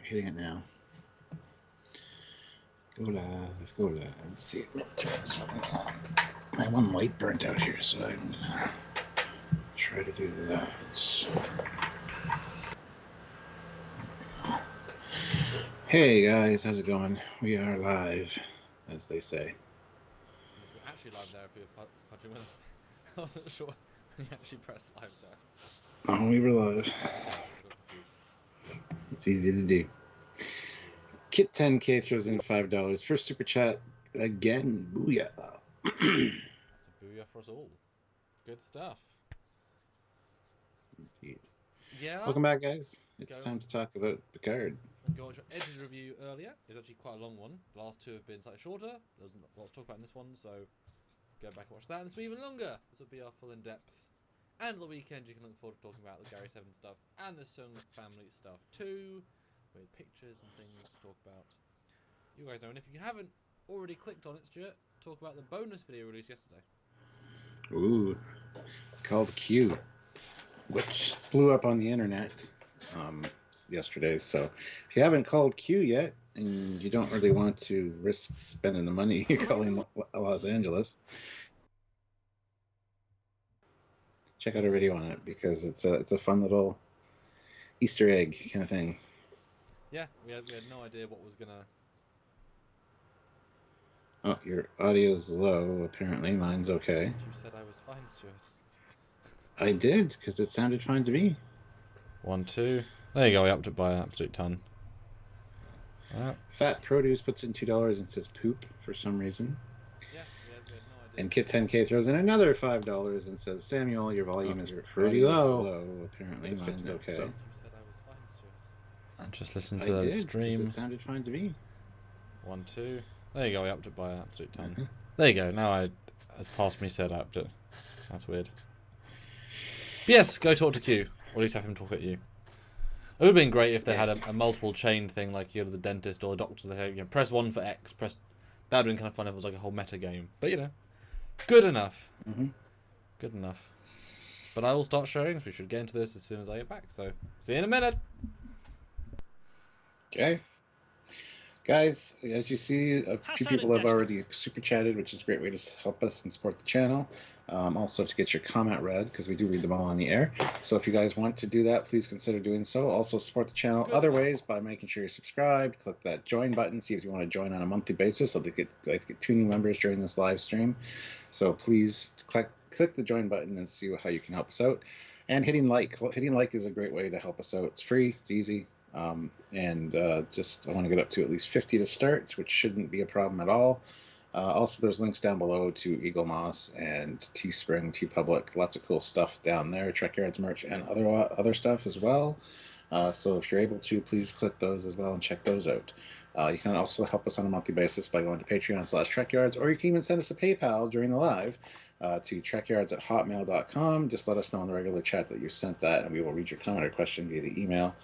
hitting it now. Go live, go live. Let's see. My one light burnt out here, so I'm gonna try to do that. Hey guys, how's it going? We are live, as they say. If you're actually live there, if you're fudging with us, I wasn't sure when you actually pressed live there. Oh, we were live. Okay, I got confused. It's easy to do. Kit 10K throws in $5. First super chat again. Booyah. That's a booyah for us all. Good stuff. Indeed. Yeah. Welcome back, guys. It's time to talk about Picard. Got your edited review earlier. It's actually quite a long one. The last two have been slightly shorter. There's not a lot to talk about in this one, so go back and watch that. And this will be even longer. This will be our full in-depth. And on the weekend, you can look forward to talking about the Gary 7 stuff and the Sung family stuff too, with pictures and things to talk about. You guys know, and if you haven't already clicked on it, Stuart, talk about the bonus video released yesterday. Ooh, called Q, which blew up on the internet yesterday. So if you haven't called Q yet, and you don't really want to risk spending the money calling Los Angeles, check out our video on it, because it's a fun little Easter egg kind of thing. Yeah, we had no idea what was gonna. Oh, your audio's low. Apparently, mine's okay. You said I was fine, Stuart. I did, because it sounded fine to me. 1, 2. There you go. We upped it by an absolute ton. Fat Produce puts in $2 and says poop for some reason. Yeah, we had no idea. And Kit 10K throws in another $5 and says, Samuel, your volume is pretty low. Apparently, mine's okay. You said I was fine, Stuart. And just listen to the stream. It sounded fine to me. 1, 2. There you go. We upped it by an absolute ton. There you go. Now as past me said, I upped it. That's weird. But yes, go talk to Q. Or at least have him talk at you. It would have been great if they had a multiple chain thing, like the dentist or the doctor. They had, press 1 for X. That would have been kind of fun if it was like a whole meta game. But good enough. Good enough. But I will start showing. So we should get into this as soon as I get back. So see you in a minute. Okay. Guys, as you see, a few people have already super chatted, which is a great way to help us and support the channel. Also to get your comment read, because we do read them all on the air. So if you guys want to do that, please consider doing so. Also support the channel other ways by making sure you're subscribed. Click that join button. See if you want to join on a monthly basis. I'd like to get 2 new members during this live stream. So please click the join button and see how you can help us out. And hitting like is a great way to help us out. It's free. It's easy. I want to get up to at least 50 to start, which shouldn't be a problem at all. Also, there's links down below to Eagle Moss and Teespring, TeePublic, lots of cool stuff down there, Trekyards merch and other stuff as well. So if you're able to, please click those as well and check those out. You can also help us on a monthly basis by going to Patreon/Trekyards, or you can even send us a PayPal during the live to trekyards@hotmail.com. Just let us know in the regular chat that you sent that, and we will read your comment or question via the email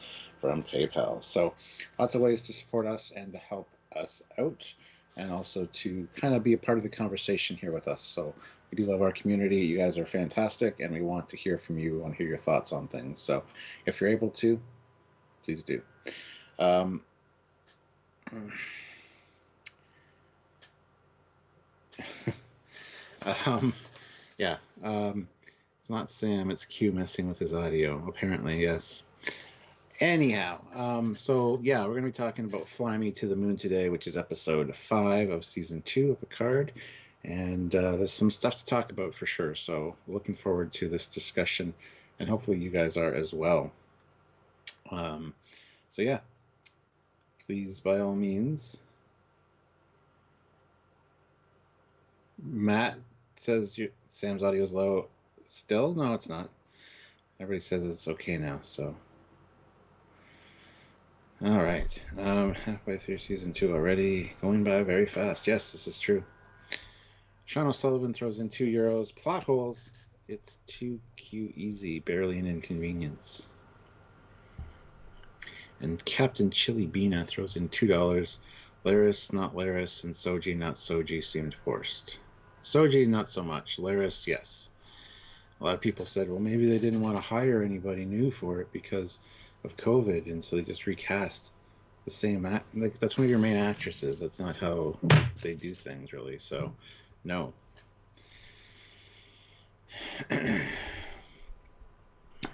from PayPal. So lots of ways to support us and to help us out, and also to kind of be a part of the conversation here with us. So we do love our community. You guys are fantastic, and we want to hear from you, and hear your thoughts on things. So if you're able to, please do. It's not Sam, it's Q messing with his audio, apparently, yes. Anyhow, so yeah, we're going to be talking about Fly Me to the Moon today, which is episode 5 of season 2 of Picard. And there's some stuff to talk about for sure. So looking forward to this discussion, and hopefully you guys are as well. So yeah, please, by all means. Matt says Sam's audio is low. Still? No, it's not. Everybody says it's okay now, so. All right. Halfway through season 2 already. Going by very fast. Yes, this is true. Sean O'Sullivan throws in €2. Plot holes. It's too cute, easy, barely an inconvenience. And Captain Chili Bina throws in $2. Laris, not Laris, and Soji, not Soji seemed forced. Soji, not so much. Laris, yes. A lot of people said, well, maybe they didn't want to hire anybody new for it because of COVID, and so they just recast. the same act. Like, that's one of your main actresses. That's not how they do things, really. So, no.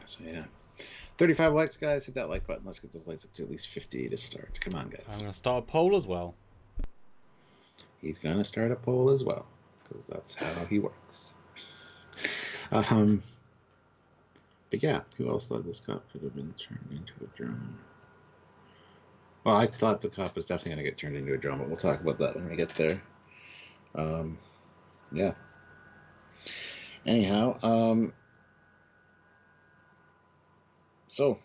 So yeah, 35 likes, guys. Hit that like button. Let's get those likes up to at least 50 to start. Come on, guys. I'm gonna start a poll as well. He's gonna start a poll as well, because that's how he works. But yeah, who else thought this cop could have been turned into a drone? Well, I thought the cop was definitely gonna get turned into a drone, but we'll talk about that when we get there. Yeah. Anyhow, so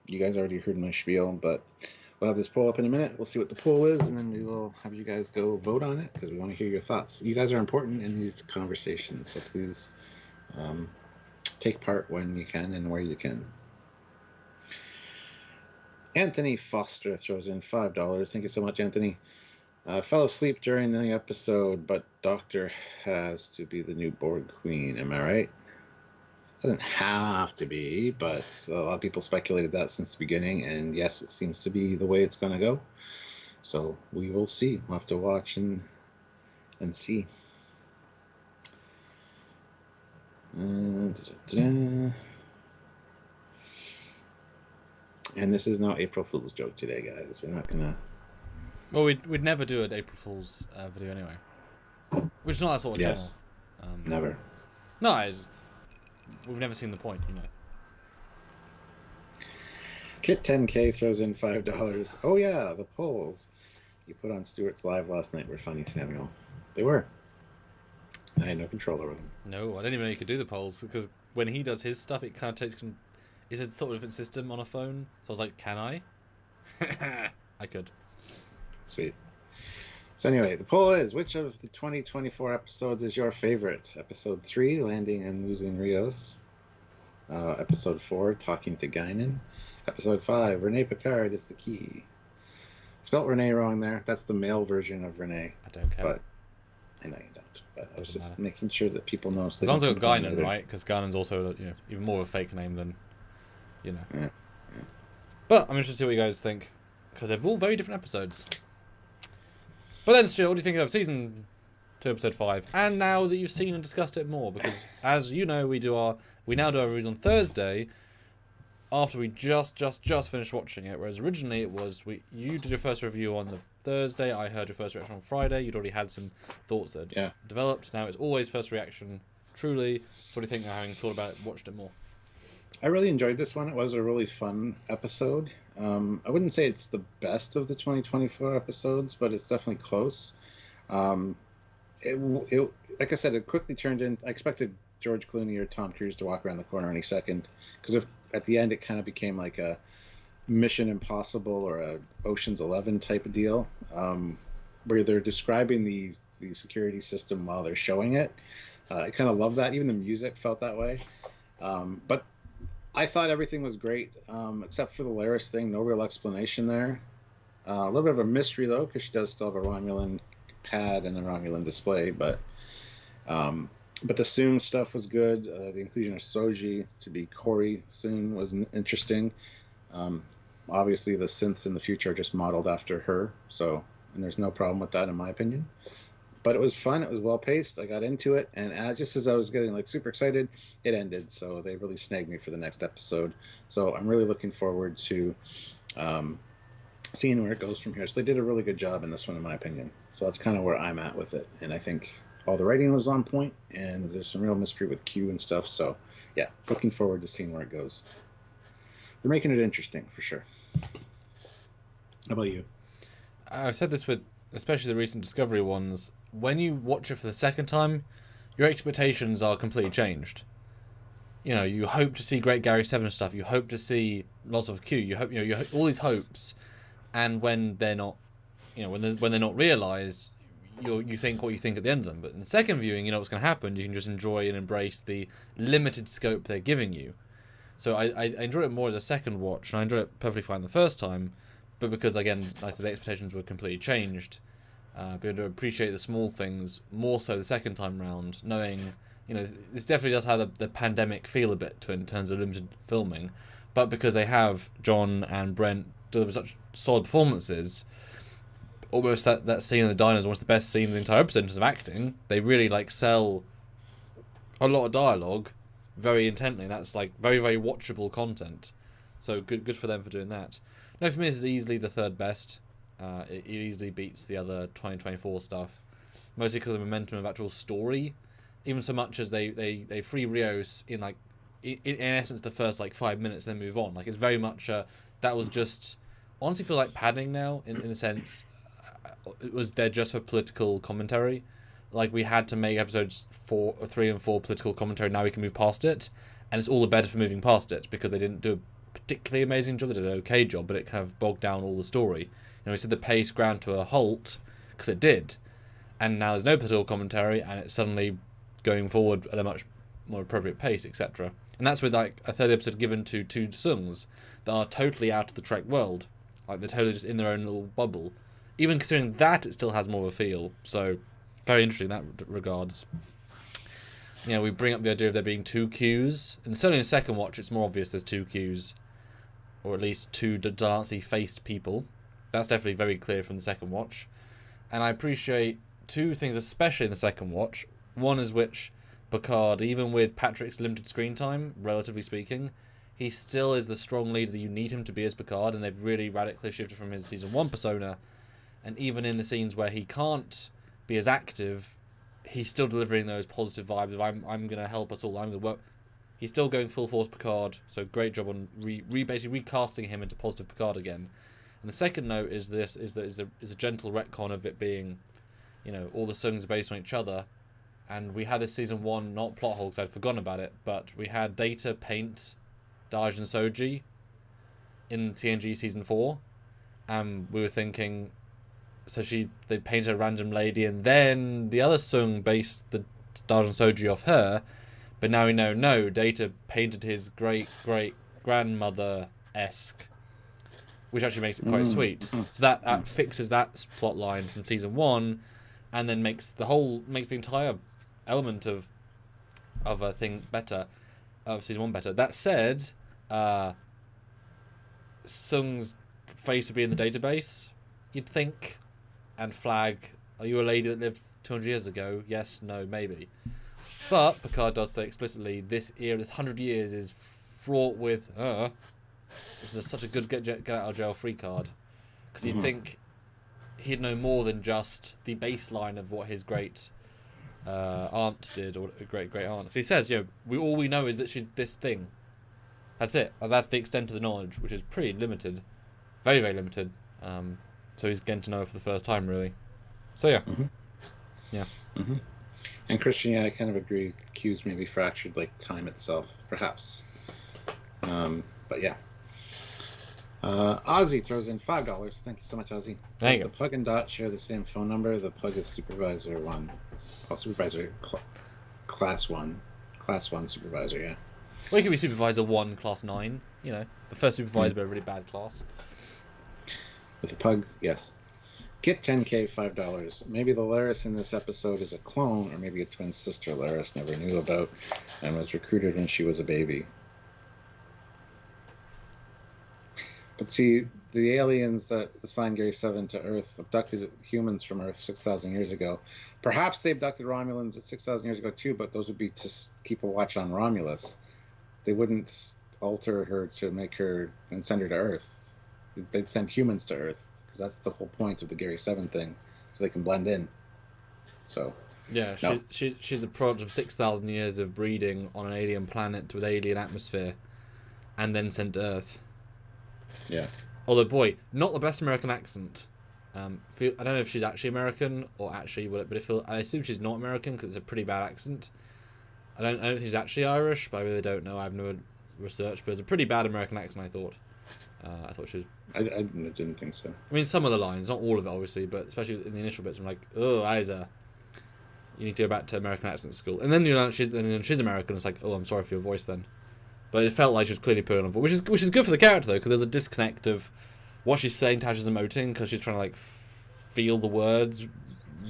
you guys already heard my spiel, but we'll have this poll up in a minute. We'll see what the poll is, and then we will have you guys go vote on it, because we want to hear your thoughts. You guys are important in these conversations, so please take part when you can and where you can. Anthony Foster throws in $5. Thank you so much, Anthony. Fell asleep during the episode, but Doctor has to be the new Borg Queen. Am I right? Doesn't have to be, but a lot of people speculated that since the beginning, and yes, it seems to be the way it's going to go. So we will see. We'll have to watch and see. And this is no April Fool's joke today, guys. We're not gonna. Well, we'd never do an April Fool's video anyway. Which is not that sort of channel. Never. No, we've never seen the point, you know. Kit 10K throws in $5. Oh yeah, the polls you put on Stuart's live last night were funny, Samuel. They were. I had no control over them. No, I didn't even know you could do the polls, because when he does his stuff, it kind of takes. It's a sort of different system on a phone. So I was like, can I? I could. Sweet. So anyway, the poll is, which of the 2024 episodes is your favorite? Episode 3, Landing and Losing Rios. Episode 4, Talking to Guinan. Episode 5, Renee Picard is the key. Spelt Renee wrong there. That's the male version of Renee. I don't care. But I know you don't. But I was just making sure that people know. So as long as I got Guinan, right? Because Guinan's also, you know, even more of a fake name than, you know. Yeah. But I'm interested to see what you guys think, because they're all very different episodes. But then, Stuart, what do you think of Season 2, Episode 5? And now that you've seen and discussed it more, because as you know, we now do our reviews on Thursday, after we just finished watching it. Whereas originally it was you did your first review on the Thursday, I heard your first reaction on Friday. You'd already had some thoughts that had developed. Now it's always first reaction, truly. So what do you think now, having thought about it, watched it more? I really enjoyed this one. It was a really fun episode. I wouldn't say it's the best of the 2024 episodes, but it's definitely close. It like I said, it quickly turned in. I expected George Clooney or Tom Cruise to walk around the corner any second, because at the end it kind of became like a Mission Impossible or a Ocean's 11 type of deal, where they're describing the security system while they're showing it. I kind of love that. Even the music felt that way. But I thought everything was great, except for the Laris thing. No real explanation there. A little bit of a mystery, though, because she does still have a Romulan pad and a Romulan display. But the Soong stuff was good. The inclusion of Soji to be Corey Soong was interesting. Obviously, the synths in the future are just modeled after her. And there's no problem with that, in my opinion. But it was fun. It was well paced. I got into it, and just as I was getting super excited, it ended. So they really snagged me for the next episode. So I'm really looking forward to seeing where it goes from here. So they did a really good job in this one, in my opinion. So that's kind of where I'm at with it. And I think all the writing was on point, and there's some real mystery with Q and stuff. So yeah, looking forward to seeing where it goes. They're making it interesting for sure. How about you? I've said this with especially the recent Discovery ones. When you watch it for the second time, your expectations are completely changed. You know, you hope to see great Gary Seven stuff. You hope to see lots of Q. You hope, all these hopes, and when they're not, when they're not realized, you think what you think at the end of them. But in the second viewing, you know what's going to happen. You can just enjoy and embrace the limited scope they're giving you. So I enjoyed it more as a second watch, and I enjoyed it perfectly fine the first time. But because, again, like I said, the expectations were completely changed, be able to appreciate the small things more so the second time round, knowing, this definitely does have the pandemic feel a bit to it in terms of limited filming. But because they have John and Brent deliver such solid performances. Almost that scene in the diner is almost the best scene in the entire episode in terms of acting. They really like sell a lot of dialogue very intently. That's like very, very watchable content. So good for them for doing that. No, for me, this is easily the third best. It easily beats the other 2024 stuff, mostly because of the momentum of actual story. Even so much as they free Rios in like in essence the first like 5 minutes, then move on. Like it's very much that was just honestly feel like padding now in a sense. It was there just for political commentary. Like we had to make episodes 3 and 4 political commentary. Now we can move past it, and it's all the better for moving past it because they didn't do a particularly amazing job. They did an okay job, but it kind of bogged down all the story. We said the pace ground to a halt because it did, and now there's no political commentary, and it's suddenly going forward at a much more appropriate pace, etc. And that's with like a third episode given to two Sungs that are totally out of the Trek world, like they're totally just in their own little bubble. Even considering that, it still has more of a feel. So very interesting in that regards. We bring up the idea of there being 2 Qs, and certainly in a second watch, it's more obvious there's 2 Qs, or at least 2 Delancey-faced people. That's definitely very clear from the second watch. And I appreciate 2 things, especially in the second watch. One is which Picard, even with Patrick's limited screen time, relatively speaking, he still is the strong leader that you need him to be as Picard, and they've really radically shifted from his Season 1 persona. And even in the scenes where he can't be as active, he's still delivering those positive vibes of I'm going to help us all, I'm going to work. He's still going full force Picard, so great job on basically recasting him into positive Picard again. And the second note is a gentle retcon of it being, all the songs are based on each other. And we had this Season 1, not plot hole because I'd forgotten about it, but we had Data paint Daj and Soji in TNG Season 4. And we were thinking, so they painted a random lady, and then the other Sung based the Daj and Soji off her. But now we know, no, Data painted his great-great-grandmother-esque, which actually makes it quite sweet. So that fixes that plot line from Season 1, and then makes the entire element of a thing better, of Season 1 better. That said, Sung's face would be in the database, you'd think, and flag, are you a lady that lived 200 years ago? Yes, no, maybe. But Picard does say explicitly, this 100 years is fraught with which is such a good get out of jail free card, because you'd think he'd know more than just the baseline of what his great aunt did, or great aunt. He says, all we know is that she's this thing. That's it. And that's the extent of the knowledge, which is pretty limited, very, very limited. So he's getting to know her for the first time, really. So yeah. And Christian, I kind of agree. Q's maybe fractured like time itself, perhaps. But yeah. Ozzy throws in $5. Thank you so much, Ozzy. Thank you. The Pug and Dot share the same phone number. The Pug is Supervisor 1. Supervisor Class 1. Class 1 Supervisor, yeah. Well, he could be Supervisor 1, Class 9. The first Supervisor, but a really bad class. With the Pug, yes. Get 10K, $5. Maybe the Laris in this episode is a clone, or maybe a twin sister Laris never knew about and was recruited when she was a baby. But see, the aliens that assigned Gary 7 to Earth abducted humans from Earth 6,000 years ago. Perhaps they abducted Romulans 6,000 years ago too, but those would be to keep a watch on Romulus. They wouldn't alter her to make her and send her to Earth. They'd send humans to Earth, because that's the whole point of the Gary 7 thing, so they can blend in. So yeah, no. She's a product of 6,000 years of breeding on an alien planet with alien atmosphere, and then sent to Earth. Yeah. Although, boy, not the best American accent. I don't know if she's actually American or actually, but I assume she's not American because it's a pretty bad accent. I don't think she's actually Irish, but I really don't know. I've never researched, but it's a pretty bad American accent, I thought. I thought she was... I didn't think so. I mean, some of the lines, not all of it, obviously, but especially in the initial bits, I'm like, oh, Isa, you need to go back to American accent school. And then she's American. It's like, oh, I'm sorry for your voice then. But it felt like she was clearly putting on a voice, which is good for the character though, because there's a disconnect of what she's saying to how she's emoting, because she's trying to like feel the words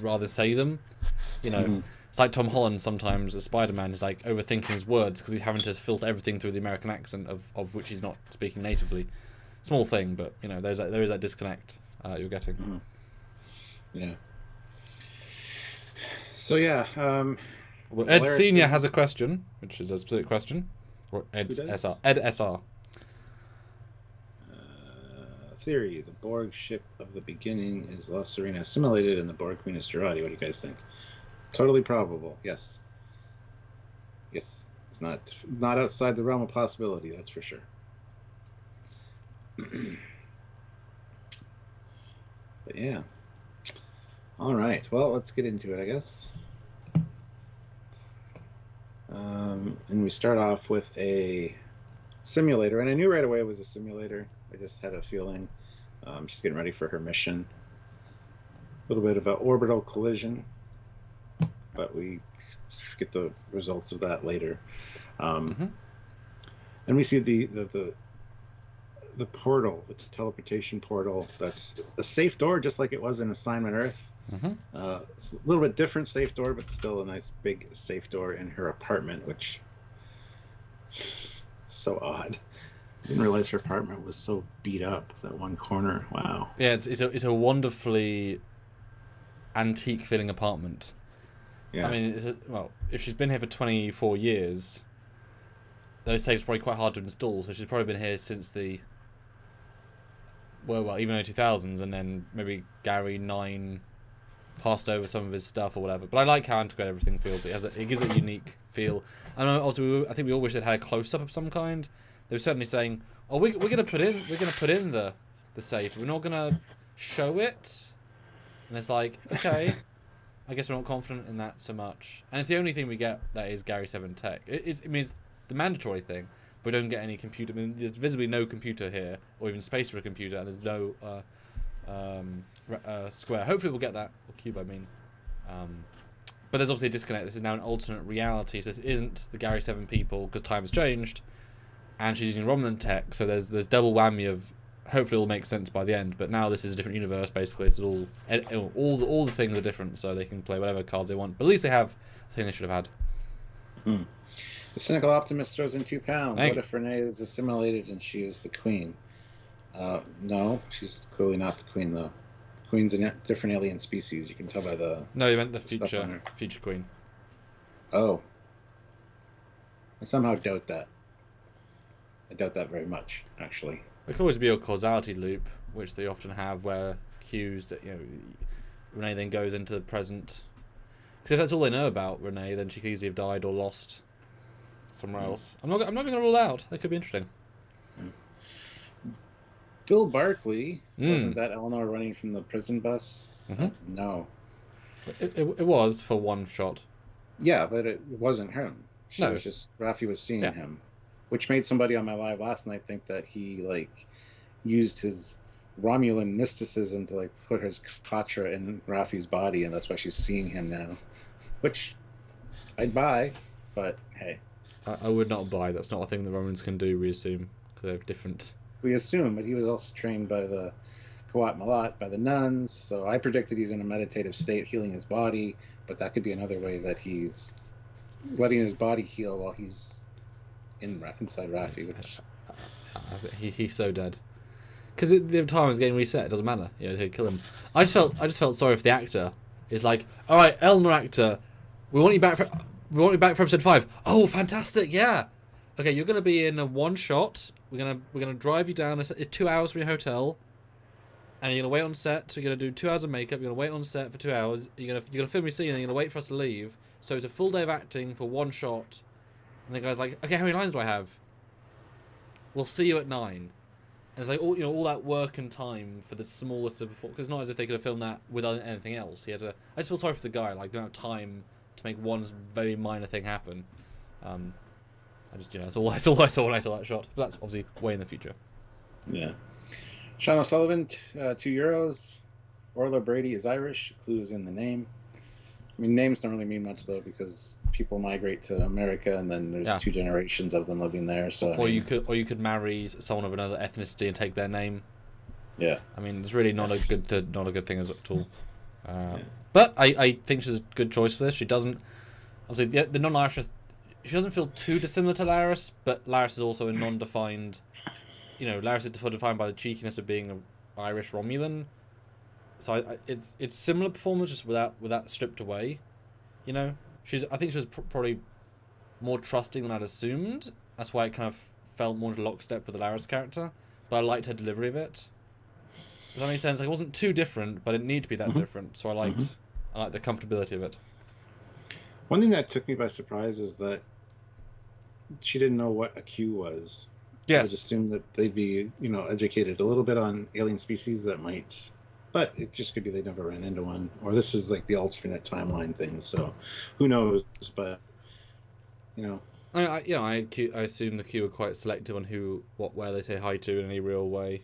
rather than say them. It's like Tom Holland sometimes as Spider-Man is like overthinking his words because he's having to filter everything through the American accent of which he's not speaking natively. Small thing, but you know, there is that disconnect you're getting. Mm. Yeah. So yeah. Well, Ed Senior has a question, which is a specific question. Or Ed's SR. Ed SR. Theory: the Borg ship of the beginning is La Serena assimilated, and the Borg Queen is Girardi. What do you guys think? Totally probable. Yes. Yes. It's not outside the realm of possibility. That's for sure. But yeah. All right. Well, let's get into it, I guess. And we start off with a simulator, and I knew right away it was a simulator. I just had a feeling. She's getting ready for her mission. A little bit of an orbital collision, but we get the results of that later. And we see the portal, the teleportation portal. That's a safe door, just like it was in Assignment Earth. It's a little bit different safe door, but still a nice big safe door in her apartment, which is so odd. I didn't realize her apartment was so beat up, that one corner. Wow. Yeah, it's a wonderfully antique feeling apartment. Yeah. I mean, if she's been here for 24 years, those safes are probably quite hard to install, so she's probably been here since the even early 2000s, and then maybe Gary 9 passed over some of his stuff or whatever. But I like how integrated everything feels. It gives it a unique feel. And also, I think we all wish they'd had a close-up of some kind. They were certainly saying, "Oh, we're gonna put in the safe. We're not gonna show it." And it's like, okay, I guess we're not confident in that so much. And it's the only thing we get that is Gary 7 tech. It means the mandatory thing, but we don't get any computer. I mean, there's visibly no computer here, or even space for a computer, and there's no square. Hopefully we'll get that, or cube, I mean. But there's obviously a disconnect. This is now an alternate reality, so this isn't the Gary 7 people, because time has changed, and she's using Romulan tech, so there's double whammy of, hopefully it will make sense by the end, but now this is a different universe, basically. This is all the things are different, so they can play whatever cards they want, but at least they have the thing they should have had. The cynical optimist throws in 2 pounds. What if Renee is assimilated and she is the queen? No, she's clearly not the queen, though. The queen's a different alien species. You can tell by the... No, you meant the future queen. Oh. I somehow doubt that. I doubt that very much, actually. There could always be a causality loop, which they often have, where cues that, Renee then goes into the present. Because if that's all they know about Renee, then she could easily have died or lost somewhere else. I'm not going to rule out. That could be interesting. Bill Barkley, wasn't that Eleanor running from the prison bus? No. It was for one shot. Yeah, but it wasn't him. Raffi was seeing him, which made somebody on my live last night think that he used his Romulan mysticism to put his Katra in Raffi's body, and that's why she's seeing him now. Which I'd buy, but hey. I would not buy. That's not a thing the Romans can do, we assume, because they're different. We assume, but he was also trained by the Kawat Malat, by the nuns, so I predicted he's in a meditative state healing his body, but that could be another way that he's letting his body heal while he's inside Raffi, which... He's so dead. Because the time is getting reset, it doesn't matter. They'd kill him. I just felt sorry for the actor. It's like, all right, Eleanor actor, we want you back for episode 5. Oh, fantastic! Yeah. Okay, you're gonna be in a one shot. We're gonna drive you down. It's 2 hours from your hotel, and you're gonna wait on set. So you're gonna do 2 hours of makeup. You're gonna wait on set for 2 hours. You're gonna film your scene, and you're gonna wait for us to leave. So it's a full day of acting for one shot. And the guy's like, okay, how many lines do I have? We'll see you at 9. And it's like all that work and time for the smallest of because it's not as if they could have filmed that without anything else. I just feel sorry for the guy. They don't have time to make one very minor thing happen. That's all I saw when I saw that shot. But that's obviously way in the future. Yeah. Sean O'Sullivan, €2. Orla Brady is Irish. Clues in the name. I mean, names don't really mean much though, because people migrate to America, and then there's 2 generations of them living there. So you could marry someone of another ethnicity and take their name. Yeah. I mean, it's really not a good thing at all. But I think she's a good choice for this. She doesn't, obviously, the non-Irish, she doesn't feel too dissimilar to Laris, but Laris is also a non-defined Laris is defined by the cheekiness of being an Irish Romulan. So it's similar performance, just without stripped away. I think she was probably more trusting than I'd assumed. That's why it kind of felt more into lockstep with the Laris character. But I liked her delivery of it. Does that make sense? Like, it wasn't too different, but it needed to be that different. So I liked the comfortability of it. One thing that took me by surprise is that she didn't know what a Q was. Yes. I would assume that they'd be, educated a little bit on alien species that might, but it just could be they never ran into one, or this is like the alternate timeline thing. So, who knows? But I assume the Q are quite selective on where they say hi to in any real way.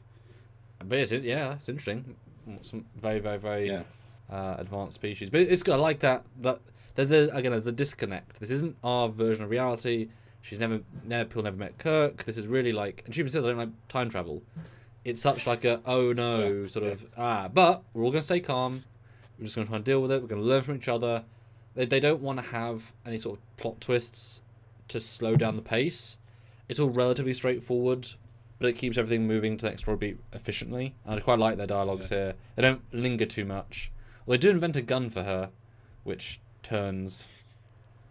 But it's interesting. Some very, very, very advanced species. But it's good. I like that. There's a disconnect. This isn't our version of reality. People never met Kirk. This is really like, and she even says, I don't like time travel. It's such like but we're all going to stay calm. We're just going to try and deal with it. We're going to learn from each other. They don't want to have any sort of plot twists to slow down the pace. It's all relatively straightforward, but it keeps everything moving to the next story beat efficiently. And I quite like their dialogues here. They don't linger too much. Well, they do invent a gun for her, which turns...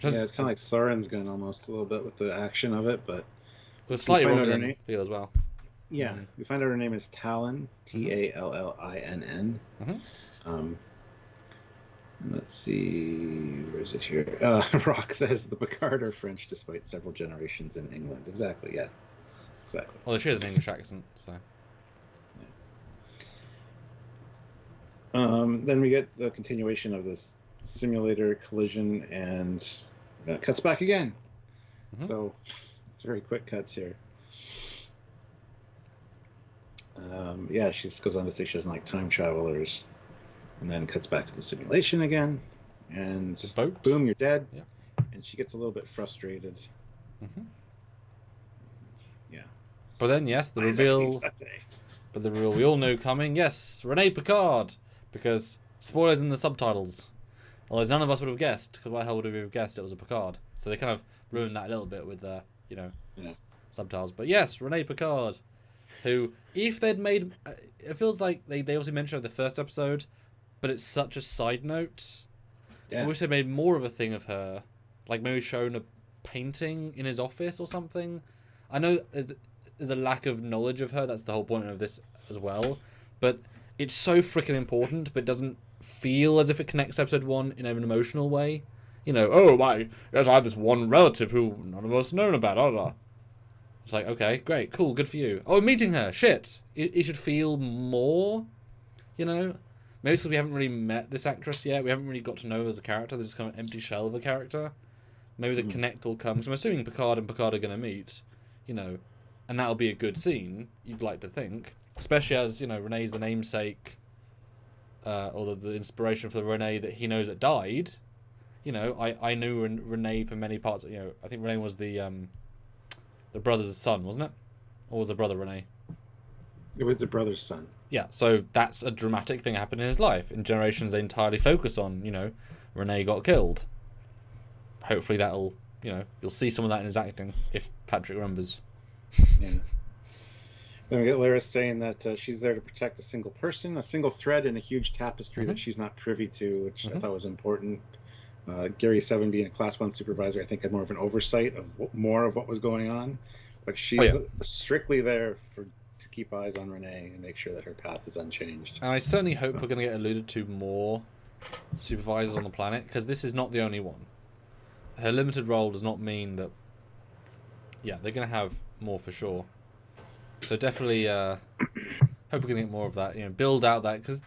it's kind of like Soren's gun almost a little bit with the action of it, but... It was slightly wrong than I feel as well. Yeah, we find out her name is Talon, Tallinn. Let's see, where is it here? Rock says the Picard are French despite several generations in England. Exactly, yeah. Exactly. Well, she has an English accent, so... Then we get the continuation of this simulator collision, and it cuts back again. So it's very quick cuts here. She just goes on to say she doesn't like time travelers, and then cuts back to the simulation again, and boom, you're dead. Yeah. And she gets a little bit frustrated. Yeah. But then, yes, the reveal. But the reveal we all knew coming. Yes, Renee Picard, because spoilers in the subtitles. Although none of us would have guessed, because why the hell would we have guessed it was a Picard? So they kind of ruined that a little bit with subtitles. But yes, Renee Picard, who, if they'd made... It feels like they obviously mentioned her in the first episode, but it's such a side note. Yeah. I wish they made more of a thing of her. Like maybe shown a painting in his office or something. I know there's a lack of knowledge of her, that's the whole point of this as well. But it's so freaking important, but it doesn't feel as if it connects episode 1 in an emotional way. Oh my, yes, I have this one relative who none of us known about. It's like, okay, great, cool, good for you. Oh, meeting her, shit. It should feel more, Maybe it's because we haven't really met this actress yet. We haven't really got to know her as a character. There's just kind of an empty shell of a character. Maybe the connect will come. So I'm assuming Picard and Picard are going to meet, and that'll be a good scene, you'd like to think. Especially as, Renee's the namesake, or the inspiration for the Renee that he knows that died. I knew Renee for many parts. I think Renee was the brother's son, wasn't it? Or was the brother Renee? It was the brother's son. Yeah, so that's a dramatic thing that happened in his life. In Generations, they entirely focus on, Renee got killed. Hopefully that'll, you'll see some of that in his acting, if Patrick remembers. Yeah. Then we get Laris saying that she's there to protect a single person, a single thread in a huge tapestry that she's not privy to, which I thought was important. Gary 7 being a Class 1 supervisor, I think had more of an oversight of more of what was going on. But she's strictly there to keep eyes on Renee and make sure that her path is unchanged. And I certainly hope we're going to get alluded to more supervisors on the planet, because this is not the only one. Her limited role does not mean that... Yeah, they're going to have more for sure. So definitely hope we're going to get more of that. Build out that, because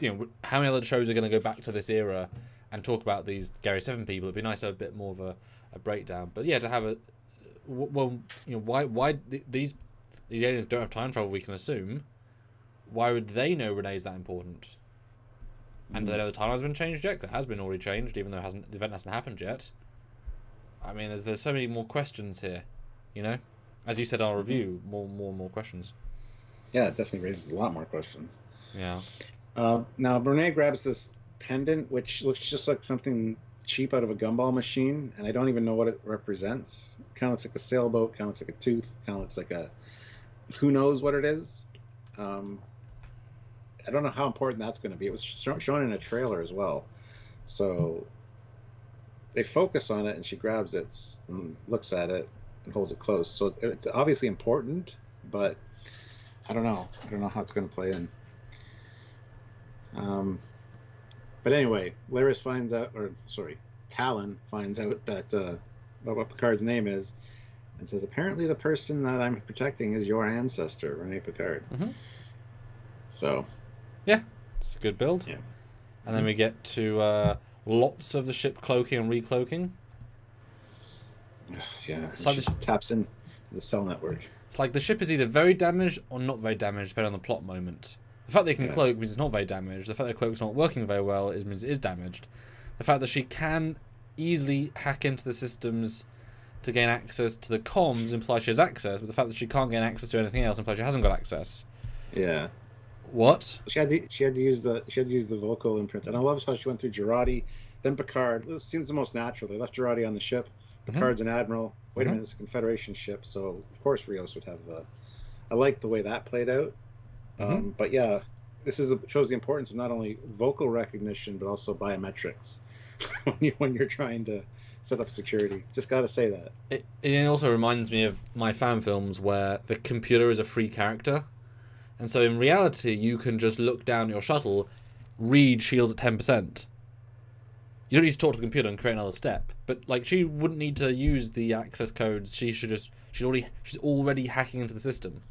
how many other shows are going to go back to this era and talk about these Gary 7 people? It'd be nice to have a bit more of a breakdown. But yeah, to have a... Well, why these aliens don't have time travel, we can assume. Why would they know Renee's that important? And do they know the timeline has been changed yet? It has been already changed, even though the event hasn't happened yet. I mean, there's so many more questions here, As you said in our review, more questions. Yeah, it definitely raises a lot more questions. Yeah. Now, Renee grabs this pendant, which looks just like something cheap out of a gumball machine, and I don't even know what it represents. Kind of looks like a sailboat, kind of looks like a tooth, kind of looks like a Who knows what it is? I don't know how important that's going to be. It was shown in a trailer as well. So they focus on it, and she grabs it and looks at it and holds it close. So it's obviously important, but I don't know. I don't know how it's going to play in. But anyway, Talon finds out that what Picard's name is, and says, apparently the person that I'm protecting is your ancestor, Rene Picard. Mm-hmm. So, yeah, it's a good build. Yeah. And then we get to lots of the ship cloaking and recloaking. Yeah, So she taps into the cell network. It's like the ship is either very damaged or not very damaged, depending on the plot moment. The fact they can cloak means it's not very damaged. The fact that cloak's not working very well means it is damaged. The fact that she can easily hack into the systems to gain access to the comms implies she has access, but the fact that she can't gain access to anything else implies she hasn't got access. Yeah. What? She had to use the vocal imprint, and I love how she went through Girardi, then Picard. It seems the most natural. They left Girardi on the ship. Picard's an admiral. Wait a minute, it's a Confederation ship, so of course Rios would have the. I like the way that played out. But yeah, this shows the importance of not only vocal recognition but also biometrics when you're trying to set up security. Just got to say that. It also reminds me of my fan films where the computer is a free character. And so in reality, you can just look down your shuttle, read shields at 10%. You don't need to talk to the computer and create another step. But like, she wouldn't need to use the access codes. She's already hacking into the system.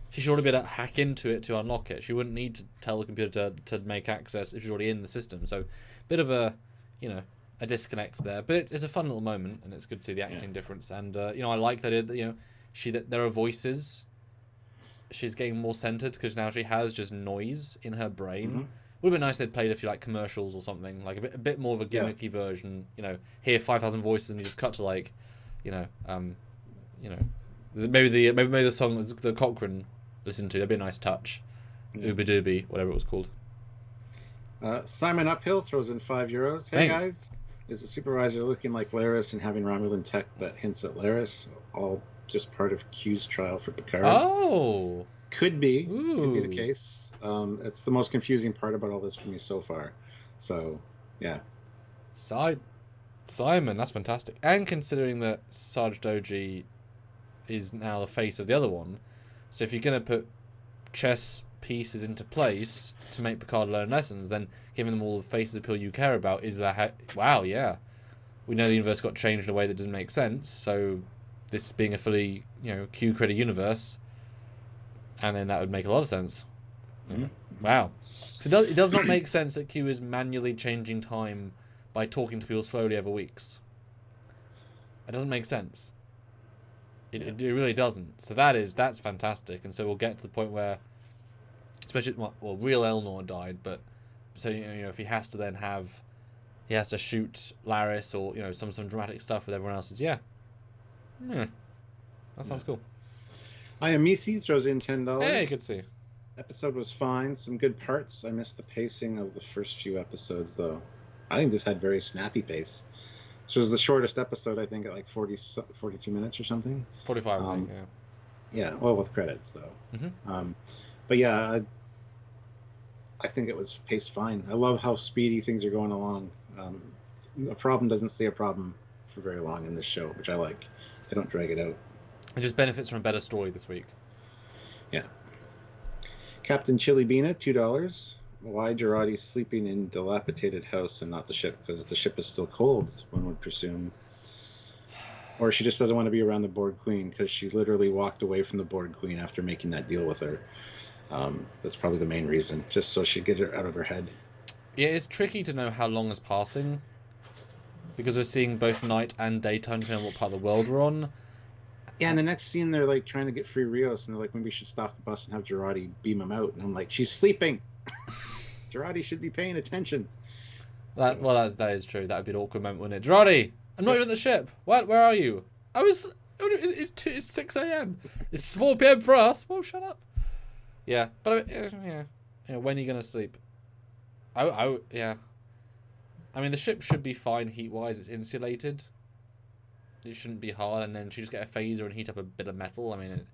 She should already be able to hack into it to unlock it. She wouldn't need to tell the computer to make access if she's already in the system. So, bit of a disconnect there. But it's a fun little moment, and it's good to see the acting difference. And I like that there are voices. She's getting more centered because now she has just noise in her brain. Would have been nice if they'd played a few like commercials or something, like a bit more of a gimmicky version. Hear 5,000 voices and you just cut to maybe the song that Cochrane listened to. That'd be a nice touch. Ubi Dooby, whatever it was called. Simon Uphill throws in €5. Hey guys, is the supervisor looking like Laris and having Romulan tech that hints at Laris? All just part of Q's trial for Picard. Oh, could be the case. It's the most confusing part about all this for me so far. So, yeah. Simon, that's fantastic. And considering that Sarge Doji is now the face of the other one, so if you're going to put chess pieces into place to make Picard learn lessons, then giving them all the faces of people you care about is wow, yeah. We know the universe got changed in a way that doesn't make sense, so this being a fully, Q credit universe, and then that would make a lot of sense. Wow. So it does not make sense that Q is manually changing time by talking to people slowly over weeks. It doesn't make sense. It really doesn't. So that's fantastic. And so we'll get to the point where, especially, real Elnor died, but so if he has to shoot Laris or some dramatic stuff with everyone else's, that sounds cool. Iamisi throws in $10. Hey, good to see you. Episode was fine. Some good parts. I missed the pacing of the first few episodes, though. I think this had very snappy pace. This was the shortest episode, I think, at like 42 minutes or something. 45, I think, yeah. Yeah, well, with credits, though. But yeah, I think it was paced fine. I love how speedy things are going along. A problem doesn't stay a problem for very long in this show, which I like. They don't drag it out. It just benefits from a better story this week. Yeah. Captain Chili Beana, $2. Why Girardi's sleeping in dilapidated house and not the ship? Because the ship is still cold, one would presume. Or she just doesn't want to be around the Borg Queen because she literally walked away from the Borg Queen after making that deal with her. That's probably the main reason, just so she'd get her out of her head. Yeah, it's tricky to know how long is passing because we're seeing both night and daytime depending on what part of the world we're on. Yeah, and the next scene, they're like trying to get free Rios, and they're like, maybe we should stop the bus and have Girardi beam him out. And I'm like, she's sleeping. Girardi should be paying attention. That is true. That would be an awkward moment, wouldn't it? Girardi, I'm not even at the ship. What? Where are you? It's 6 a.m. It's 4 p.m. for us. Well, shut up. Yeah, but when are you gonna sleep? Yeah. I mean, the ship should be fine heat-wise. It's insulated. It shouldn't be hard, and then she just get a phaser and heat up a bit of metal. I mean,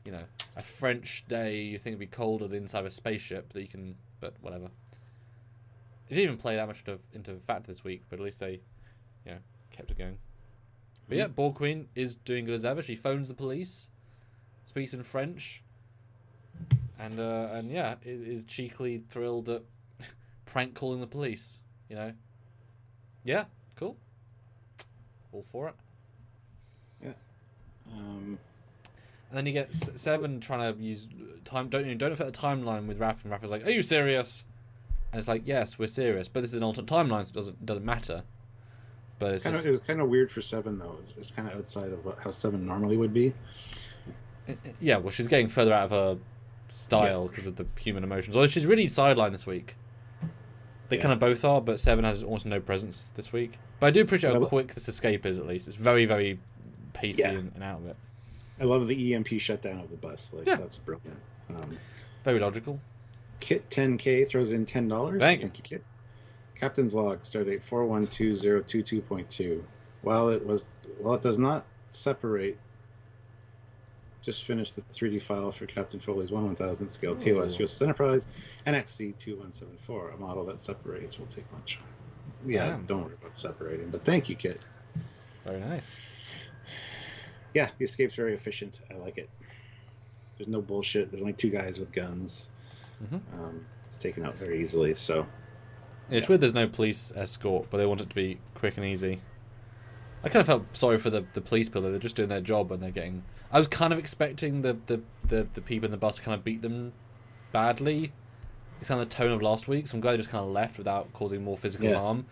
you know, a French day, you think it'd be colder than inside of a spaceship that you can, but whatever. It didn't even play that much into fact this week, but at least they, you know, kept it going. But yeah, Borg Queen is doing good as ever. She phones the police, speaks in French, and yeah, is cheekily thrilled at prank calling the police. You know, yeah, cool, all for it. Yeah. And then you get Seven trying to use time. Don't affect the timeline with Raph, and Raph is like, "Are you serious?" And it's like, "Yes, we're serious, but this is an alternate timeline, so it doesn't matter." But it was kind of weird for Seven though. It's kind of outside of how Seven normally would be. Yeah, well, she's getting further out of her style because of the human emotions. Although she's really sidelined this week. They kind of both are, but Seven has almost no presence this week. But I do appreciate how quick this escape is. At least it's very, very pacey and out of it. I love the EMP shutdown of the bus. Like that's brilliant. Very logical. Kit 10K throws in $10. Thank you, Kit. Captain's log, stardate 412022.2. While it does not separate, just finished the 3D file for Captain Foley's 1/1000 scale TOS USS Enterprise NXC 2174, a model that separates will take much. Yeah, don't worry about separating, but thank you, Kit. Very nice. Yeah, the escape's very efficient. I like it. There's no bullshit. There's only two guys with guns. It's taken out very easily, so... It's weird there's no police escort, but they want it to be quick and easy. I kind of felt sorry for the police people. They're just doing their job and they're getting... I was kind of expecting the people in the bus to kind of beat them badly. It's kind of the tone of last week, so I'm glad they just kind of left without causing more physical harm.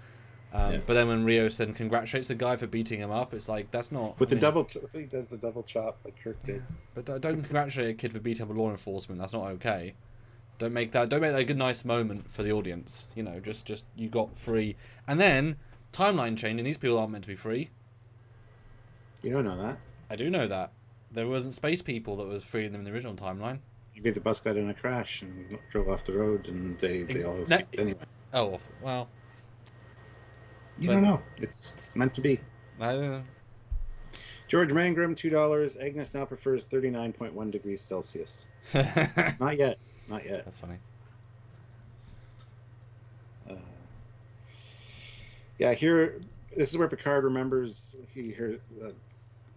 But then when Rios then congratulates the guy for beating him up, it's like, that's not... He does the double chop like Kirk did. But don't congratulate a kid for beating up law enforcement. That's not okay. Don't make that a good nice moment for the audience. You know, just you got free. And then, timeline change, and these people aren't meant to be free. You don't know that. I do know that. There wasn't space people that was freeing them in the original timeline. Maybe the bus got in a crash and drove off the road, and they all escaped anyway. Oh, well... You don't know. It's meant to be. I don't know. George Mangrum, $2. Agnes now prefers 39.1 degrees Celsius. Not yet. Not yet. That's funny. Yeah, here, this is where Picard remembers,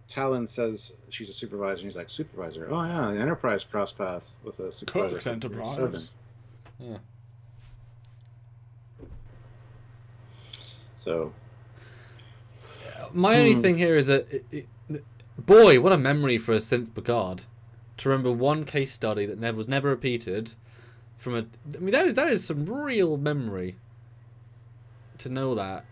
Talon says she's a supervisor, and he's like, supervisor? Oh, yeah, the Enterprise cross path with a supervisor. Kirk's Enterprise. 7. Yeah. So, my only thing here is that, boy, what a memory for a synth Picard to remember one case study that was never repeated. I mean, that is some real memory to know that.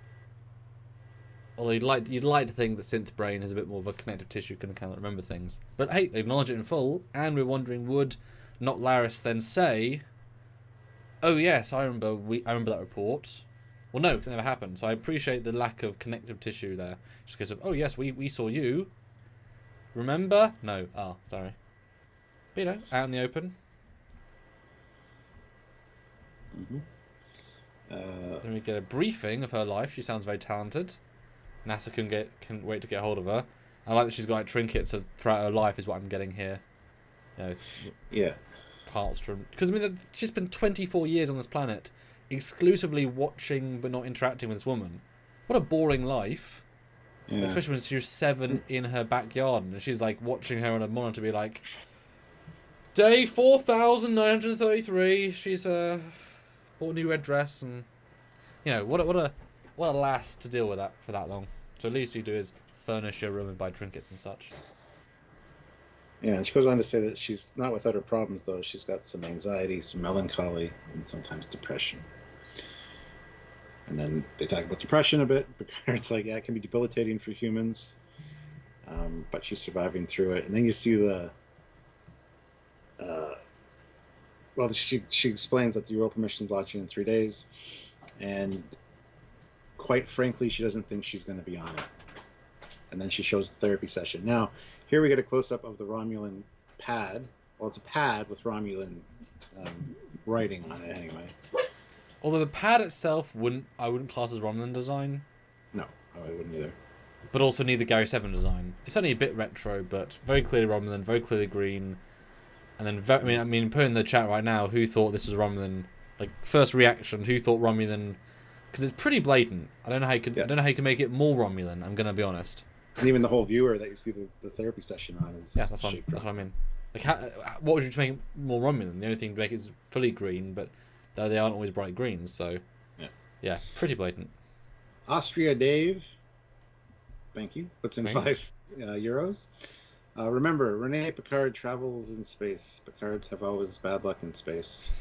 Although you'd like to think the synth brain has a bit more of a connective tissue, can kind of remember things. But hey, they acknowledge it in full, and we're wondering, would not Laris then say, "Oh yes, I remember that report." Well, no, because it never happened. So I appreciate the lack of connective tissue there. Just because of, oh yes, we saw you. Remember? No. Oh, sorry. But, you know, out in the open. Then we get a briefing of her life. She sounds very talented. NASA can wait to get hold of her. I like that she's got like trinkets throughout her life. Is what I'm getting here. You know, yeah. Parts from, because I mean she's been 24 years on this planet, exclusively watching but not interacting with this woman. What a boring life. Yeah. Especially when she was 7 in her backyard and she's like watching her on a monitor be like, day 4,933. She's bought a new red dress, and you know what a lass to deal with that for that long. So at least you do is furnish your room and buy trinkets and such. Yeah, and she goes on to say that she's not without her problems, though. She's got some anxiety, some melancholy, and sometimes depression. And then they talk about depression a bit. It's like, yeah, it can be debilitating for humans, but she's surviving through it. And then you see she explains that the Europa mission is launching in 3 days, and quite frankly, she doesn't think she's going to be on it. And then she shows the therapy session. Now, here we get a close-up of the Romulan pad. Well, it's a pad with Romulan writing on it anyway. Although the pad itself I wouldn't class as Romulan design. No, I wouldn't either. But also neither Gary 7 design. It's only a bit retro, but very clearly Romulan, very clearly green. And then, I mean, put in the chat right now who thought this was Romulan. Like, first reaction, who thought Romulan? Because it's pretty blatant. I don't know how you can. I don't know how you can make it more Romulan. I'm gonna be honest. And even the whole viewer that you see the therapy session on is that's what I mean. Like, what would you make it more Romulan? The only thing to make it is fully green, but they aren't always bright greens. So, yeah, pretty blatant. Austria Dave, thank you. Puts in €5. Remember, Rene Picard travels in space. Picards have always bad luck in space.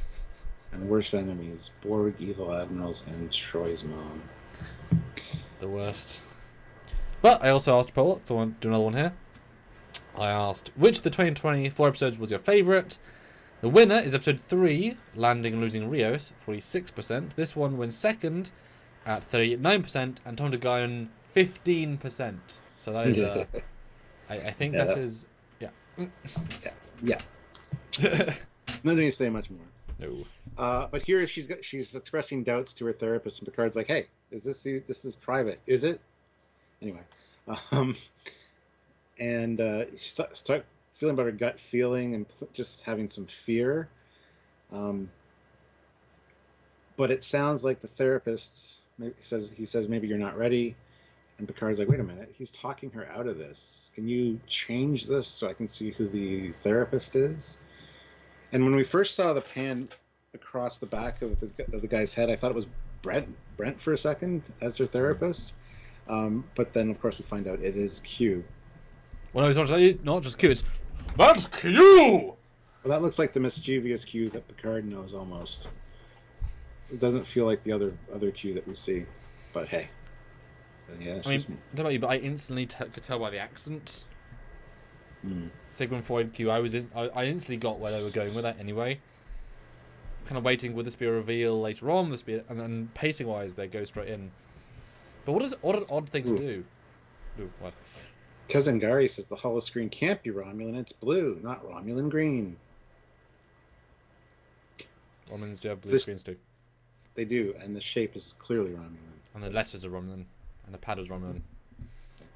And worst enemies, Borg, evil admirals, and Troy's mom. The worst. But I also asked a poll, so I want to do another one here. I asked, which of the 2024 episodes was your favourite? The winner is episode 3, Landing and Losing Rios, 46%. This one wins second at 39%, and Tom DeGuyon 15%. So that is I think that is yeah. No need to say much more. No. But here she's expressing doubts to her therapist, and Picard's like, "Hey, this is private? Is it?" Anyway, and start feeling about her gut feeling and just having some fear. But it sounds like the therapist he says maybe you're not ready, and Picard's like, "Wait a minute, he's talking her out of this. Can you change this so I can see who the therapist is?" And when we first saw the pan across the back of the guy's head, I thought it was Brent for a second as her therapist. But then, of course, we find out it is Q. Well, no, it's not just Q. That's Q! Well, that looks like the mischievous Q that Picard knows almost. It doesn't feel like the other Q that we see. But hey. Yeah, that's just me. I don't know about you, but I instantly could tell by the accent. Sigmund Freud Q. I instantly got where they were going with that anyway. Kind of waiting, would this be a reveal later on? And then pacing wise, they go straight in. But what an odd thing to do? Ooh, what? Tezangari says the holoscreen can't be Romulan. It's blue, not Romulan green. Romulans do have blue screens too. They do, and the shape is clearly Romulan. And the letters are Romulan, and the pad is Romulan.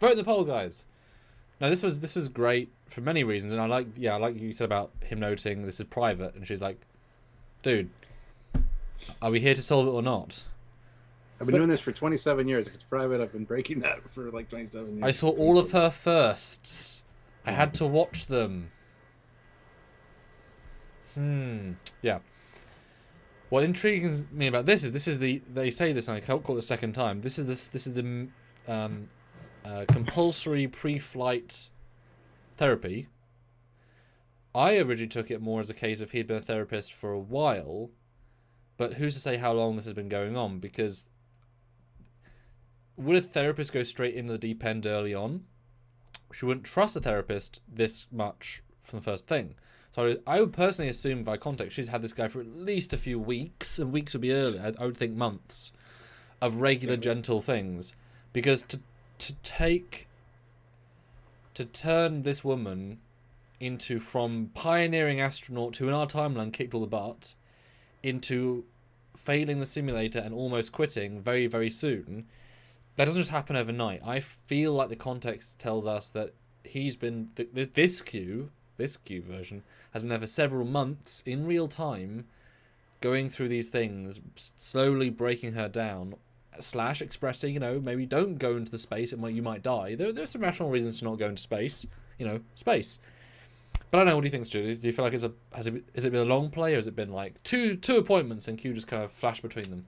Vote in the poll, guys. No, this was great for many reasons, and I like you said about him noting this is private, and she's like, "Dude, are we here to solve it or not?" I've been doing this for 27 years. If it's private, I've been breaking that for like 27 years. I saw all of her firsts. I had to watch them. Yeah. What intrigues me about this is they say this, and I can't call it the second time. This is the compulsory pre-flight therapy. I originally took it more as a case of he'd been a therapist for a while, but who's to say how long this has been going on? Because would a therapist go straight into the deep end early on? She wouldn't trust a therapist this much from the first thing. So I would personally assume, by context, she's had this guy for at least a few weeks, and weeks would be early. I would think months of regular, gentle things, because to turn this woman into, from pioneering astronaut who in our timeline kicked all the butt, into failing the simulator and almost quitting very, very soon, that doesn't just happen overnight. I feel like the context tells us that he's been this Q version has been there for several months in real time, going through these things, slowly breaking her down, / expressing, maybe don't go into the space, you might die. There's some rational reasons to not go into space, space. But I don't know, what do you think, Stu? Do you feel like has it been a long play, or has it been like two appointments and Q just kind of flash between them?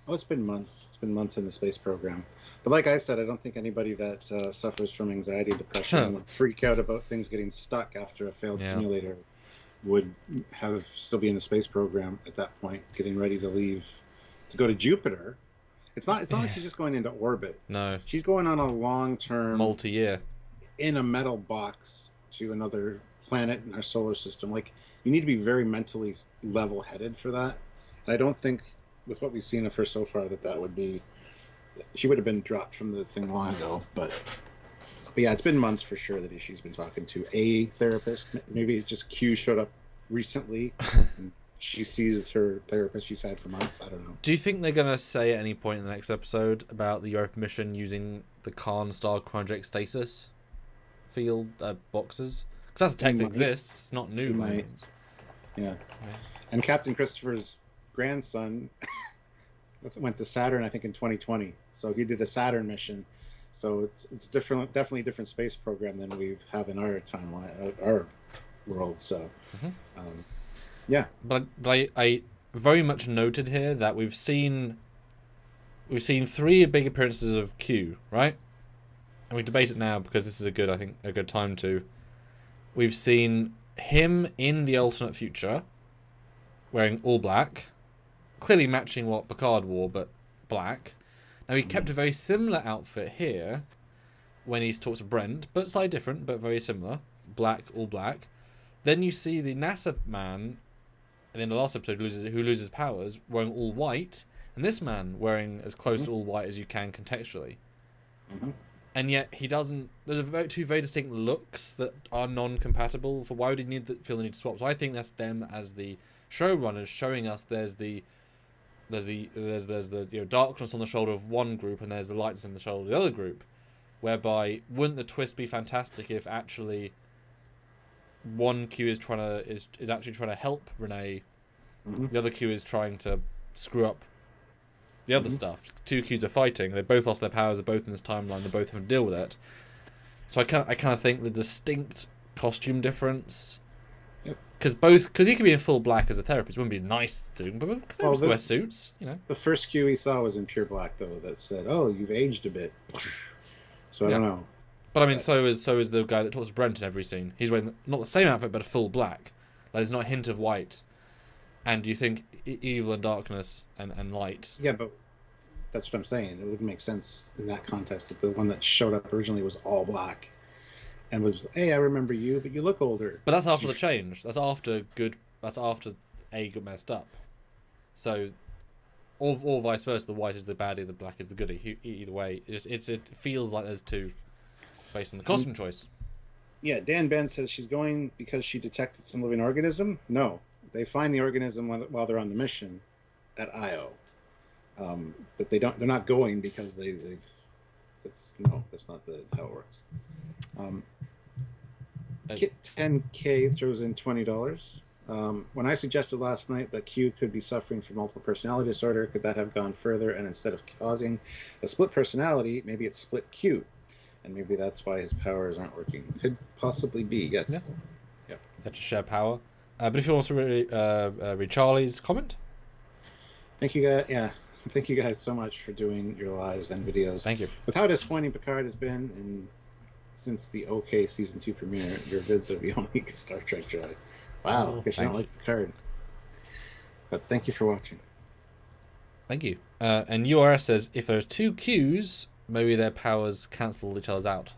Oh, it's been months. It's been months in the space program. But like I said, I don't think anybody that suffers from anxiety, depression, would freak out about things getting stuck after a failed simulator would still be in the space program at that point, getting ready to leave to go to Jupiter. It's not like she's just going into orbit. No. She's going on a long-term... multi-year. In a metal box to another planet in our solar system. Like, you need to be very mentally level-headed for that. And I don't think, with what we've seen of her so far, that would be... She would have been dropped from the thing long ago. But yeah, it's been months for sure that she's been talking to a therapist. Maybe just Q showed up recently. And she sees her therapist she's had for months. I don't know. Do you think they're going to say at any point in the next episode about the Europa mission using the Khan-style cryogenic stasis field boxes? Because that's tech that exists. It's not new by any means. Yeah. And Captain Christopher's grandson went to Saturn, I think, in 2020. So he did a Saturn mission. So it's definitely a different space program than we have in our timeline, our world. So, yeah. But I very much noted here that we've seen 3 big appearances of Q, right? And we debate it now because this is a good time to. We've seen him in the alternate future, wearing all black, clearly matching what Picard wore, but black. Now he kept a very similar outfit here when he talks to Brent, but slightly different, but very similar. Black, all black. Then you see the NASA man, in the last episode, who loses powers, wearing all white, and this man wearing as close to all white as you can contextually. And yet he doesn't. There's two very distinct looks that are non-compatible. For why would he feel the need to swap? So I think that's them as the showrunners showing us there's the darkness on the shoulder of one group and there's the lightness on the shoulder of the other group. Whereby, wouldn't the twist be fantastic if actually one Q is actually trying to help Renee, the other Q is trying to screw up the other stuff. 2 Qs are fighting. They both lost their powers. They're both in this timeline. They both have to deal with it. So I kind of think the distinct costume difference, because he could be in full black as a therapist. It wouldn't be nice to, but therapists wear suits. You know. The first Q we saw was in pure black, though. That said, "Oh, you've aged a bit." So I don't know. But I mean, so is the guy that talks to Brent in every scene. He's wearing not the same outfit, but a full black. Like, there's not a hint of white. And you think evil and darkness and light. Yeah, but that's what I'm saying. It wouldn't make sense in that context that the one that showed up originally was all black and was, hey, I remember you, but you look older. But that's after the change. That's after A got messed up. So, or vice versa. The white is the baddie, the black is the goodie. Either way, it feels like there's two based on the costume choice. Yeah, Dan Ben says she's going because she detected some living organism. No. They find the organism while they're on the mission at Io, but they're not going because that's not how it works. Kit 10K throws in $20. When I suggested last night that Q could be suffering from multiple personality disorder, could that have gone further? And instead of causing a split personality, maybe it's split Q, and maybe that's why his powers aren't working. Could possibly be. Yes. Yeah. They have to share power. But if you want to read Charlie's comment. Thank you guys. Yeah, thank you guys so much for doing your lives and videos. Thank you. With how disappointing Picard has been, and since the OK Season 2 premiere, your vids are the only Star Trek joy. Wow, I guess you don't like Picard. But thank you for watching. Thank you. And URS says, if there's 2 Qs, maybe their powers cancel each other's out.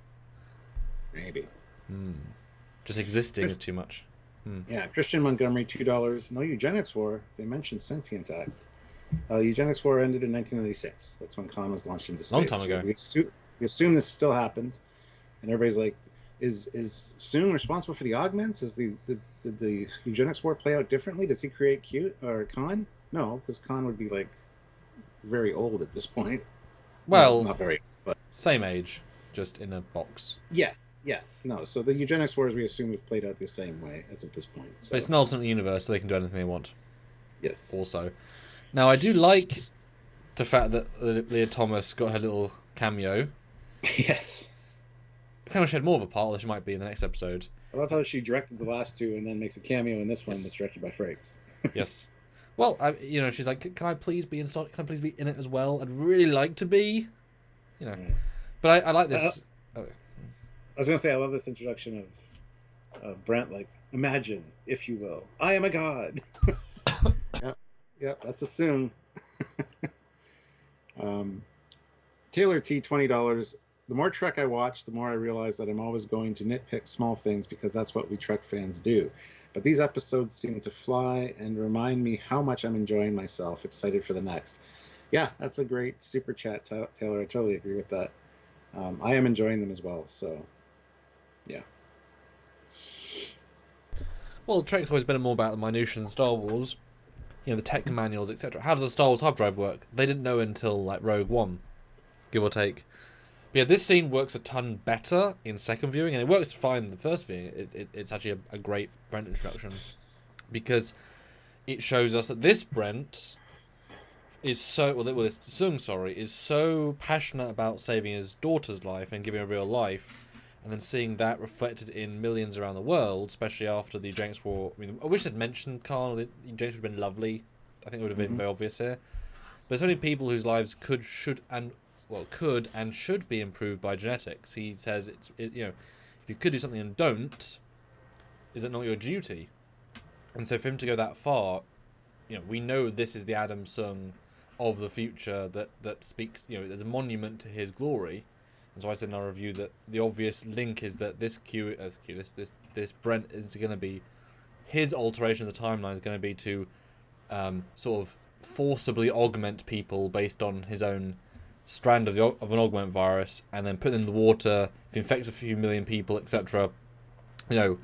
Maybe. Just existing is too much. Yeah, Christian Montgomery, $2. No Eugenics War. They mentioned Sentience Act. Eugenics War ended in 1996. That's when Khan was launched into space. Long time ago. So we assume this still happened, and everybody's like, "Is Soong responsible for the augments? Did the Eugenics War play out differently? Does he create Q or Khan? No, because Khan would be like very old at this point. Well, not very, but same age, just in a box. Yeah. No, so the Eugenics Wars we assume have played out the same way as of this point. So. But it's an alternate universe, so they can do anything they want. Yes. Also. Now, I do like the fact that Leah Thomas got her little cameo. Yes. I kind of shed more of a part, although she might be in the next episode. I love how she directed the last 2 and then makes a cameo in this one that's directed by Frakes. Yes. Well, she's like, can I please be in Can I please be in it as well? I'd really like to be. But I like this. I was going to say, I love this introduction of Brent, like, imagine, if you will, I am a god. Yep, that's a Soong. Taylor T, $20. The more Trek I watch, the more I realize that I'm always going to nitpick small things because that's what we Trek fans do. But these episodes seem to fly and remind me how much I'm enjoying myself, excited for the next. Yeah, that's a great super chat, Taylor. I totally agree with that. I am enjoying them as well, so... Yeah. Well, Trek's always been more about the minutiae in Star Wars. The tech manuals, etc. How does a Star Wars hard drive work? They didn't know until, like, Rogue One, give or take. But yeah, this scene works a ton better in second viewing, and it works fine in the first viewing. It's actually a great Brent introduction, because it shows us that this Brent is this Sung, is so passionate about saving his daughter's life and giving her real life, and then seeing that reflected in millions around the world, especially after the Eugenics War. I mean, I wish they'd mentioned Khan. The Eugenics would have been lovely. I think it would have been very obvious here. But so many people whose lives could and should be improved by genetics. He says if you could do something and don't, is it not your duty? And so for him to go that far, we know this is the Adam Sung of the future that speaks. There's a monument to his glory. And so I said in our review that the obvious link is that this Brent is going to be, his alteration of the timeline is going to be to sort of forcibly augment people based on his own strand of an augment virus, and then put them in the water. If it infects a few million people, etc. Q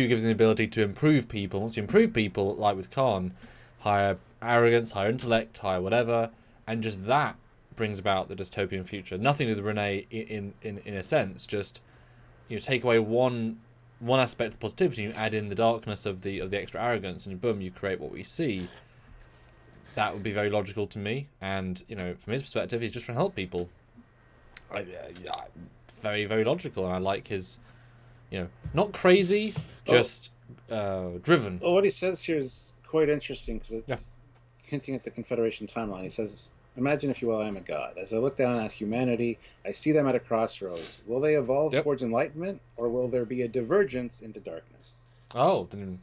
gives him the ability to improve people. Once you improve people, like with Khan, higher arrogance, higher intellect, higher whatever, and just that brings about the dystopian future. Nothing to do with Renee in a sense. Just take away one aspect of positivity, you add in the darkness of the extra arrogance, and boom, you create what we see. That would be very logical to me, and from his perspective, he's just trying to help people. It's very, very logical, and I like his, not crazy, just driven. Well, what he says here is quite interesting, because it's hinting at the Confederation timeline. He says, "Imagine, if you will, I am a god. As I look down at humanity, I see them at a crossroads. Will they evolve towards enlightenment, or will there be a divergence into darkness?" Oh, didn't even...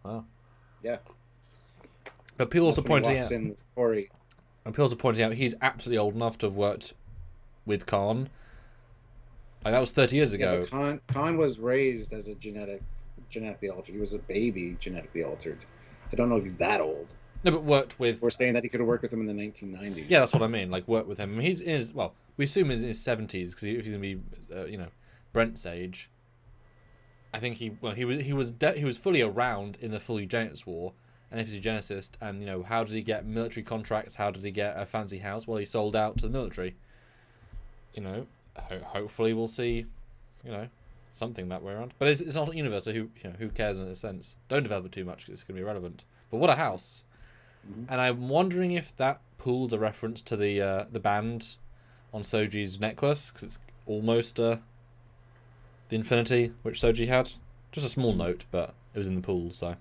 Wow. Yeah. But people also pointing out... in with Corey. And people also pointing out he's absolutely old enough to have worked with Khan. That was 30 years ago. Khan was raised as a genetically altered. He was a baby genetically altered. I don't know if he's that old. No, but worked with... We're saying that he could have worked with him in the 1990s. Yeah, that's what I mean. Like, worked with him. I mean, he's in his... Well, we assume he's in his 70s, because if he's going to be, Brent's age. I think he was fully around in the full Eugenics War, and if he's a eugenicist, and, how did he get military contracts? How did he get a fancy house? Well, he sold out to the military. Hopefully we'll see, something that way around. But it's not a universe, so who cares in a sense? Don't develop it too much, because it's going to be irrelevant. But what a house. Mm-hmm. And I'm wondering if that pool's a reference to the band on Soji's necklace, because it's almost the infinity which Soji had. Just a small note, but it was in the pool, so...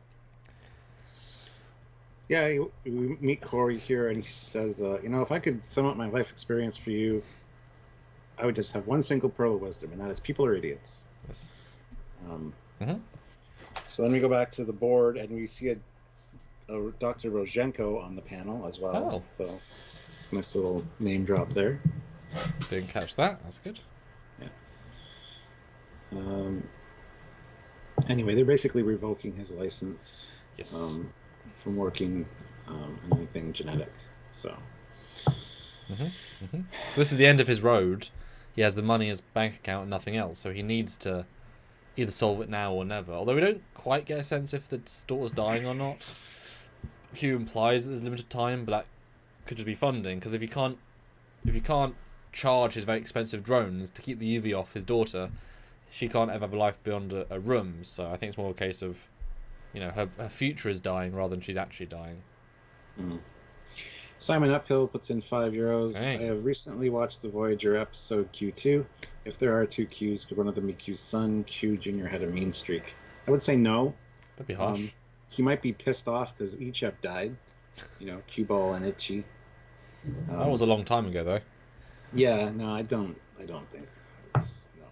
Yeah, we meet Corey here, and he says, if I could sum up my life experience for you, I would just have one single pearl of wisdom, and that is people are idiots. Yes. So then we go back to the board, and we see a Dr. Rozhenko on the panel as well. Oh. So nice little name drop there. Didn't catch that. That's good. Yeah. Anyway, they're basically revoking his license. Yes. From working on anything genetic. So. So this is the end of his road. He has the money in his bank account and nothing else, so he needs to either solve it now or never. Although we don't quite get a sense if the daughter's dying or not. Q implies that there's limited time, but that could just be funding, because if you can't charge his very expensive drones to keep the UV off his daughter, she can't ever have a life beyond a room. So I think it's more a case of, her future is dying rather than she's actually dying. Simon Uphill puts in €5. Hey. I have recently watched the Voyager episode Q2. If there are two Qs, could one of them be Q's son? Q Jr. had a mean streak. I would say no. That'd be harsh. He might be pissed off because Ichep died. Q Ball and Itchy. That was a long time ago, though. Yeah, no, I don't think it's no.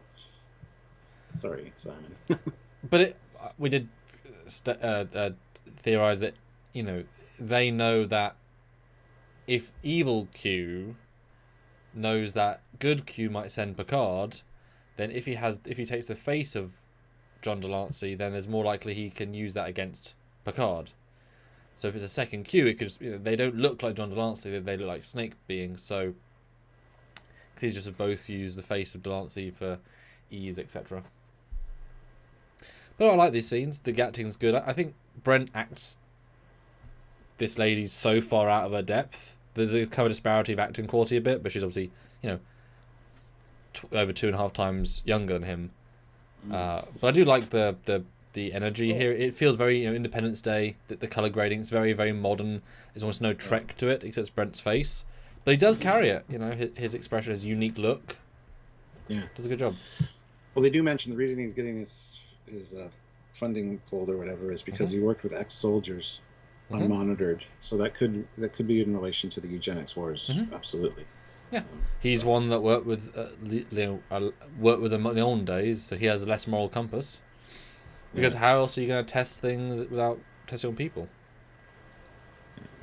Sorry, Simon. But we did theorize that they know that if evil Q knows that good Q might send Picard, then if he takes the face of John Delancey, then there's more likely he can use that against Picard. So if it's a second Q, it could just, they don't look like John Delancey, they look like snake beings. So these just have both used the face of Delancey for ease, etc. But I like these scenes. The acting's good. I think Brent acts this lady so far out of her depth. There's a kind of disparity of acting quality a bit, but she's obviously, over 2.5 times younger than him. But I do like the energy here. It feels very Independence Day. The color grading is very, very modern. There's almost no Trek to it except it's Brent's face, but he does carry it. His expression, his unique look. Yeah, does a good job. Well, they do mention the reason he's getting his funding pulled or whatever is because he worked with ex-soldiers unmonitored. So that could be in relation to the eugenics wars. Absolutely. Yeah, he's one that worked with worked with them in the olden days, so he has a less moral compass. Because how else are you going to test things without testing on people?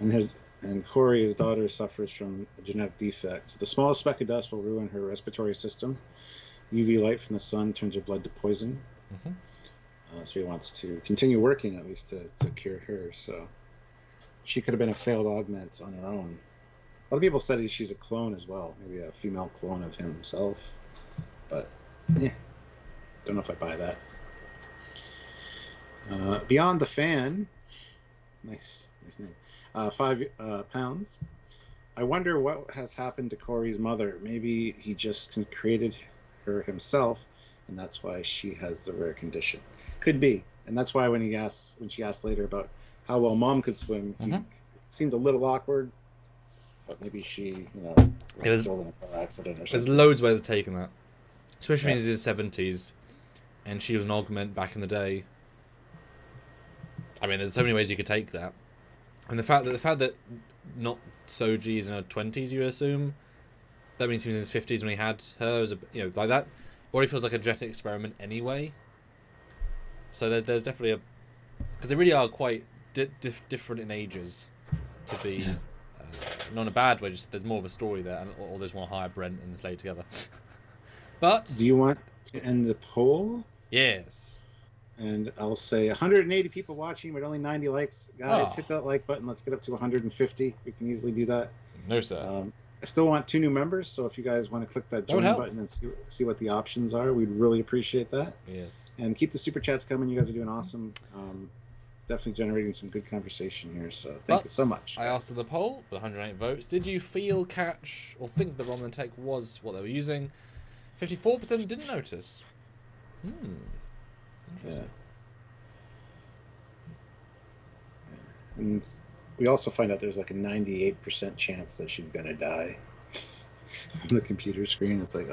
And Corey, his daughter, suffers from a genetic defect. So the smallest speck of dust will ruin her respiratory system. UV light from the sun turns her blood to poison. So he wants to continue working at least to cure her. So she could have been a failed augment on her own. A lot of people said she's a clone as well, maybe a female clone of himself. But don't know if I buy that. Beyond the Fan, nice name. 5 pounds. I wonder what has happened to Corey's mother. Maybe he just created her himself, and that's why she has the rare condition. Could be, and that's why when she asked later about how well Mom could swim, it seemed a little awkward. But maybe she, was killed in a car accident or something. There's loads of ways of taking that, especially in his 70s, and she was an augment back in the day. I mean, there's so many ways you could take that, and the fact that not Soji's in her 20s, you assume, that means he was in his 50s when he had her. Was like that. Already feels like a genetic experiment anyway. So there's definitely because they really are quite different in ages to be. Not in a bad way, just there's more of a story there, or there's one hire Brent and slay together. But do you want to end the poll? Yes. And I'll say 180 people watching, but only 90 likes. Guys, hit that like button. Let's get up to 150. We can easily do that. No, sir. I still want 2 new members, so if you guys want to click that join button and see what the options are, we'd really appreciate that. Yes. And keep the super chats coming. You guys are doing awesome. Definitely generating some good conversation here, so thank you so much. I asked in the poll with 108 votes, did you catch, or think the Romulan tech was what they were using? 54% didn't notice. Interesting. And we also find out there's like a 98% chance that she's gonna die. On the computer screen, it's like,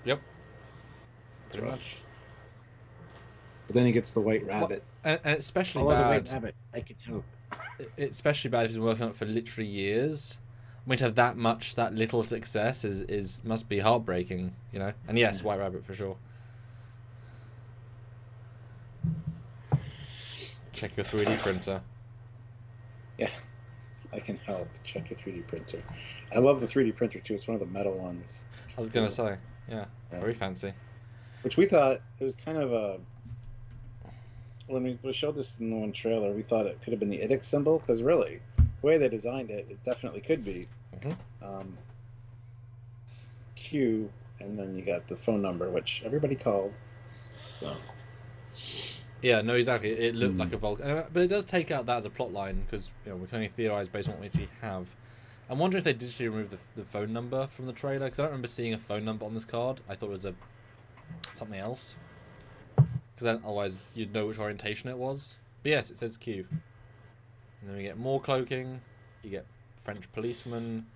Yep. Pretty much. But then he gets the white rabbit. And it's especially bad. The white rabbit. I can help. It's especially bad if he's been working on it for literally years. I mean, to have that little success is must be heartbreaking, And yes, white rabbit for sure. Check your 3D printer. Yeah, I can help. Check your 3D printer. I love the 3D printer too. It's one of the metal ones. I was gonna say, yeah, very fancy. Which we thought it was kind of a. When we showed this in the one trailer, we thought it could have been the IDIC symbol, because really, the way they designed it, it definitely could be. Q, and then you got the phone number, which everybody called. So. Yeah, no, exactly. It looked like a Vulcan, but it does take out that as a plot line, because we can only theorize based on what we actually have. I'm wondering if they digitally removed the phone number from the trailer, because I don't remember seeing a phone number on this card. I thought it was something else. Because then otherwise you'd know which orientation it was. But yes, it says Q. And then we get more cloaking. You get French policeman.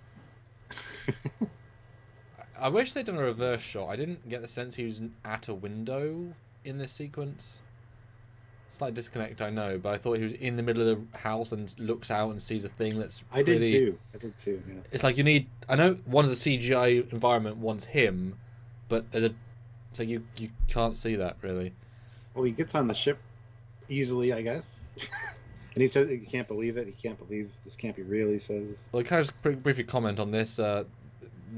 I wish they'd done a reverse shot. I didn't get the sense he was at a window in this sequence. Slight disconnect, I know, but I thought he was in the middle of the house and looks out and sees a thing that's I did too, yeah. It's like you need... I know one's a CGI environment, one's him, but so you can't see that, really. Well, he gets on the ship easily, I guess. And he says he can't believe it. He can't believe this can't be real, he says. Well, can I just briefly comment on this? The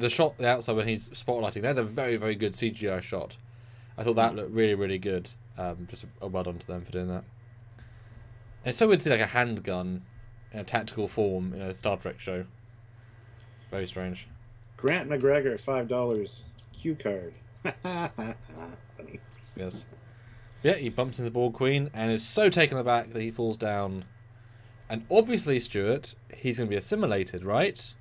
shot the outside when he's spotlighting, there's a very, very good CGI shot. I thought that looked really, really good. Just a well done to them for doing that. And it's so weird to see like a handgun in a tactical form in a Star Trek show. Very strange. Grant McGregor, $5. Q card. Funny. Yes. Yeah, he bumps into the Borg Queen and is so taken aback that he falls down. And obviously, Stuart, he's going to be assimilated, right?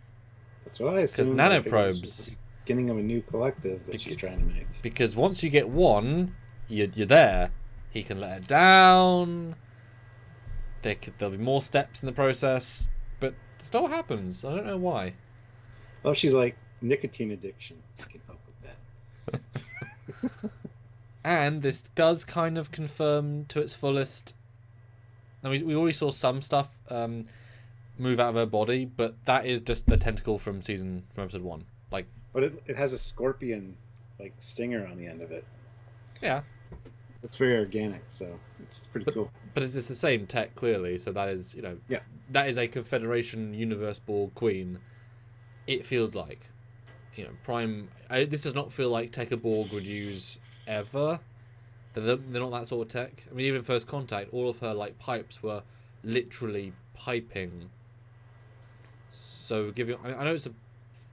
That's what I assume. Because nanoprobes. beginning of a new collective that she's trying to make. Because once you get one, you're there. He can let it down. There'll be more steps in the process, but it still happens. I don't know why. Oh, she's like nicotine addiction. I can help with that. And this does kind of confirm to its fullest. I mean, we already saw some stuff move out of her body, but that is just the tentacle from episode 1. Like, but it has a scorpion like stinger on the end of it. Yeah. It's very organic, so it's pretty cool. But it's the same tech, clearly, so that is, yeah. That is a Confederation Universe Borg Queen. It feels like, Prime. This does not feel like tech a Borg would use ever. They're not that sort of tech. I mean, even in First Contact, all of her like pipes were literally piping. So I know it's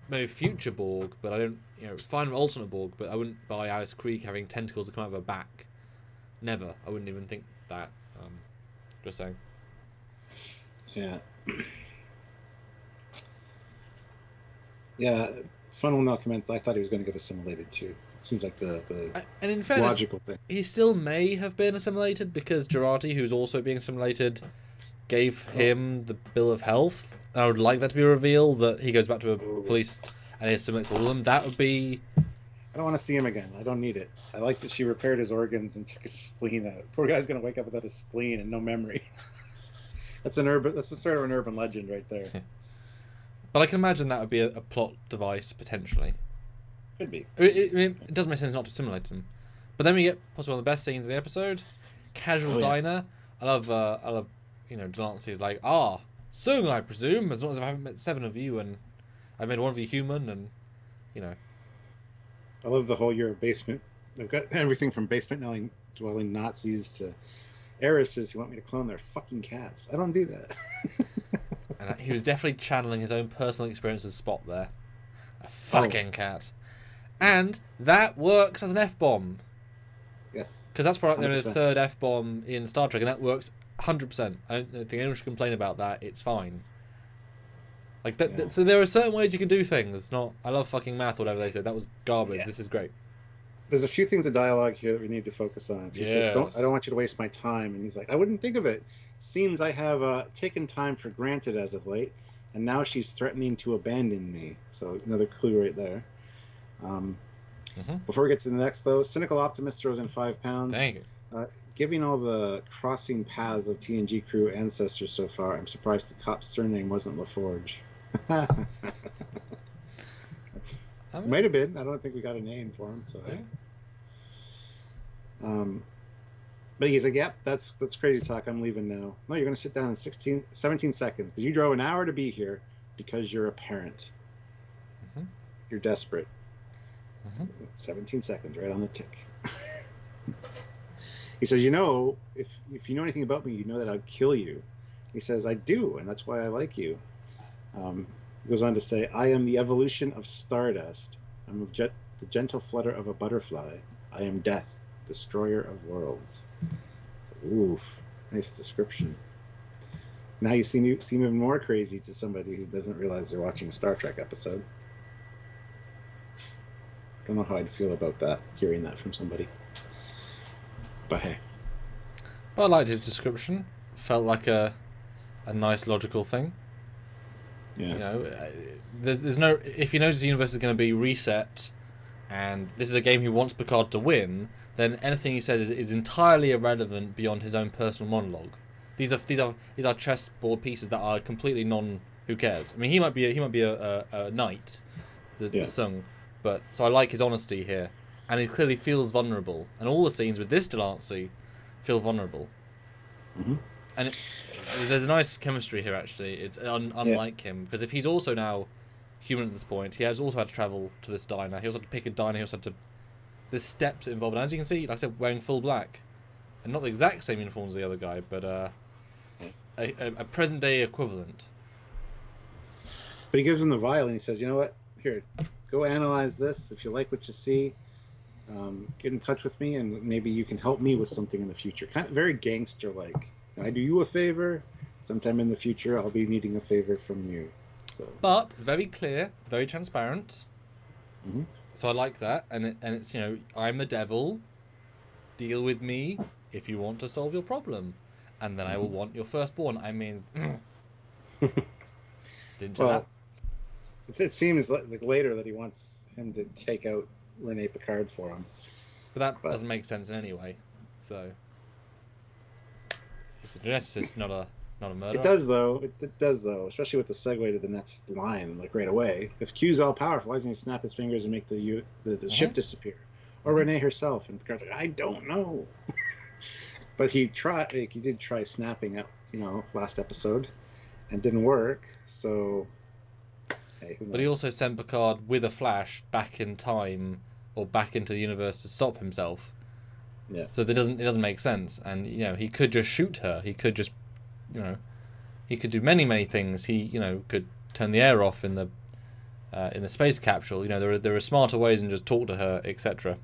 maybe future Borg, but I don't, find an alternate Borg, but I wouldn't buy Alice Creek having tentacles that come out of her back. Never. I wouldn't even think that. Just saying. Yeah. Yeah. Fun will now commence. I thought he was going to get assimilated too. It seems like the and in fairness, logical thing. He still may have been assimilated because Jurati, who's also being assimilated, gave him the bill of health. And I would like that to be revealed, that he goes back to a police and he assimilates all of them. That would be... I don't want to see him again. I don't need it. I like that she repaired his organs and took his spleen out. Poor guy's going to wake up without a spleen and no memory. That's the start of an urban legend right there. But I can imagine that would be a plot device, potentially. Could be. It does make sense not to assimilate him. But then we get possibly one of the best scenes of the episode. Casual diner. Yes. I love, Delancey's like, soon I presume, as long as I haven't met 7 of you and I've made one of you human and, I love the whole you're a basement. I've got everything from basement dwelling Nazis to heiresses who want me to clone their fucking cats. I don't do that. And he was definitely channeling his own personal experience with Spot there. A fucking cat. And that works as an F-bomb. Yes. Because that's probably the 3rd F-bomb in Star Trek, and that works 100%. I don't think anyone should complain about that. It's fine. Like so there are certain ways you can do things. It's not, I love fucking math, whatever they said. That was garbage. Yeah. This is great. There's a few things of dialogue here that we need to focus on. He says, I don't want you to waste my time. And he's like, I wouldn't think of it. Seems I have taken time for granted as of late, and now she's threatening to abandon me. So another clue right there. Before we get to the next, though, Cynical Optimist throws in £5. Thank you. Given all the crossing paths of TNG crew ancestors so far, I'm surprised the cop's surname wasn't LaForge. Might have been. I don't think we got a name for him. So, but he's like, "Yep, that's crazy talk. I'm leaving now." No, you're going to sit down in 17 seconds because you drove an hour to be here because you're a parent. You're desperate. 17 seconds, right on the tick. He says, if you know anything about me, you know that I'd kill you. He says, I do, and that's why I like you. He goes on to say, I am the evolution of stardust. I'm the gentle flutter of a butterfly. I am death, destroyer of worlds. Oof, nice description. Now you seem even more crazy to somebody who doesn't realize they're watching a Star Trek episode. Don't know how I'd feel about that, hearing that from somebody. But hey. Well, I liked his description. Felt like a nice logical thing. Yeah. There's no. If he knows the universe is going to be reset, and this is a game he wants Picard to win, then anything he says is entirely irrelevant beyond his own personal monologue. These are chessboard pieces that are completely who cares? I mean, he might be a knight, the Sung, but so I like his honesty here, and he clearly feels vulnerable, and all the scenes with this Delancey feel vulnerable. And there's a nice chemistry here, actually. It's unlike him, because if he's also now human at this point, he has also had to travel to this diner. He also had to pick a diner. He also had to... There's steps involved. And as you can see, like I said, wearing full black. And not the exact same uniforms as the other guy, but a present-day equivalent. But he gives him the vial, and he says, you know what? Here, go analyze this. If you like what you see, get in touch with me, and maybe you can help me with something in the future. Kind of very gangster-like. I do you a favor. Sometime in the future, I'll be needing a favor from you. So. But very clear, very transparent. Mm-hmm. So I like that, and it's, you know, I'm the devil. Deal with me if you want to solve your problem, and then I will want your firstborn. I mean, didn't you that? Well, it seems like later that he wants him to take out Rene Picard for him. But that But doesn't make sense in any way. So it's a geneticist, not a it murderer. does though. It does though, especially with the segue to the next line, like right away. If Q's all powerful, why doesn't he snap his fingers and make the ship disappear? Or Renee herself? And Picard's like, I don't know. But he tried. Like, he did try snapping it, you know, last episode, and didn't work. So, hey, who knows? But he also sent Picard with a flash back in time, or back into the universe to stop himself. Yeah. So it doesn't make sense. And, you know, he could just shoot her. He could just, you know, he could do many things. He, you know, could turn the air off in the space capsule. You know, there are smarter ways than just talk to her, etc.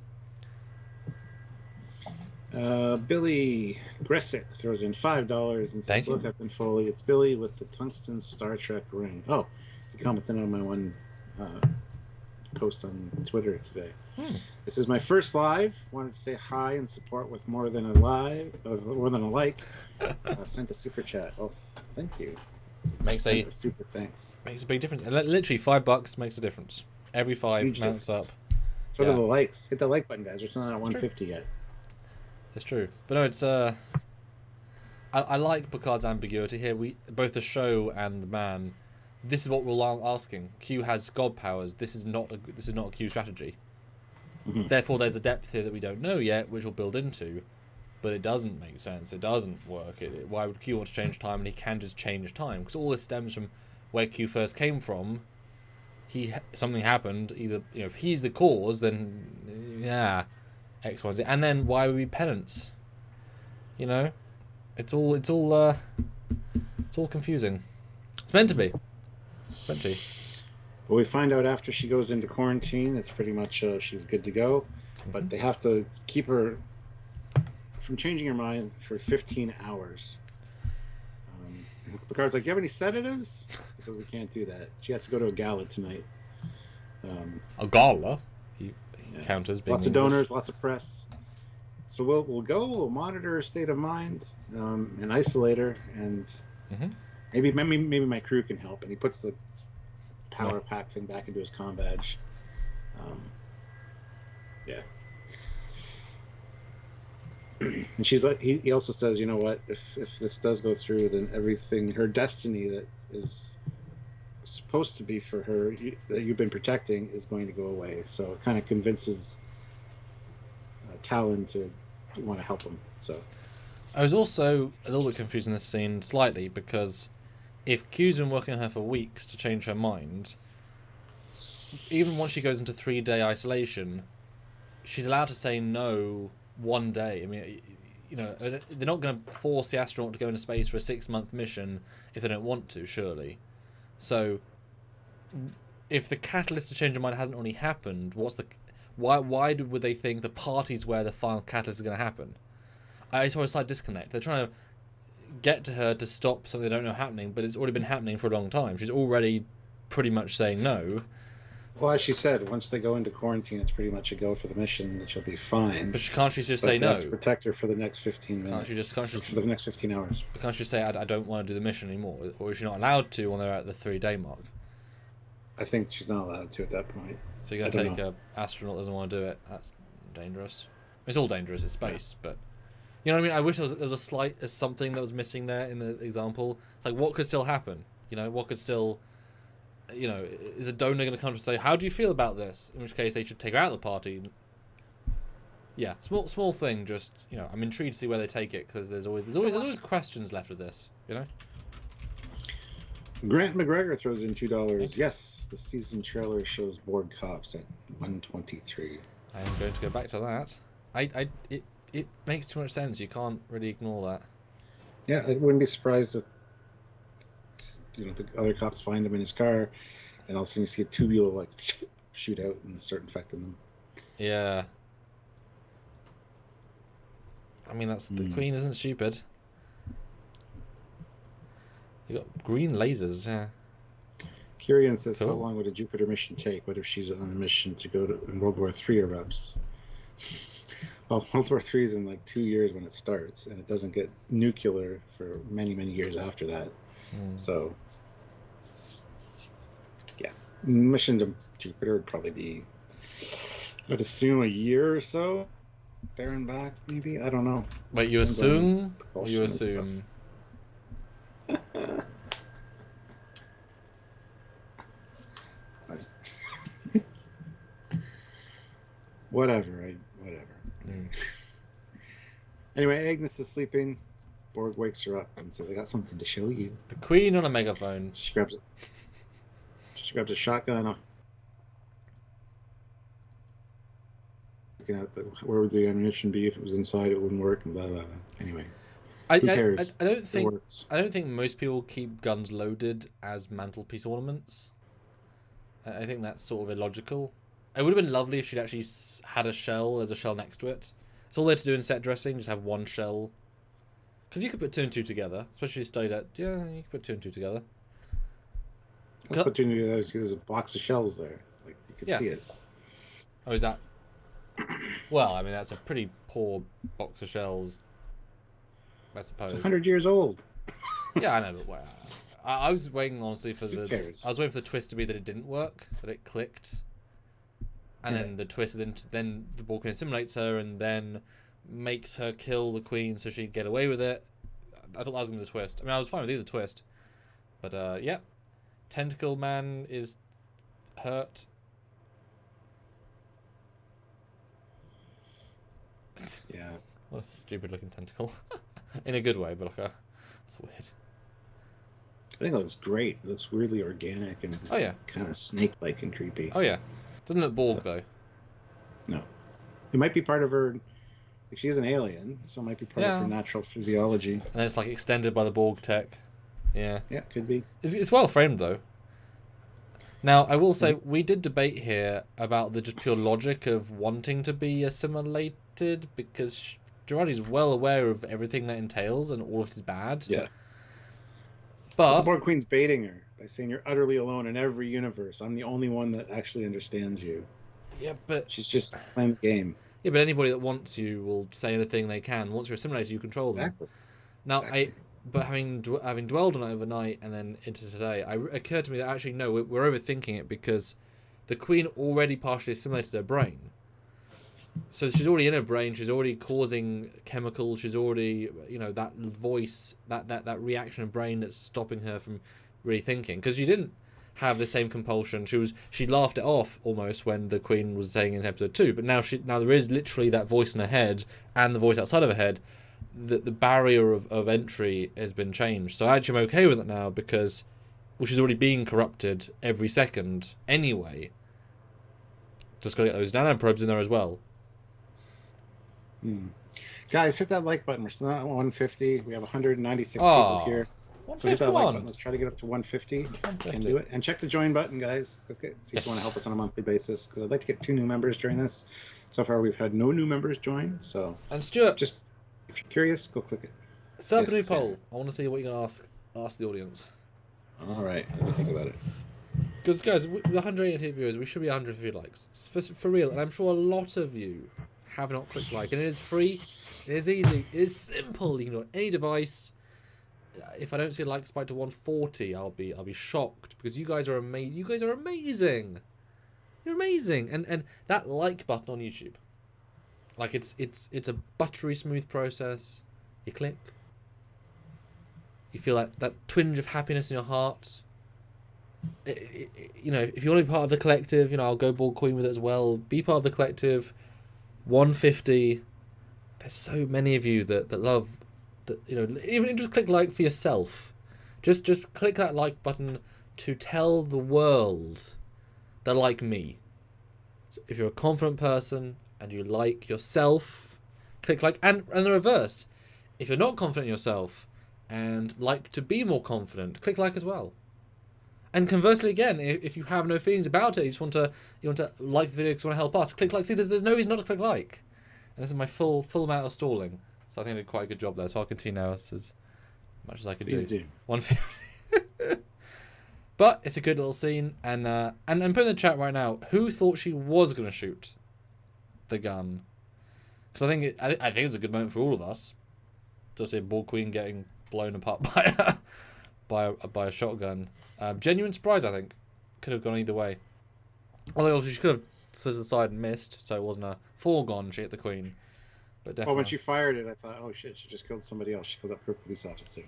Billy Gressick throws in $5 and says, "Look, Captain Foley, it's Billy with the tungsten Star Trek ring." Oh, he commented on my one post on Twitter today. This is my first live. Wanted to say hi and support with more than a like. Sent a super chat. Oh, thank you. Makes a super thanks. Makes a big difference. Literally $5 makes a difference. Every 5 mounts up. So do the likes. Hit the like button, guys. We're still not at 150 yet. It's true, but no, it's I like Picard's ambiguity here. Both the show and the man. This is what we're asking. Q has god powers. This is not a Q strategy. Mm-hmm. Therefore, there's a depth here that we don't know yet, which we'll build into. But it doesn't make sense. It doesn't work. Why would Q want to change time, and he can just change time? Because all this stems from where Q first came from. Something happened. Either, you know, if he's the cause, then yeah, X, Y, Z. And then why would we penance? You know, it's all confusing. It's meant to be. Well, we find out after she goes into quarantine, it's pretty much she's good to go. Mm-hmm. But they have to keep her from changing her mind for 15 hours. Picard's like, "Do you have any sedatives?" Because we can't do that. She has to go to a gala tonight. A gala? He counters being lots of donors, lots of press. So we'll go. We'll monitor her state of mind and isolate her, and maybe my crew can help. And he puts the power pack thing back into his comm badge. And she's like, he also says, you know what, if this does go through, then everything, her destiny that is supposed to be for her, that you've been protecting, is going to go away. So it kind of convinces Talon to want to help him. So I was also a little bit confused in this scene slightly, because if Q's been working on her for weeks to change her mind, even once she goes into 3-day isolation, she's allowed to say no one day. I mean, you know, they're not going to force the astronaut to go into space for a 6-month mission if they don't want to, surely. So, if the catalyst to change her mind hasn't already happened, why would they think the party's where the final catalyst is going to happen? I saw a slight disconnect. They're trying to get to her to stop something they don't know happening, but it's already been happening for a long time. She's already pretty much saying no. Well, as she said, once they go into quarantine, it's pretty much a go for the mission, and she'll be fine. But can't she just say no? To protect her for the next 15 minutes. Can't she for the next 15 hours. But can't she say, I don't want to do the mission anymore? Or is she not allowed to when they're at the 3-day mark? I think she's not allowed to at that point. So you're going to take an astronaut that doesn't want to do it? That's dangerous. It's all dangerous, it's space, but... You know what I mean? I wish there was a slight something that was missing there in the example. It's like, what could still happen? You know, what could still... You know, is a donor going to come to say, how do you feel about this? In which case they should take her out of the party. Yeah, small thing, just, you know, I'm intrigued to see where they take it, because there's always questions left with this, you know? Grant McGregor throws in $2. Yes, the season trailer shows bored cops at 123. I am going to go back to that. It makes too much sense. You can't really ignore that. Yeah, I wouldn't be surprised if, you know, the other cops find him in his car, and all of a sudden you see a tubular like shoot out and start infecting them. Yeah. I mean, that's the Queen isn't stupid. You got green lasers, yeah. Tyrion says, Cool. how long would a Jupiter mission take? What if she's on a mission to go to in World War III erupts? Well, World War III is in like 2 years when it starts, and it doesn't get nuclear for many, many years after that. So, yeah. Mission to Jupiter would probably be, I'd assume, a year or so. There and back, maybe? I don't know. Wait, you assume? Or you assume? Whatever. Anyway, Agnes is sleeping. Borg wakes her up and says, I got something to show you. The Queen on a megaphone. She grabs a shotgun off. Looking at where would the ammunition be if it was inside? It wouldn't work, and blah blah blah. Anyway, who cares? I don't think most people keep guns loaded as mantelpiece ornaments. I think that's sort of illogical. It would have been lovely if she'd actually had a shell. There's a shell next to it. It's all there to do in set dressing. Just have one shell. Because you could put two and two together, especially if you studied at. Yeah, you could put two and two together. Let's put two and two together. See, there's a box of shells there. Like you can see it. Oh, is that? Well, I mean, that's a pretty poor box of shells, I suppose. It's 100 years old. Yeah, I know, but well, I was waiting honestly for Who cares? I was waiting for the twist to be that it didn't work, that it clicked, and then the twist, then the Borg assimilates her and then makes her kill the Queen so she'd get away with it. I thought that was gonna be the twist. I mean, I was fine with either twist, but yeah, Tentacle Man is hurt. Yeah. What a stupid looking tentacle. In a good way, but like that's weird. I think it looks great. It looks weirdly organic and kind of snake-like and creepy. Oh yeah. Doesn't look Borg though. No. It might be part of her. She is an alien, so it might be part of her natural physiology. And then it's like extended by the Borg tech. Yeah. Yeah, could be. It's well framed though. Now, I will say, we did debate here about the just pure logic of wanting to be assimilated, because Girardi's well aware of everything that entails and all of it is bad. Yeah. But the Borg Queen's baiting her by saying you're utterly alone in every universe. I'm the only one that actually understands you. Yeah, but she's just playing the game. Yeah, but anybody that wants you will say anything they can. Once you're assimilated, you control them. Exactly. Now, But having dwelled on it overnight and then into today, it occurred to me that actually no, we're overthinking it, because the Queen already partially assimilated her brain. So she's already in her brain. She's already causing chemicals. She's already, that voice, that reaction of brain that's stopping her from really thinking. Because she didn't have the same compulsion. She laughed it off almost when the Queen was saying in episode 2. But now there is literally that voice in her head and the voice outside of her head. The barrier of entry has been changed. So actually I'm okay with it now, because she's already being corrupted every second anyway. Just got to get those nanoprobes in there as well. Guys, hit that like button. We're still at 150. We have 196 people here. So hit that like button. Let's try to get up to 150. Can do it. And check the join button, guys. Okay, see if you want to help us on a monthly basis, because I'd like to get 2 new members during this. So far we've had no new members join. So and Stuart, just if you're curious, go click it. Set up a new poll. I want to see what you're going to ask the audience. All right, let me think about it. Because, guys, with 180 viewers, we should be 150 likes. For real. And I'm sure a lot of you have not clicked like. And it is free. It is easy. It is simple. You can do it on any device. If I don't see a like spike to 140, I'll be shocked. Because you guys are amazing. You guys are amazing. You're amazing. And that like button on YouTube. Like, it's a buttery smooth process. You click. You feel that twinge of happiness in your heart. If you want to be part of the collective, I'll go Borg Queen with it as well. Be part of the collective. 150. There's so many of you that love that. Even just click like for yourself. Just click that like button to tell the world they're like me. So if you're a confident person and you like yourself, click like. And the reverse. If you're not confident in yourself and like to be more confident, click like as well. And conversely, again, if you have no feelings about it, you want to like the video because you want to help us, click like. See, there's no reason not to click like. And this is my full amount of stalling, so I think I did quite a good job there. So I'll continue now as much as I could do. 150. But it's a good little scene, and put in the chat right now, who thought she was going to shoot the gun? Because I think it's a good moment for all of us to see Borg Queen getting blown apart by a shotgun. Genuine surprise, I think. Could have gone either way. Although obviously she could have slid to the side and missed, so it wasn't a foregone she hit the Queen. But definitely. Well, when she fired it, I thought, oh shit, she just killed somebody else. She killed up her police officer.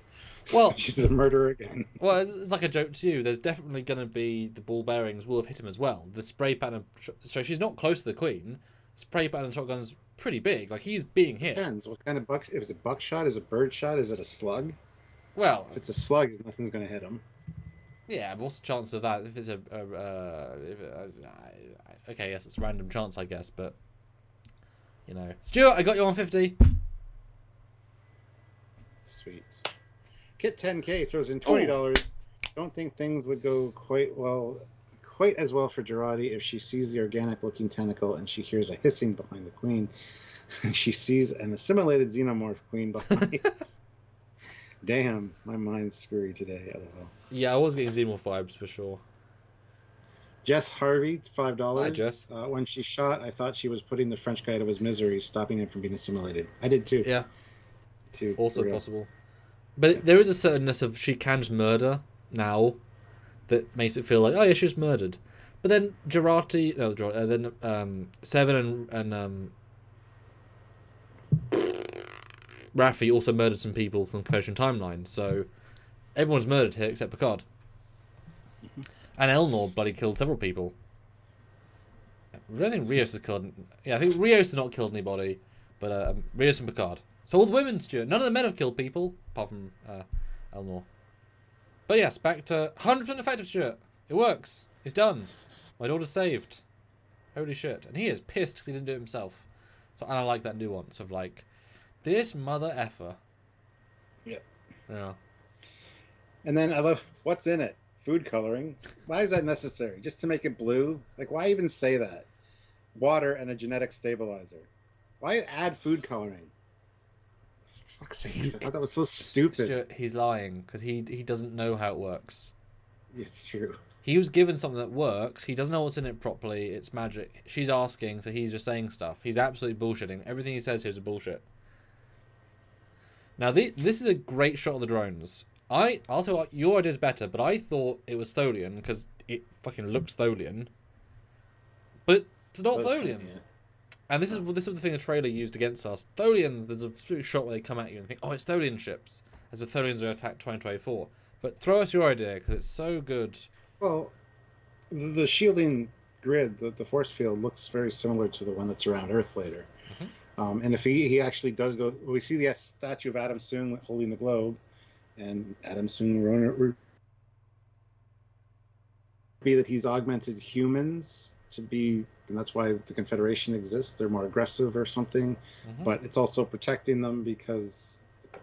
Well, she's a murderer again. Well, it's like a joke to you. There's definitely going to be the ball bearings will have hit him as well. The spray pattern, so she's not close to the Queen. Spray pattern shotgun's pretty big. Like, he's being hit. Depends. What kind of if it's a buckshot, is it a bird shot, is it a slug? Well, if it's a slug, nothing's going to hit him. Yeah, but what's the chance of that? If it's okay, yes, it's a random chance, I guess, but you know, Stuart, I got you on 50. Sweet. Kit 10K throws in $20. Don't think things would go quite as well for Girardi if she sees the organic-looking tentacle and she hears a hissing behind the Queen. She sees an assimilated xenomorph Queen behind. Damn, my mind's screwy today. LOL. Yeah, I was getting Xenomorph vibes for sure. Jess Harvey, $5. Hi, Jess. When she shot, I thought she was putting the French guy out of his misery, stopping him from being assimilated. I did too. Yeah. Also possible. But there is a certainness of she can just murder now that makes it feel like, oh yeah, she was murdered. But then Seven and Raffi also murdered some people from Confederation Timeline, so everyone's murdered here except Picard. And Elnor bloody killed several people. I don't think Rios has killed... Yeah, I think Rios has not killed anybody, but Rios and Picard. So all the women, Stuart. None of the men have killed people, apart from Elnor. But yes, back to 100% effective, Stuart. It works. It's done. My daughter's saved. Holy shit. And he is pissed because he didn't do it himself. So, and I like that nuance of like, this mother effer. Yep. Yeah. And then I love, what's in it? Food coloring. Why is that necessary? Just to make it blue? Like, why even say that? Water and a genetic stabilizer. Why add food coloring? For fuck's sake, I thought that was so stupid. Stuart, he's lying because he doesn't know how it works. It's true. He was given something that works. He doesn't know what's in it properly. It's magic. She's asking, so he's just saying stuff. He's absolutely bullshitting. Everything he says here is a bullshit. Now, this is a great shot of the drones. I'll tell you what, your idea is better, but I thought it was Tholian because it fucking looks Tholian. But it's not Tholian. Yeah. And this is the thing the trailer used against us. Tholians, there's a specific shot where they come at you and think, oh, it's Tholian ships, as if Tholians are going to attack 2024. But throw us your idea because it's so good. Well, the shielding grid, the force field, looks very similar to the one that's around Earth later. Mm-hmm. And if he actually does go, we see the statue of Adam Soong holding the globe, and Adam Soong be that he's augmented humans to be, and that's why the Confederation exists. They're more aggressive or something, but it's also protecting them because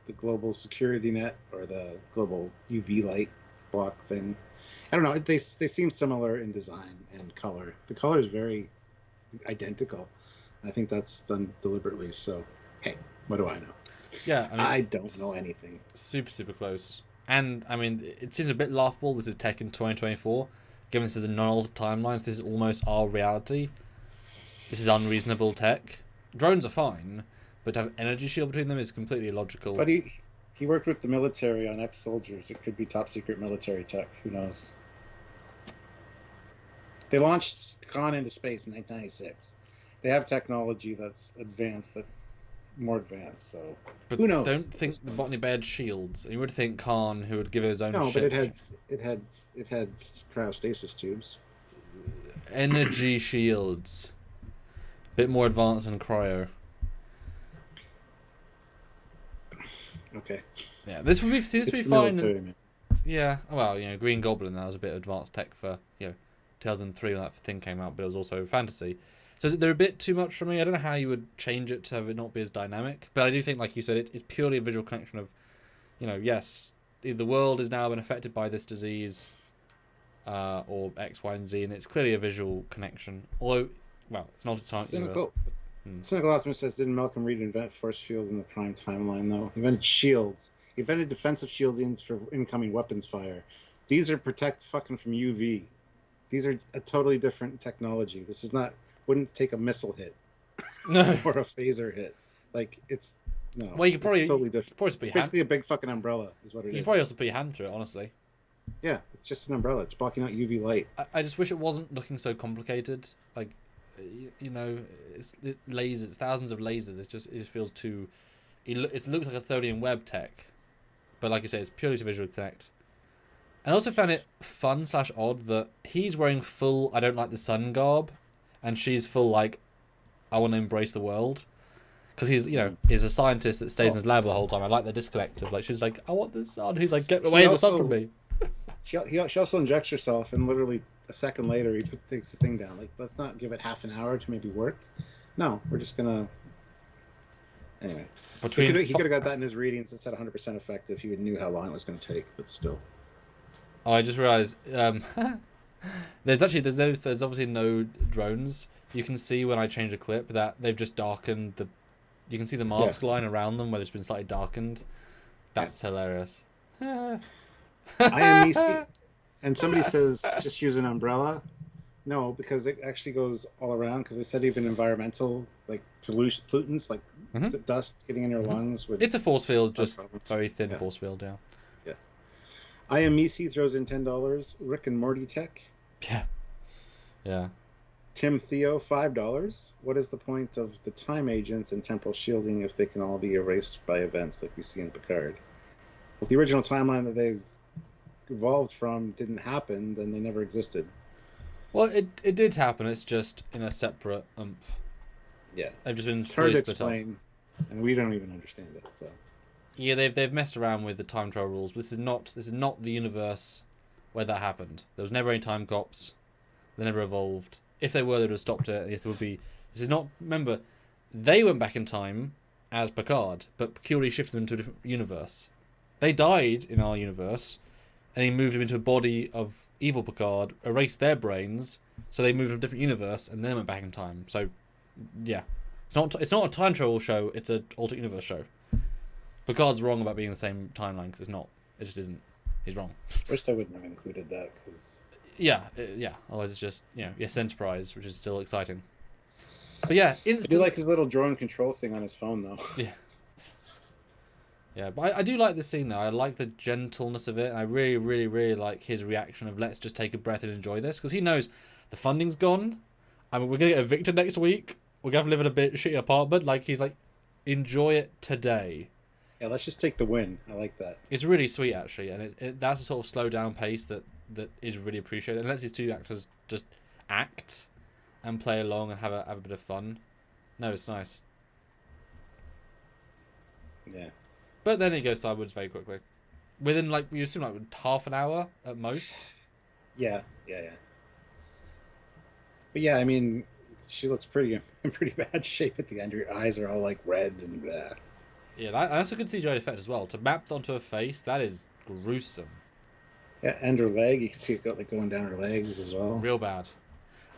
the global security net or the global UV light block thing. I don't know. They seem similar in design and color. The color is very identical. I think that's done deliberately. So, hey, what do I know? Yeah, I don't know anything. Super, super close. And, I mean, it seems a bit laughable. This is tech in 2024. Given this is the non-altered timelines, this is almost our reality. This is unreasonable tech. Drones are fine, but to have energy shield between them is completely illogical. But he worked with the military on ex-soldiers. It could be top-secret military tech. Who knows? They launched Khan into space in 1996. They have technology that's advanced, more advanced, so but who knows? Don't think the Botany Bay had shields. You would think Khan, who would give his own. No, but it had cryostasis tubes. Energy shields, bit more advanced than cryo. Okay. Yeah, this would be fine. Yeah, well, Green Goblin, that was a bit of advanced tech for 2003 when that thing came out, but it was also fantasy. So they're a bit too much for me. I don't know how you would change it to have it not be as dynamic, but I do think, like you said, it's purely a visual connection of, yes, the world has now been affected by this disease, or X, Y, and Z, and it's clearly a visual connection. Although, well, it's not a time universe. Cynical Optimist says, didn't Malcolm Reed invent force fields in the Prime timeline, though? He invented shields. He invented defensive shieldings for incoming weapons fire. These are protect fucking from UV. These are a totally different technology. This is not, wouldn't take a missile hit No. or a phaser hit. Like, it's, no. Well, you could probably, it's totally different. Probably It's basically a big fucking umbrella, is what it you is. could probably also put your hand through it, honestly. Yeah, it's just an umbrella. It's blocking out UV light. I just wish it wasn't looking so complicated. Like, you know, it's lasers, thousands of lasers. It just feels too. It looks like a Tholian web tech, but like you say, it's purely to visually connect. And I also found it fun / odd that he's wearing full I don't like the sun garb, and she's full like I want to embrace the world, because he's he's a scientist that stays in his lab the whole time. I like the disconnect of like she's like I want the sun. He's like get away the sun from me. She also injects herself, and literally a second later he takes the thing down. Like, let's not give it half an hour to maybe work. No, we're just gonna. Anyway, he could have got that in his readings and said 100% effective. He would knew how long it was going to take, but still. Oh, I just realized there's obviously no drones. You can see when I change a clip that they've just darkened the. You can see the mask line around them where it's been slightly darkened. That's hilarious. I am easy. And somebody says just use an umbrella. No, because it actually goes all around. Because they said even environmental, like pollutants, like the dust getting in your lungs. It's a force field, just very thin force field. Yeah. Yeah. I am Misi throws in $10. Rick and Morty Tech. Yeah. Yeah. Tim Theo $5. What is the point of the time agents and temporal shielding if they can all be erased by events like we see in Picard? If the original timeline that they've evolved from didn't happen, then they never existed. Well, it did happen. It's just in a separate oomph. Yeah, they've just been it's hard fully to split explain, and we don't even understand it. So yeah, they've messed around with the time travel rules. But this is not the universe where that happened. There was never any time cops. They never evolved. If they were, they'd have stopped it. If there would be, this is not. Remember, they went back in time as Picard, but peculiarly shifted them to a different universe. They died in our universe, and he moved them into a body of evil Picard, erased their brains, so they moved to a different universe, and then went back in time. So, yeah, it's not a time travel show. It's an alternate universe show. Picard's wrong about being in the same timeline because it's not. It just isn't. He's wrong. First, I wouldn't have included that because. Yeah. Otherwise, it's just yes, Enterprise, which is still exciting. But yeah, I do like his little drone control thing on his phone, though. Yeah. Yeah, but I do like this scene, though. I like the gentleness of it. And I really, really, really like his reaction of let's just take a breath and enjoy this. Because he knows the funding's gone. I mean, we're going to get evicted next week. We're going to live in a bit shitty apartment. Like, he's like, enjoy it today. Yeah, let's just take the win. I like that. It's really sweet, actually. And that's a sort of slow down pace that is really appreciated. And lets these two actors just act and play along and have a bit of fun. No, it's nice. Yeah. But then he goes sideways very quickly. Within, like, you assume, like, half an hour at most. Yeah. But yeah, I mean, she looks in pretty bad shape at the end. Her eyes are all, like, red and blah. Yeah, that's a good CGI effect as well. To map onto her face, that is gruesome. Yeah, and her leg. You can see it going down her legs as well. Real bad.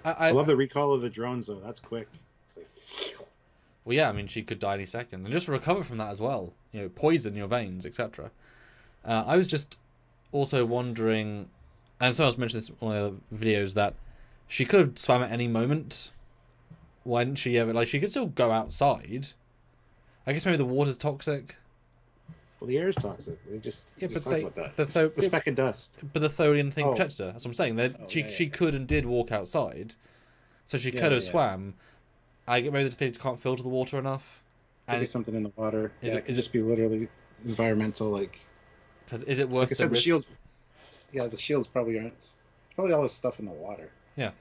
I love the recall of the drones, though. That's quick. It's like... Well, yeah, I mean, she could die any second. And just recover from that as well. Poison your veins, etc. I was just also wondering, and someone else mentioned this in one of the videos, that she could have swam at any moment. Why didn't she ever... Like, she could still go outside. I guess maybe the water's toxic. Well, the air is toxic. They just but talk about that. The speck of dust. But the Tholian thing protects her. That's what I'm saying. She could and did walk outside. So she could have swam. I get maybe they can't filter the water enough. Maybe something in the water. It could just be literally environmental, like. Because is it worth like I said, the shields? Yeah, the shields probably aren't. Probably all this stuff in the water. Yeah,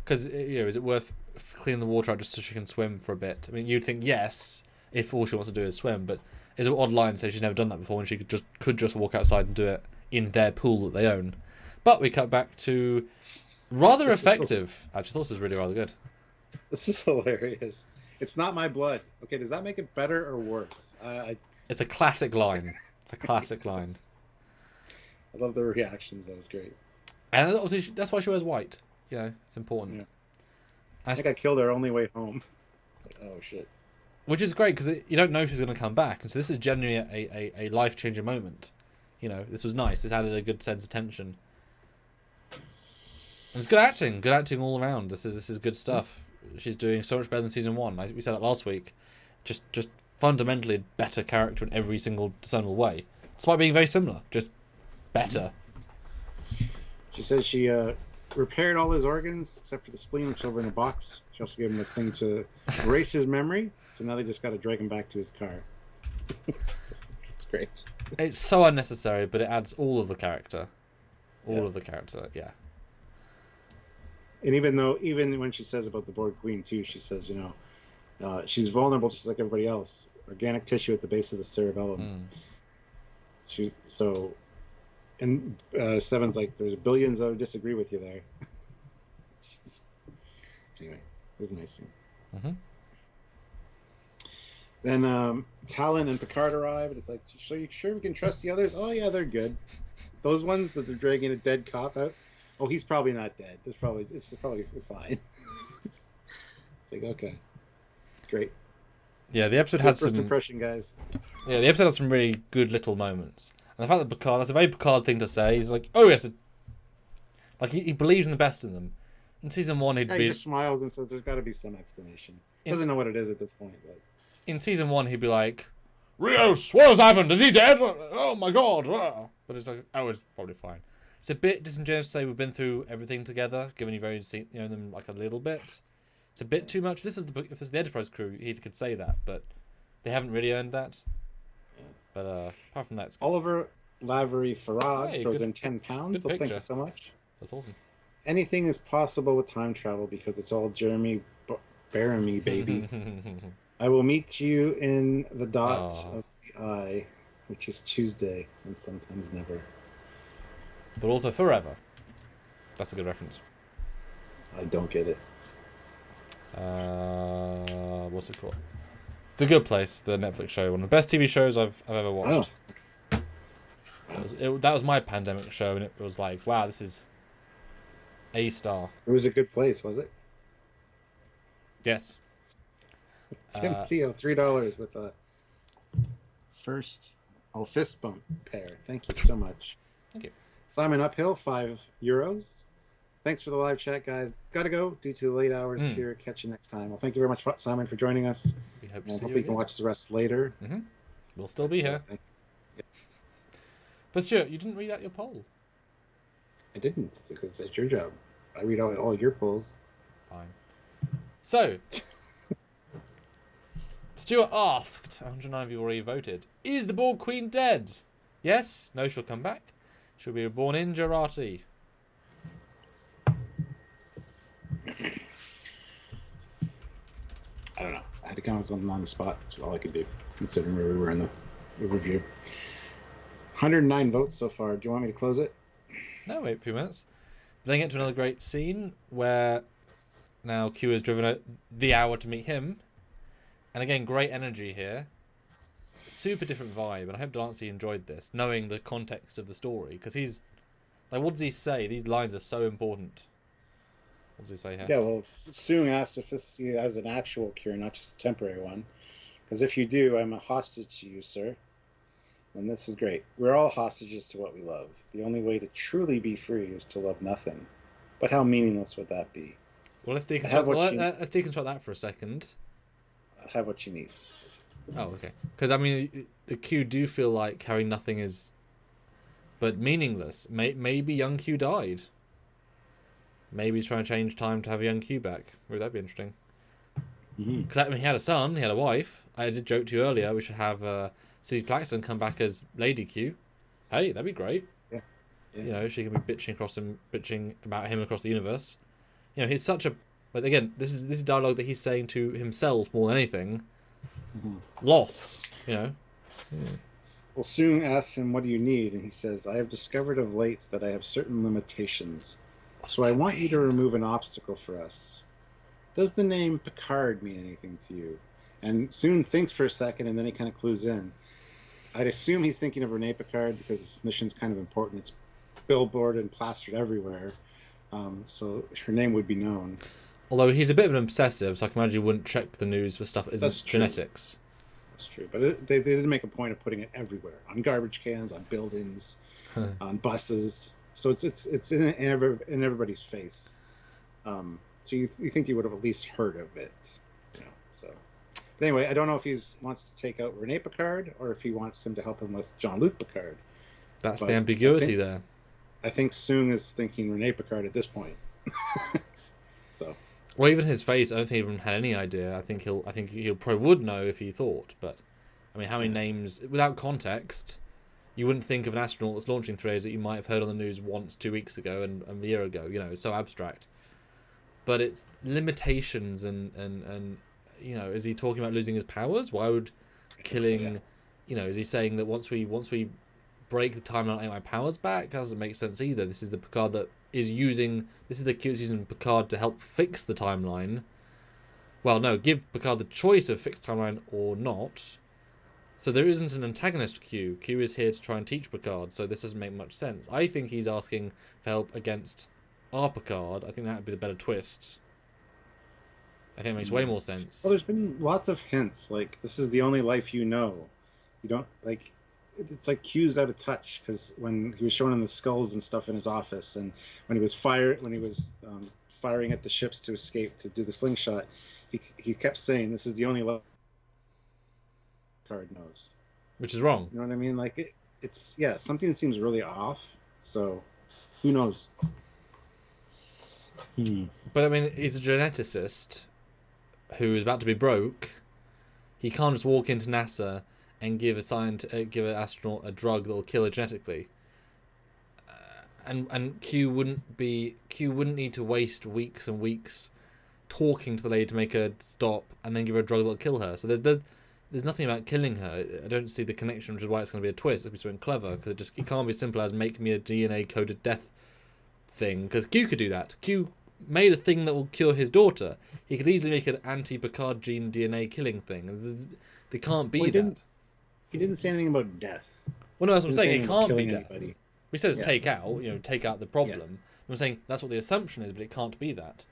because is it worth cleaning the water out just so she can swim for a bit? I mean, you'd think yes, if all she wants to do is swim, but it's an odd line to say she's never done that before, and she could just walk outside and do it in their pool that they own. But we cut back to rather effective. Actually, I thought this was really rather good. This is hilarious. It's not my blood. Okay, does that make it better or worse? It's a classic line. It's a classic line. I love the reactions. That was great. And obviously, that's why she wears white. It's important. Yeah. I think I killed her only way home. Like, oh, shit. Which is great, because you don't know if she's going to come back. And so this is genuinely a life-changing moment. This was nice. This added a good sense of tension. It's good acting all around. This is good stuff. She's doing so much better than season 1. We said that last week. Just fundamentally a better character in every single discernible way, despite being very similar. Just better. She says she repaired all his organs except for the spleen, which is over in a box. She also gave him a thing to erase his memory. So now they just got to drag him back to his car. It's great. It's so unnecessary, but it adds all of the character. All of the character, yeah. And even when she says about the Borg Queen too, she says, she's vulnerable just like everybody else. Organic tissue at the base of the cerebellum. And Seven's like, there's billions that would disagree with you there. Anyway, it was a nice scene. Mm-hmm. Then Talon and Picard arrive, and it's like, so you sure we can trust the others? Oh yeah, they're good. Those ones that they're dragging a dead cop out. Oh, he's probably not dead. It's probably fine. It's like, okay, great. Yeah, the episode had first some impression, guys. Yeah, the episode had some really good little moments, and the fact that Picard—that's a very Picard thing to say. He's like, oh yes, like he believes in the best in them. In season 1, he just smiles and says, "There's got to be some explanation." Doesn't know what it is at this point, but in season 1, he'd be like, Rios, what has happened? Is he dead? Oh my god! But it's like, oh, it's probably fine. It's a bit disingenuous to say we've been through everything together, given you've only seen them like a little bit. It's a bit too much. If this is the Enterprise crew, he could say that, but they haven't really earned that. Yeah. But apart from that, it's good. Oliver Lavery Farag throws in £10. So thank you so much. That's awesome. Anything is possible with time travel because it's all Jeremy Baramy, baby. I will meet you in the dots of the eye, which is Tuesday and sometimes never. But also forever. That's a good reference. I don't get it. What's it called? The Good Place, the Netflix show, one of the best TV shows I've ever watched. That was my pandemic show, and it was like, wow, this is A star. It was a good place, was it? Yes. Tim Theo, $3 with a fist bump pair. Thank you so much. Thank you. Simon Uphill, €5. Thanks for the live chat, guys. Gotta go due to the late hours here. Catch you next time. Well, thank you very much, Simon, for joining us. We hope to and see hopefully you can watch the rest later. Mm-hmm. We'll still be here. Yeah. But Stuart, you didn't read out your poll. I didn't, because it's your job. I read out all your polls. Fine. So, Stuart asked, 109 of you already voted, is the Borg Queen dead? Yes? No, she'll come back. She'll be reborn in Jarati. I don't know. I had to come with something on the spot. That's all I could do, considering where we were in the review. 109 votes so far. Do you want me to close it? No, wait a few minutes. Then get to another great scene where now Q has driven out the hour to meet him. And again, great energy here. Super different vibe. And I hope Delancey enjoyed this, knowing the context of the story. Because he's... like, what does he say? These lines are so important. What does he say here? Yeah, well, Soong asked if this has an actual cure, not just a temporary one. Because if you do, I'm a hostage to you, sir. And this is great. We're all hostages to what we love. The only way to truly be free is to love nothing. But how meaningless would that be? Well, let's deconstruct that for a second. I have what she needs. Oh, okay. Because, I mean, the Q do feel like having nothing is... but meaningless. Maybe young Q died. Maybe he's trying to change time to have young Q back. Would that be interesting? Because I mean, he had a son, he had a wife. I did joke to you earlier, we should have Susie Plaxton come back as Lady Q. Hey, that'd be great. Yeah. You know, she can be bitching about him across the universe. You know, he's such a... but again, this is dialogue that he's saying to himself more than anything. Loss, you know. Well, Soong asks him, what do you need? And he says, I have discovered of late that I have certain limitations. So I want you to remove an obstacle for us. Does the name Picard mean anything to you? And Soong thinks for a second, and then he kind of clues in. I'd assume he's thinking of Renee Picard because this mission's kind of important. It's billboarded and plastered everywhere. So her name would be known. Although he's a bit of an obsessive, so I can imagine he wouldn't check the news for stuff that isn't genetics. That's true. But they did make a point of putting it everywhere. On garbage cans, on buildings, on buses. So it's in everybody's face. So you think he would have at least heard of it, you know. So, but anyway, I don't know if he wants to take out Rene Picard or if he wants him to help him with Jean-Luc Picard. That's the ambiguity there. I think Soong is thinking Rene Picard at this point. So. Well, even his face, I don't think he even had any idea. I think he'll probably would know if he thought, but I mean, how many names without context? You wouldn't think of an astronaut that's launching Trekyards that you might have heard on the news once 2 weeks ago and a year ago. You know, it's so abstract. But it's limitations and you know, is he talking about losing his powers? Why would killing? So, yeah. You know, is he saying that once we break the timeline, I get my powers back? That doesn't make sense either. This is the Picard that is using. This is the Q that's using Picard to help fix the timeline. Well, no, give Picard the choice of fixed timeline or not. So there isn't an antagonist Q. Q is here to try and teach Picard, so this doesn't make much sense. I think he's asking for help against our Picard. I think that would be the better twist. I think it makes way more sense. Well, there's been lots of hints, like, this is the only life you know. You don't, like, it's like Q's out of touch, because when he was showing him the skulls and stuff in his office, and when he was firing at the ships to escape, to do the slingshot, he kept saying, this is the only life Picard knows. Which is wrong. You know what I mean? Like, it's, yeah, something seems really off, so who knows? But, I mean, he's a geneticist who is about to be broke. He can't just walk into NASA and give an astronaut a drug that will kill her genetically. And Q wouldn't need to waste weeks and weeks talking to the lady to make her stop and then give her a drug that will kill her. So there's nothing about killing her. I don't see the connection, which is why it's going to be a twist. It'll be something clever, because it can't be as simple as make me a DNA-coded death thing, because Q could do that. Q made a thing that will cure his daughter. He could easily make an anti-Picard gene DNA killing thing. They can't be that. He didn't say anything about death. Well, no, that's what I'm saying. It can't be death. Anybody. We said it's take out the problem. Yeah. I'm saying that's what the assumption is, but it can't be that.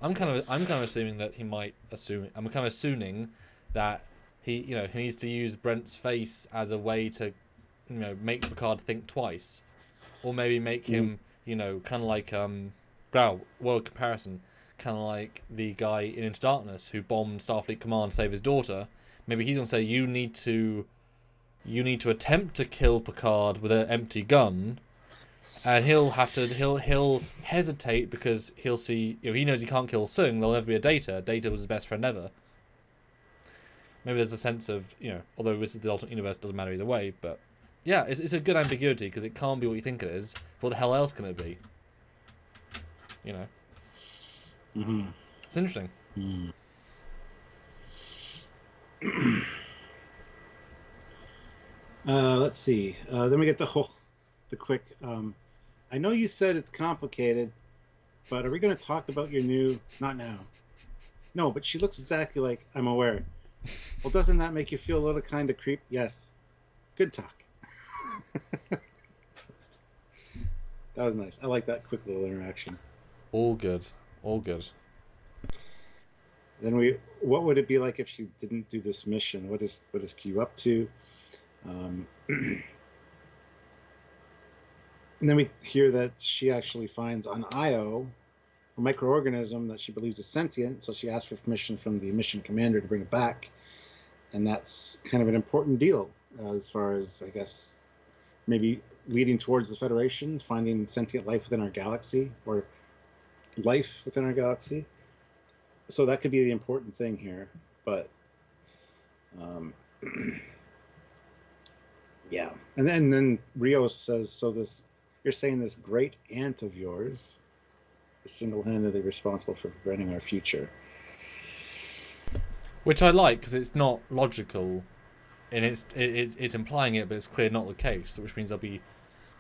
I'm kind of assuming that he might assume. I'm kind of assuming that he needs to use Brent's face as a way to, make Picard think twice, or maybe make him, kind of like world comparison, kind of like the guy in Into Darkness who bombed Starfleet Command to save his daughter. Maybe he's gonna say you need to attempt to kill Picard with an empty gun, and he'll hesitate because he'll see, he knows he can't kill Soong. There'll never be a Data. Data was his best friend ever. Maybe there's a sense of, although this is the alternate universe, it doesn't matter either way, but yeah, it's a good ambiguity, because it can't be what you think it is. What the hell else can it be? Mm-hmm. It's interesting. Let's see. Then we get the quick. I know you said it's complicated, but are we going to talk about your new? Not now. No, but she looks exactly like. I'm aware. Well, doesn't that make you feel a little kind of creep? Yes. Good talk. That was nice. I like that quick little interaction. All good. All good. Then what would it be like if she didn't do this mission? What is Q up to? And then we hear that she actually finds on Io a microorganism that she believes is sentient, so she asks for permission from the mission commander to bring it back. And that's kind of an important deal as far as, I guess, maybe leading towards the Federation, finding sentient life within our galaxy, or life within our galaxy. So that could be the important thing here. But yeah. And then Rios says, so you're saying this great aunt of yours is single-handedly responsible for preventing our future. Which I like, because it's not logical, and it's implying it, but it's clearly not the case, which means there'll be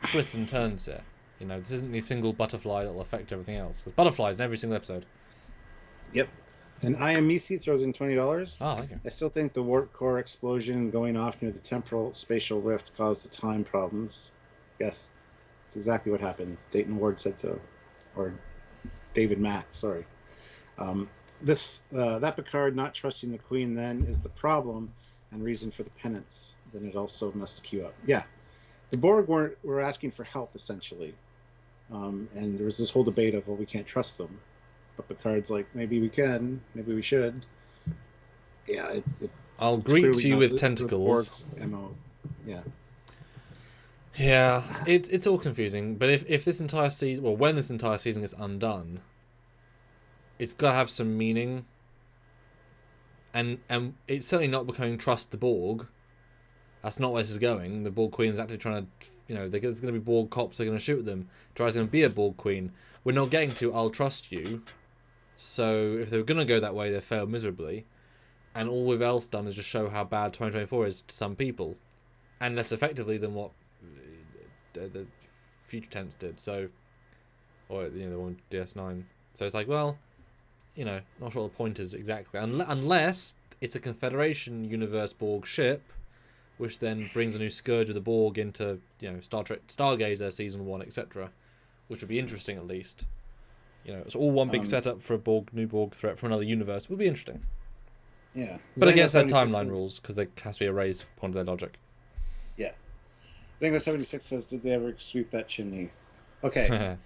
twists and turns here. This isn't the single butterfly that will affect everything else. Because butterflies in every single episode. Yep. And IMEC throws in $20. Oh, okay. I still think the warp core explosion going off near the temporal spatial rift caused the time problems. Yes, that's exactly what happened. Dayton Ward said so. Or David Mack, sorry. That Picard not trusting the Queen then is the problem and reason for the penance. Then it also messed Q up. Yeah. The Borg were asking for help, essentially. And there was this whole debate of, well, we can't trust them. But Picard's like, maybe we can, maybe we should. Yeah, I'll it's greet you with tentacles. MO. Yeah. Yeah, it's all confusing. But if this entire season, well, when this entire season gets undone, it's got to have some meaning. And it's certainly not becoming trust the Borg. That's not where this is going. The Borg Queen is actually trying to, there's going to be Borg cops. They're going to shoot at them. Tries going to be a Borg Queen. We're not getting to I'll trust you. So if they were going to go that way, they failed miserably. And all we've else done is just show how bad 2024 is to some people, and less effectively than what the future tense did. So, or the one DS9. So it's like, well, not sure what the point is exactly, unless it's a Confederation universe Borg ship, which then brings a new scourge of the Borg into Star Trek Stargazer season 1, etc., which would be interesting at least. It's all one big setup for a new Borg threat from another universe. Would be interesting. Yeah. But against their timeline rules, because they has to be erased according to their logic. Yeah. Zango 76 says, did they ever sweep that chimney? Okay.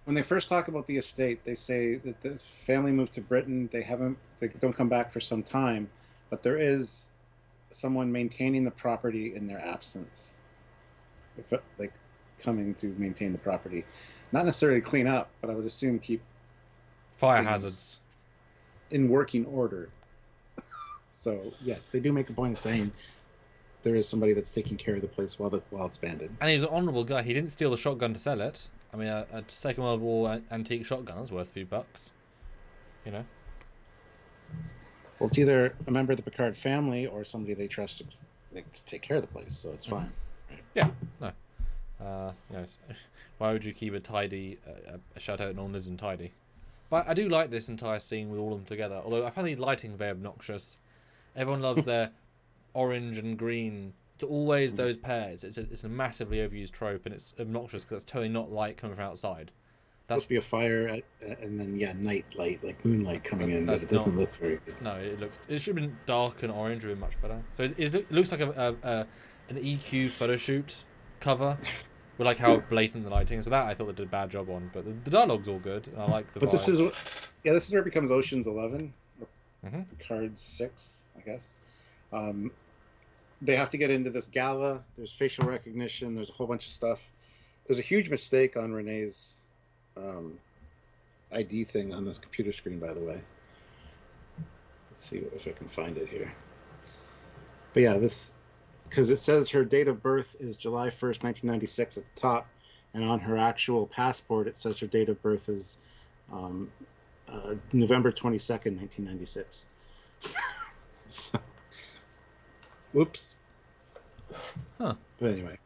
When they first talk about the estate, they say that the family moved to Britain. They don't come back for some time, but there is someone maintaining the property in their absence. Like coming to maintain the property. Not necessarily clean up, but I would assume keep fire hazards in working order. So yes, they do make a point of saying there is somebody that's taking care of the place while it's abandoned. And he was an honourable guy. He didn't steal the shotgun to sell it. I mean, a Second World War antique shotgun is worth a few bucks. Well, it's either a member of the Picard family or somebody they trust to take care of the place, so it's fine. Right? Yeah, no. Why would you keep it tidy? A chateau no one lives in tidy. But I do like this entire scene with all of them together. Although I find the lighting very obnoxious. Everyone loves their orange and green. It's always those pairs. It's a massively overused trope, and it's obnoxious because it's totally not light coming from outside. That's supposed to be a fire, and then night light, like moonlight coming in. But it doesn't look very good. No, it should have been dark and orange. Would have been much better. So it looks like an EQ photo shoot cover. With like how blatant the lighting is. So that I thought they did a bad job on, but the dialogue's all good. I like the. But this is where it becomes Ocean's 11, or Picard 6, I guess. They have to get into this gala. There's facial recognition. There's a whole bunch of stuff. There's a huge mistake on Renee's ID thing on this computer screen, by the way. Let's see if I can find it here. But yeah, because it says her date of birth is July 1st, 1996 at the top, and on her actual passport it says her date of birth is November 22nd, 1996. So, whoops. Huh. But anyway.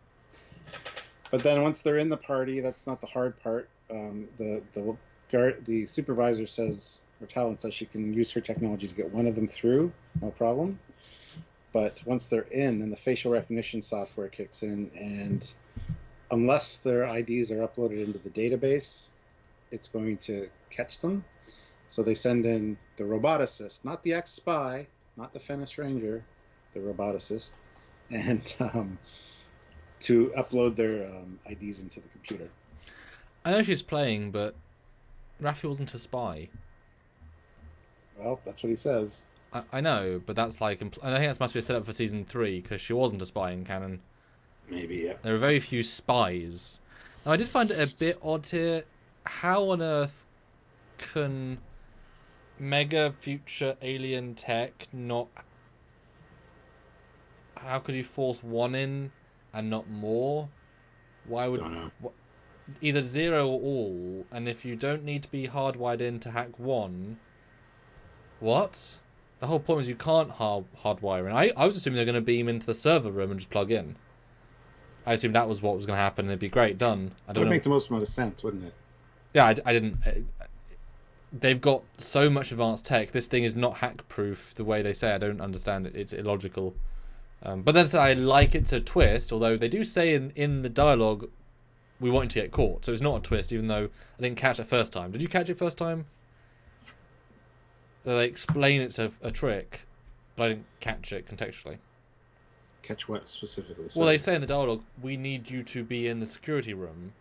But then once they're in the party, that's not the hard part. The supervisor says, or Talon says, she can use her technology to get one of them through, no problem. But once they're in, then the facial recognition software kicks in, and unless their IDs are uploaded into the database, it's going to catch them. So they send in the roboticist, not the ex-spy, not the Fennis Ranger, the roboticist, and to upload their IDs into the computer. I know she's playing, but Raffi wasn't a spy. Well, that's what he says. I know, but that's like... I think that must be a setup for Season 3, because she wasn't a spy in canon. Maybe, yeah. There are very few spies. Now, I did find it a bit odd here. How on earth can mega future alien tech not... How could you force one in and not more? Why would... Don't know. Either 0 or all, and if you don't need to be hardwired in to hack one... What? The whole point was you can't hardwire in. I was assuming they're going to beam into the server room and just plug in. I assumed that was what was going to happen. It'd be great, done. It would make the most amount of sense, wouldn't it? Yeah, I didn't... They've got so much advanced tech. This thing is not hack-proof the way they say. I don't understand it. It's illogical. But then I like it's a twist, although they do say in the dialogue, we want you to get caught. So it's not a twist, even though I didn't catch it first time. Did you catch it first time? They explain it's a trick, but I didn't catch it contextually. Catch what specifically? Sorry. Well, they say in the dialogue, we need you to be in the security room.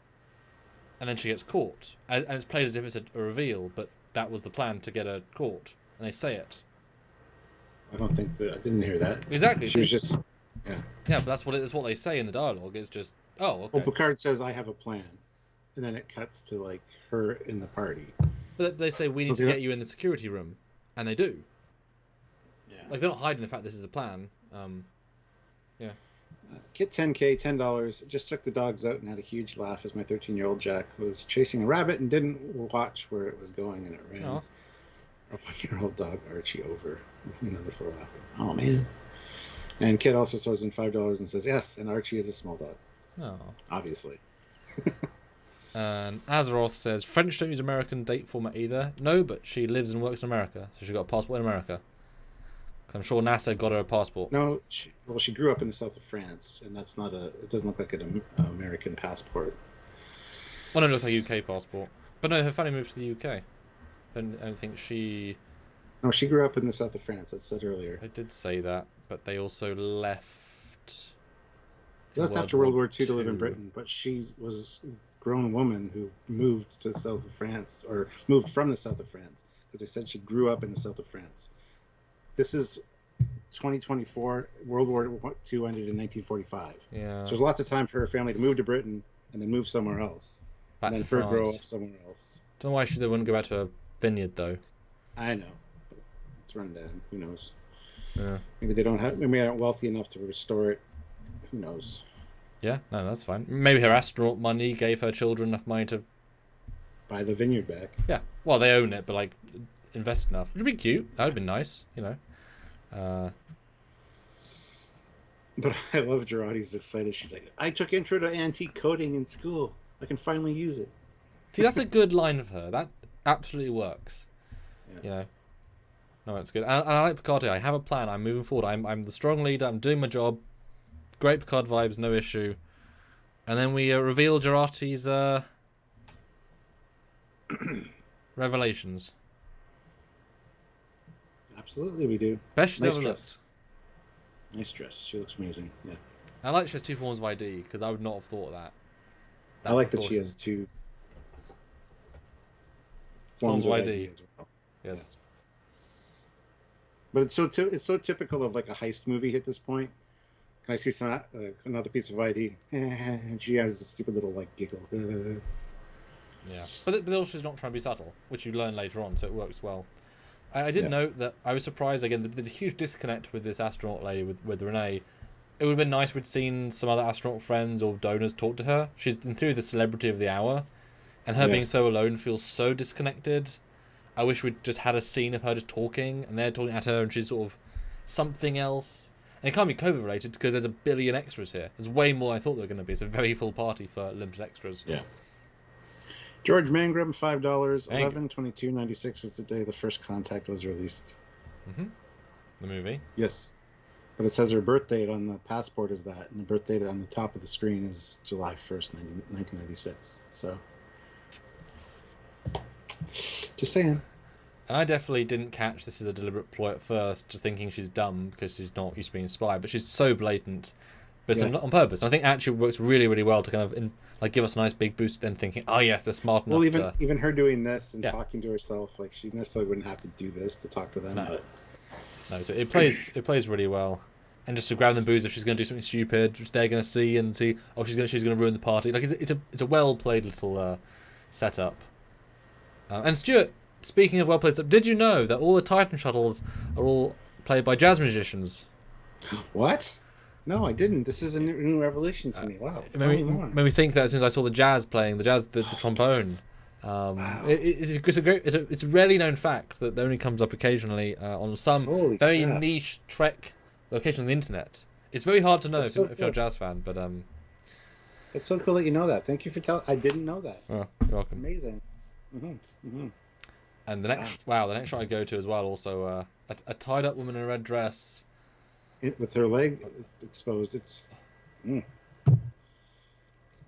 and then she gets caught, and it's played as if it's a reveal, but that was the plan to get her caught, and they say it. I don't think that I didn't hear that. Exactly. She was just, yeah. Yeah, but that's what they say in the dialogue. It's just, oh, okay. Well, Picard says, "I have a plan," and then it cuts to like her in the party. But they say we need to get you in the security room, and they do. Yeah. Like they're not hiding the fact this is the plan. Yeah. Kit 10K, $10. Just took the dogs out and had a huge laugh as my 13-year-old Jack was chasing a rabbit and didn't watch where it was going, and it ran our 1-year-old dog Archie over. Another full laugh. Oh man! And Kit also throws in $5 and says, "Yes, and Archie is a small dog." Oh. Obviously. And Azeroth says French don't use American date format either. No, but she lives and works in America, so she got a passport in America. I'm sure NASA got her a passport. No, she grew up in the south of France, and that's not a. It doesn't look like an American passport. Well, no, it looks like a UK passport. But no, her family moved to the UK. I don't think she. No, she grew up in the south of France. As said earlier. I did say that, but they also left. They left after World War II to live in Britain, but she was a grown woman who moved to the south of France, or moved from the south of France, because they said she grew up in the south of France. This is 2024. World War II ended in 1945. Yeah. So there's lots of time for her family to move to Britain and then move somewhere else. Back and then to France. grow up somewhere else. Don't know why they wouldn't go back to a vineyard though. I know. But it's run down. Who knows? Yeah. Maybe they don't have. Maybe they aren't wealthy enough to restore it. Who knows? Yeah. No, that's fine. Maybe her astronaut money gave her children enough money to buy the vineyard back. Yeah. Well, they own it, but like invest enough. It'd be cute. That'd be nice. You know. But I love Girardi's excited. She's like, "I took intro to antique coding in school. I can finally use it." See, that's a good line of her. That absolutely works. Yeah. You know. No, it's good. And I like Picard. I have a plan. I'm moving forward. I'm the strong leader. I'm doing my job. Great Picard vibes, no issue. And then we reveal Girardi's revelations. Absolutely, we do. Best she's nice ever dress. looked. Nice dress. She looks amazing. Yeah. I like she has 2 forms of ID because I would not have thought of that. I like that she has 2 forms of ID. as well. Yes. But it's so typical of like a heist movie at this point. Can I see some another piece of ID? And she has a stupid little like giggle. Yeah, but also she's not trying to be subtle, which you learn later on, so it works well. I did note that I was surprised again. The huge disconnect with this astronaut lady with Renee. It would have been nice if we'd seen some other astronaut friends or donors talk to her. She's in theory the celebrity of the hour, and her being so alone feels so disconnected. I wish we'd just had a scene of her just talking, and they're talking at her, and she's sort of something else. And it can't be COVID related because there's a billion extras here. There's way more than I thought there were going to be. It's a very full party for limited extras. Yeah. George Mangrum, $5. 11/22/96 is the day the first contact was released. Mm-hmm. The movie. Yes. But it says her birth date on the passport is that, and the birth date on the top of the screen is July 1st, 1996. So, just saying. And I definitely didn't catch this as a deliberate ploy at first, just thinking she's dumb because she's not used to being spied, but she's so blatant. But it's on purpose. And I think it actually works really, really well to kind of give us a nice big boost, then thinking, oh yes, they're smart enough Well, even her doing this and talking to herself, like she necessarily wouldn't have to do this to talk to them. No, so it plays really well. And just to grab them booze if she's going to do something stupid, which they're going to see, oh, she's going to ruin the party. Like it's a well played little setup. And Stuart, speaking of well played setup, did you know that all the Titan shuttles are all played by jazz musicians? What? No, I didn't. This is a new revelation to me. Wow. Made me think that as soon as I saw the jazz playing, the trombone. Wow. It's a rarely known fact that only comes up occasionally on some niche Trek location on the internet. It's very hard to know if you're a jazz fan, but it's so cool that you know that. Thank you for telling. I didn't know that. Oh, you're welcome. It's amazing. Mm-hmm. Mm-hmm. And the next shot I go to as well. Also, a tied up woman in a red dress. With her leg exposed, it's.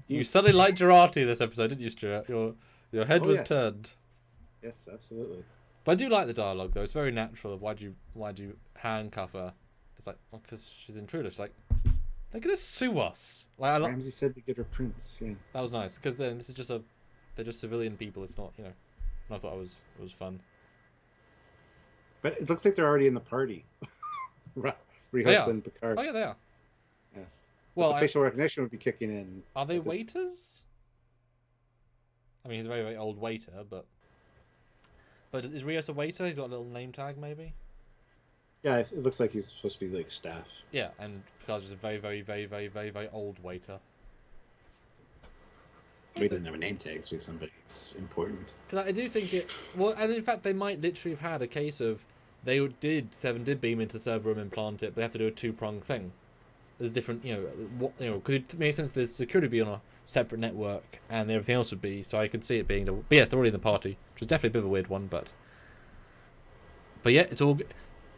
You suddenly liked Girardi this episode, didn't you, Stuart? Your head was turned. Yes, absolutely. But I do like the dialogue though. It's very natural. Of why'd you handcuff her? It's like, because she's an intruder. She's like, they're gonna sue us. Like Ramsey said to get her prints. Yeah, that was nice because then this is just a They're just civilian people. It's not, I thought it was fun. But it looks like they're already in the party. Rios and Picard. Oh yeah, they are. Yeah. Well, the facial recognition would be kicking in. Are they waiters? I mean, he's a very, very old waiter, but is Rios a waiter? He's got a little name tag, maybe. Yeah, it looks like he's supposed to be like staff. Yeah, and Picard's just a very, very, very, very, very, very old waiter. We didn't have a name tag, so somebody's important. Because I do think it. Well, and in fact, they might literally have had a case of Seven did beam into the server room and plant it, but they have to do a two-pronged thing. There's different, because it makes sense. There's security be on a separate network, and everything else would be. So I could see it being. But yeah, they're already in the party, which is definitely a bit of a weird one, but yeah, it's all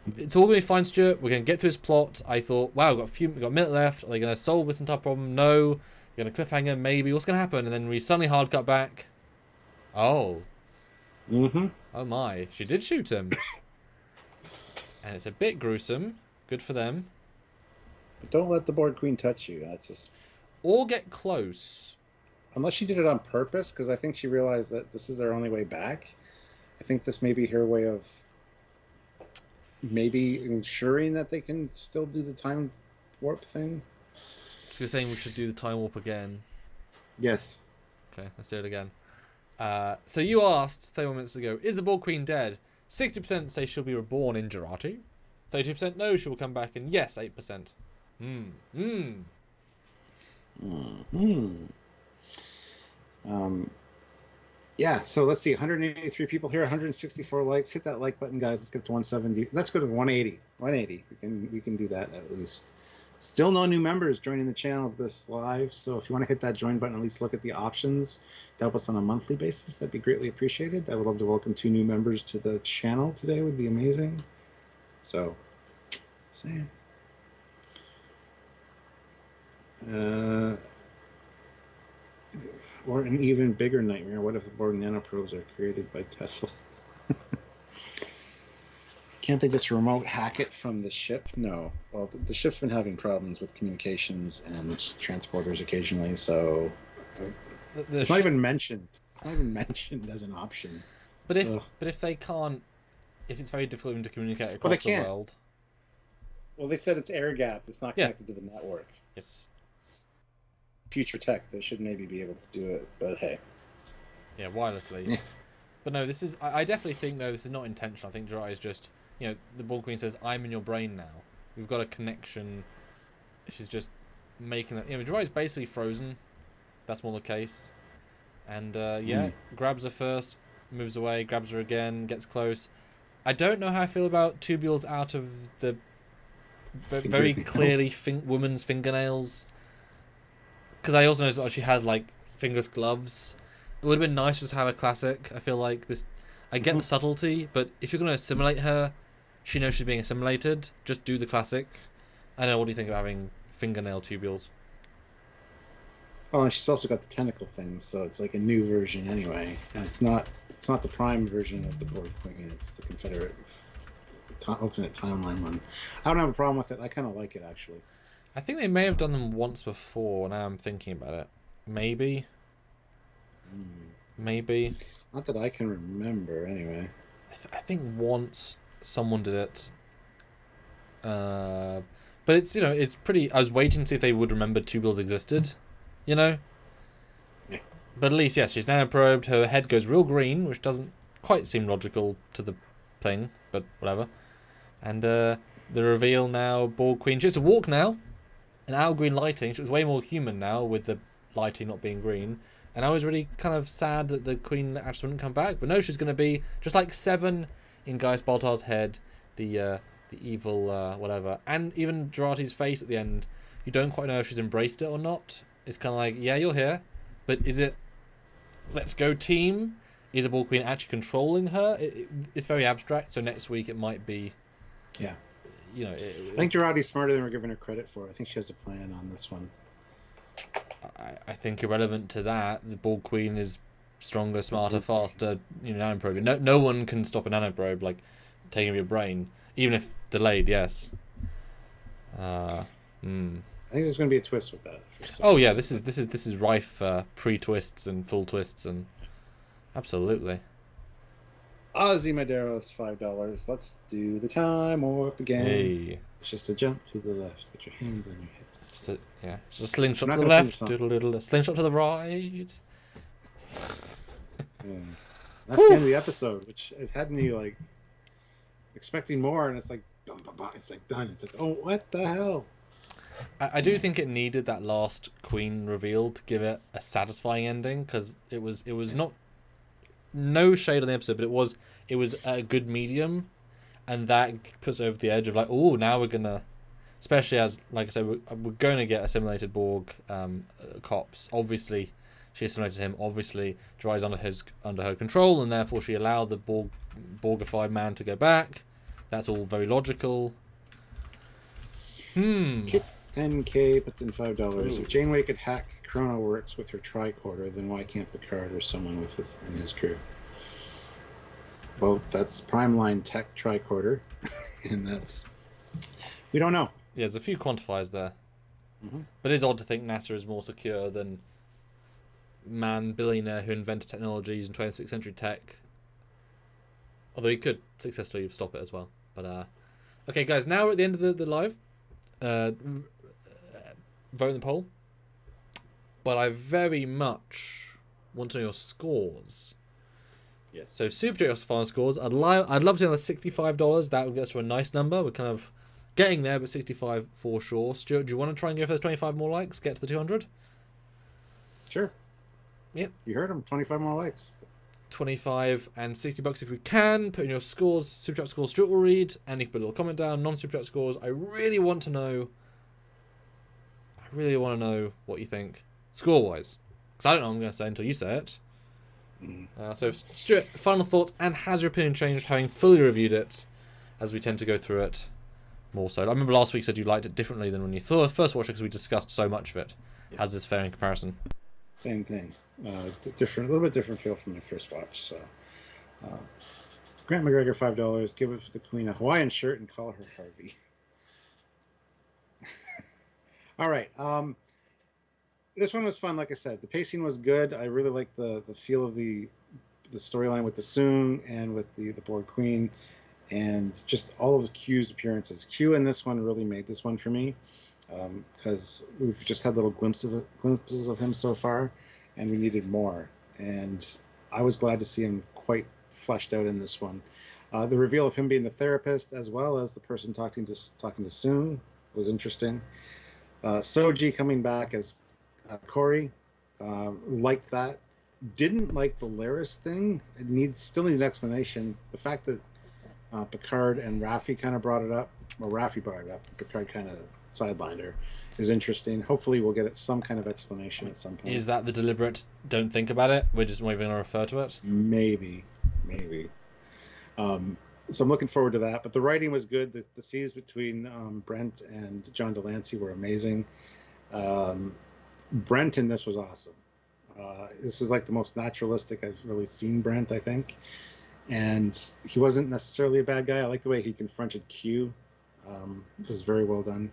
gonna be fine, Stuart. We're gonna get through this plot. I thought, wow, we've got a minute left. Are they gonna solve this entire problem? No. You're gonna cliffhanger, maybe. What's gonna happen? And then we suddenly hard cut back. Oh. Mm-hmm. Oh my, she did shoot him. And it's a bit gruesome. Good for them. But don't let the Borg Queen touch you. That's just. Or get close. Unless she did it on purpose, because I think she realized that this is their only way back. I think this may be her way of maybe ensuring that they can still do the time warp thing. So you're saying we should do the time warp again? Yes. Okay, let's do it again. So you asked 31 minutes ago, is the Borg Queen dead? 60% say she'll be reborn in Jurati. 32% no, she will come back. And yes, 8%. Yeah, so let's see, 183 people here, 164 likes. Hit that like button, guys. Let's get to 170. Let's go to 180. 180. We can do that at least. Still no new members joining the channel this live, so if you want to hit that join button, at least look at the options to help us on a monthly basis. That'd be greatly appreciated. I would love to welcome 2 new members to the channel today. Would be amazing. So, same. Or an even bigger nightmare. What if the Borg nanoprobes are created by Tesla? Can't they just remote hack it from the ship? No. Well, the ship's been having problems with communications and transporters occasionally, so it's not even mentioned. Not even mentioned as an option. But if they can't, if it's very difficult even to communicate across the world. Well, they said it's air gapped. It's not connected to the network. Yes. Future tech, they should maybe be able to do it, but hey. Yeah, wirelessly. Yeah. But no, this is. I definitely think this is not intentional. I think Jurati is just. The Borg Queen says, "I'm in your brain now. We've got a connection." She's just making that. Jurati's basically frozen. That's more the case. And grabs her first, moves away, grabs her again, gets close. I don't know how I feel about tubules out of the very clearly woman's fingernails. Because I also know that she has like fingerless gloves. It would have been nice just to have a classic. I feel like this. I get the subtlety, but if you're going to assimilate her, she knows she's being assimilated. Just do the classic. I don't know. What do you think of having fingernail tubules? Oh, and she's also got the tentacle things, so it's like a new version anyway. And it's not the prime version of the Borg Queen. It's the Confederate alternate timeline one. I don't have a problem with it. I kind of like it actually. I think they may have done them once before. Now I'm thinking about it. Maybe. Maybe. Not that I can remember, anyway. I think once someone did it. But it's it's pretty. I was waiting to see if they would remember tubules existed. Yeah. But at least yes, she's nanoprobed. Her head goes real green, which doesn't quite seem logical to the thing, but whatever. And the reveal now, Borg Queen. She has to walk now. And out of green lighting, she was way more human now with the lighting not being green. And I was really kind of sad that the Queen actually wouldn't come back. But no, she's going to be just like Seven in Gaius Baltar's head, the evil whatever. And even Jurati's face at the end, you don't quite know if she's embraced it or not. It's kind of like, yeah, you're here. But is it, let's go team? Is the Borg Queen actually controlling her? It's very abstract. So next week it might be... Yeah. I think Jurati's smarter than we're giving her credit for. I think she has a plan on this one. I think irrelevant to that, the Borg Queen is stronger, smarter, faster. Nanoprobe. No one can stop a nanoprobe like taking your brain, even if delayed. Yes. I think there's going to be a twist with that. Oh yeah, this is rife pre-twists and full twists and Absolutely. Ozzy Madero's $5. Let's do the time warp again. Hey. It's just a jump to the left. Put your hands on your hips. Just a slingshot I'm to not the gonna left, sing the doodle slingshot to the right. That's the end of the episode, which it had me like expecting more, and it's like, it's like done. It's like, oh, what the hell? I do think it needed that last Queen reveal to give it a satisfying ending, because it was not, no shade on the episode, but it was a good medium, and that puts over the edge of like, oh, now we're gonna, especially as, like I said, we're going to get assimilated Borg cops. Obviously, she assimilated him. Obviously, Dry's under her control, and therefore she allowed the Borgified man to go back. That's all very logical. Kick 10K, but then $5. Ooh. If Janeway could hack Chrono Works with her tricorder, then why can't Picard or someone with his crew? Well, that's Prime Line Tech tricorder, and we don't know. Yeah, there's a few quantifiers there. Mm-hmm. But it is odd to think NASA is more secure than billionaire who invented technology using 26th century tech. Although he could successfully stop it as well. But okay, guys, now we're at the end of the live. Vote in the poll. But I very much want to know your scores. Yes. So Super Chat's final scores. I'd love to know the $65. That would get us to a nice number. We're kind of getting there, but 65 for sure. Stuart, do you want to try and go for those 25 more likes? Get to the 200? Sure. Yep. You heard him. 25 more likes. 25 and $60 if we can. Put in your scores. Super Chat scores Stuart will read, and you can put a little comment down. Non-Super Chat scores. I really want to know what you think score-wise, because I don't know what I'm going to say until you say it. So Stuart, final thoughts, and has your opinion changed having fully reviewed it, as we tend to go through it more so? I remember last week you said you liked it differently than when you first watched it, because we discussed so much of it. Yes. How's this fare in comparison? Same thing. Different, a little bit different feel from your first watch. So, Grant McGregor, $5. Give the Queen a Hawaiian shirt and call her Harvey. All right. This one was fun. Like I said, the pacing was good. I really liked the feel of the storyline with the Soong and with the Borg Queen, and just all of Q's appearances. Q in this one really made this one for me, because we've just had little glimpses of him so far, and we needed more. And I was glad to see him quite fleshed out in this one. The reveal of him being the therapist as well as the person talking to Soong was interesting. Soji coming back as Corey, liked that. Didn't like the Laris thing. It still needs an explanation. The fact that Picard and Raffi kind of brought it up, or Raffi brought it up, Picard kind of sidelined her, is interesting. Hopefully we'll get some kind of explanation at some point. Is that the deliberate don't think about it, we're just not even going to refer to it? Maybe. So I'm looking forward to that. But the writing was good. The scenes between Brent and John Delancey were amazing. Brent in this was awesome. This is like the most naturalistic I've really seen Brent, I think. And he wasn't necessarily a bad guy. I like the way he confronted Q. It was very well done.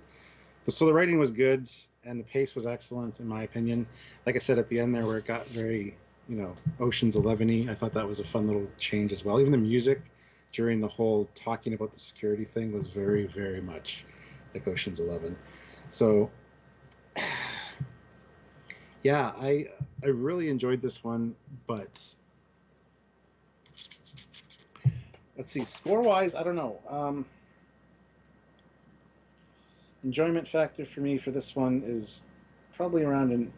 So the writing was good, and the pace was excellent, in my opinion. Like I said at the end there, where it got very, Ocean's 11-y, I thought that was a fun little change as well. Even the music during the whole talking about the security thing was very, very much like Ocean's 11. So, yeah, I really enjoyed this one, but let's see, score-wise, I don't know. Enjoyment factor for me for this one is probably around an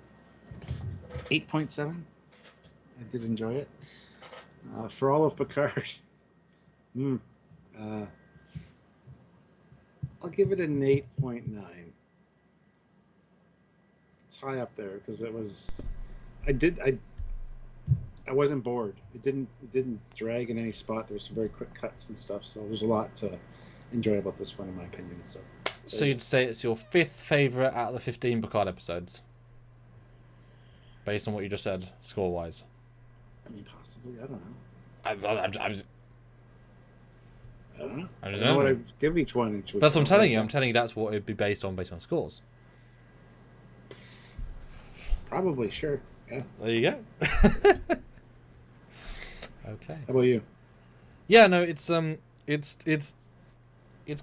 8.7. I did enjoy it. For all of Picard, I'll give it an 8.9. It's high up there because it was. I wasn't bored. It didn't drag in any spot. There was some very quick cuts and stuff. So there's a lot to enjoy about this one, in my opinion. So you'd say it's your 5th favorite out of the 15 Picard episodes, based on what you just said, score-wise. I mean, possibly. I don't know. I don't know. I don't know what I'd give each one. That's what I'm telling you. I'm telling you that's what it'd be based on scores. Probably, sure. Yeah. There you go. Okay. How about you? Yeah, no, it's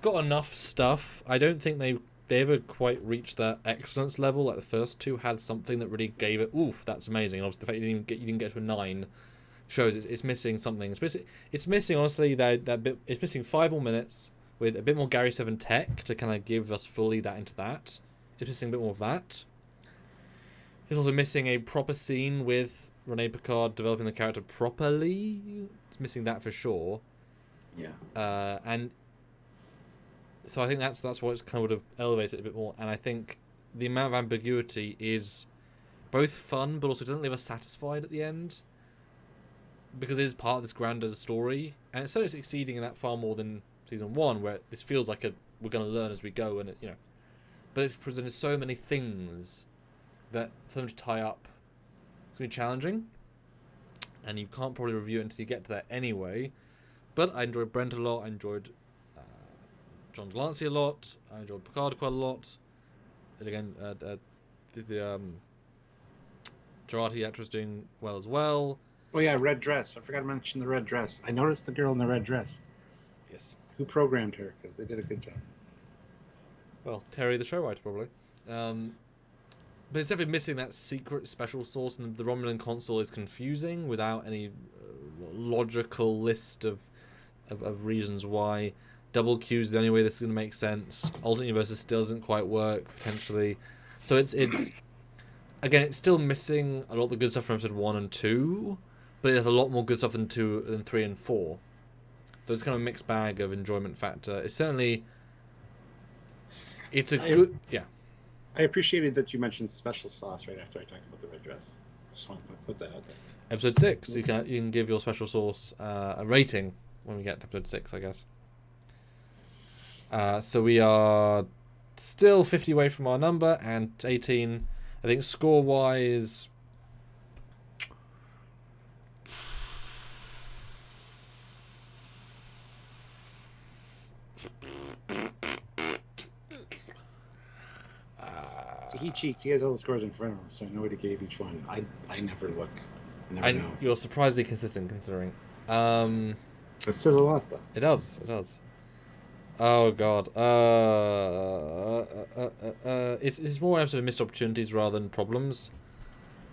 got enough stuff. I don't think they ever quite reached that excellence level. Like the first two had something that really gave it. Oof, that's amazing. And obviously, the fact you didn't get to a 9 shows it's missing something. It's missing honestly that bit. It's missing 5 more minutes with a bit more Gary 7 tech to kind of give us fully that into that. It's missing a bit more of that. It's also missing a proper scene with Rene Picard developing the character properly. It's missing that for sure. Yeah. And so I think that's what it's kind of would have elevated a bit more. And I think the amount of ambiguity is both fun, but also doesn't leave us satisfied at the end, because it is part of this grander story, and it's certainly succeeding in that far more than season 1, where this feels like we're going to learn as we go, and but it's presented so many things that for them to tie up, it's going to be challenging, and you can't probably review it until you get to that anyway. But I enjoyed Brent a lot. I enjoyed John Delancey a lot. I enjoyed Picard quite a lot. And again, the Jurati actress doing well as well. Oh yeah, red dress. I forgot to mention the red dress. I noticed the girl in the red dress. Yes. Who programmed her? Because they did a good job. Well, Terry, the show writer, probably. But it's definitely missing that secret special sauce, and the Romulan console is confusing without any logical list of reasons why. Double Q is the only way this is going to make sense. Alternate universes still doesn't quite work, potentially. So it's again, it's still missing a lot of the good stuff from episode 1 and 2, but there's a lot more good stuff than 3 and 4. So it's kind of a mixed bag of enjoyment factor. It's certainly... It's a good... Yeah. I appreciated that you mentioned special sauce right after I talked about the red dress. Just wanted to put that out there. Episode 6. You can give your special sauce a rating when we get to episode 6, I guess. So we are still 50 away from our number, and 18. I think score-wise... So he cheats. He has all the scores in front of him, so I know what he gave each one. I never look. I never know. You're surprisingly consistent, considering. It says a lot, though. It does. It does. Oh god. It's more an episode of missed opportunities rather than problems,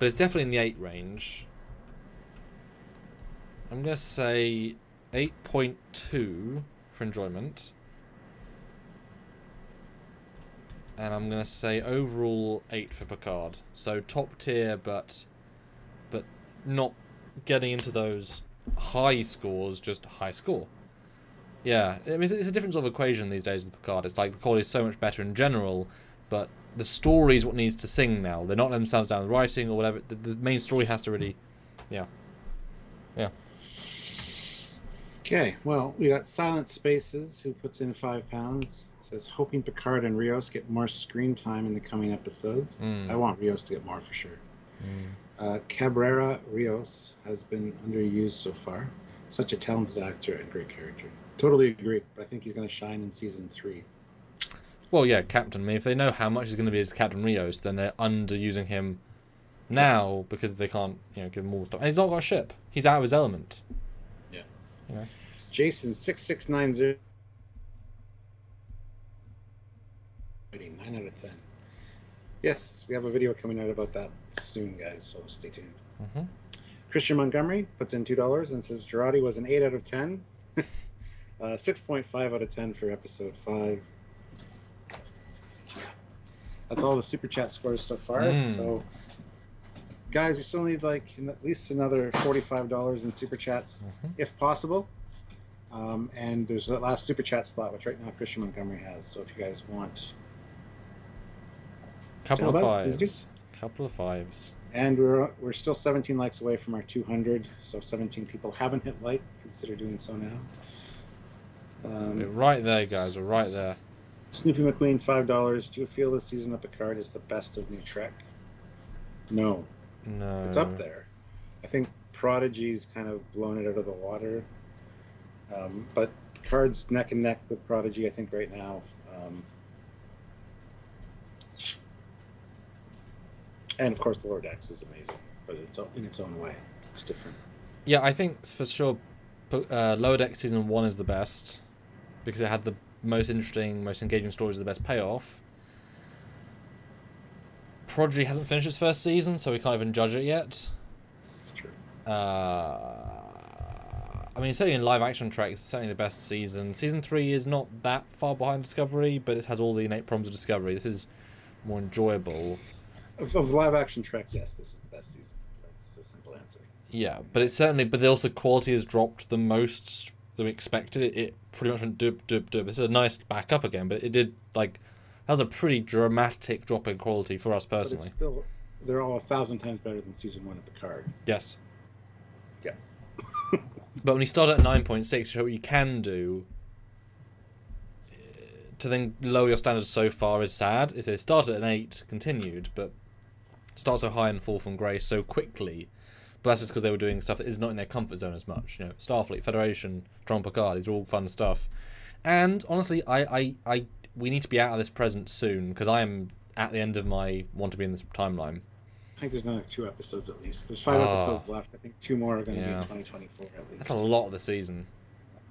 but it's definitely in the 8 range. I'm gonna say 8.2 for enjoyment, and I'm gonna say overall 8 for Picard. So top tier, but not getting into those high scores. Just high score. Yeah, I mean, it's a different sort of equation these days with Picard. It's like the quality is so much better in general, but the story is what needs to sing now. They're not letting themselves down with writing or whatever. The main story has to really... Yeah. Yeah. Okay, well, we got Silent Spaces, who puts in £5. Says, hoping Picard and Rios get more screen time in the coming episodes. I want Rios to get more for sure. Cabrera Rios has been underused so far. Such a talented actor and great character. Totally agree, but I think he's going to shine in season 3. Well, yeah, Captain. I mean, if they know how much he's going to be as Captain Rios, then they're underusing him now because they can't, give him all the stuff. And he's not got a ship. He's out of his element. Yeah. You know? Jason 6690. 9 out of 10. Yes, we have a video coming out about that soon, guys, so stay tuned. Christian Montgomery puts in $2 and says Jurati was an 8 out of 10. 6.5 out of 10 for episode 5. That's all the super chat scores so far. So, guys, we still need like at least another $45 in super chats, if possible. And there's that last super chat slot, which right now Christian Montgomery has. So if you guys want, couple of fives. And we're still 17 likes away from our 200. So if 17 people haven't hit like, consider doing so now. We're right there, guys. We're right there. Snoopy McQueen, $5. Do you feel this season of Picard is the best of New Trek? No. It's up there. I think Prodigy's kind of blown it out of the water. But Picard's neck and neck with Prodigy, I think, right now. And of course, the Lower Decks is amazing, but it's in its own way. It's different. Yeah, I think for sure Lower Deck Season 1 is the best, because it had the most interesting, most engaging stories, the best payoff. Prodigy hasn't finished its first season, so we can't even judge it yet. It's true. I mean, certainly in live action Trek, it's certainly the best season. Season 3 is not that far behind Discovery, but it has all the innate problems of Discovery. This is more enjoyable. Of live action Trek, yes, this is the best season. That's a simple answer. Yeah, but it's certainly, but also quality has dropped the most than we expected. It pretty much went dub, dub, dub. It's a nice back up again, but it did, like, that was a pretty dramatic drop in quality for us personally. But it's still, they're all 1,000 times better than season 1 of Picard. Yes. Yeah. But when you start at 9.6, you show what you can do. To then lower your standards so far is sad. If they started at an 8, continued, but start so high and fall from grace so quickly. But that's just because they were doing stuff that is not in their comfort zone as much. You know, Starfleet, Federation, Jean Picard, these are all fun stuff. And honestly, we need to be out of this present soon, because I am at the end of my want to be in this timeline. I think there's another 2 episodes at least. There's 5 episodes left. I think 2 more are going to be in 2024 at least. That's a lot of the season.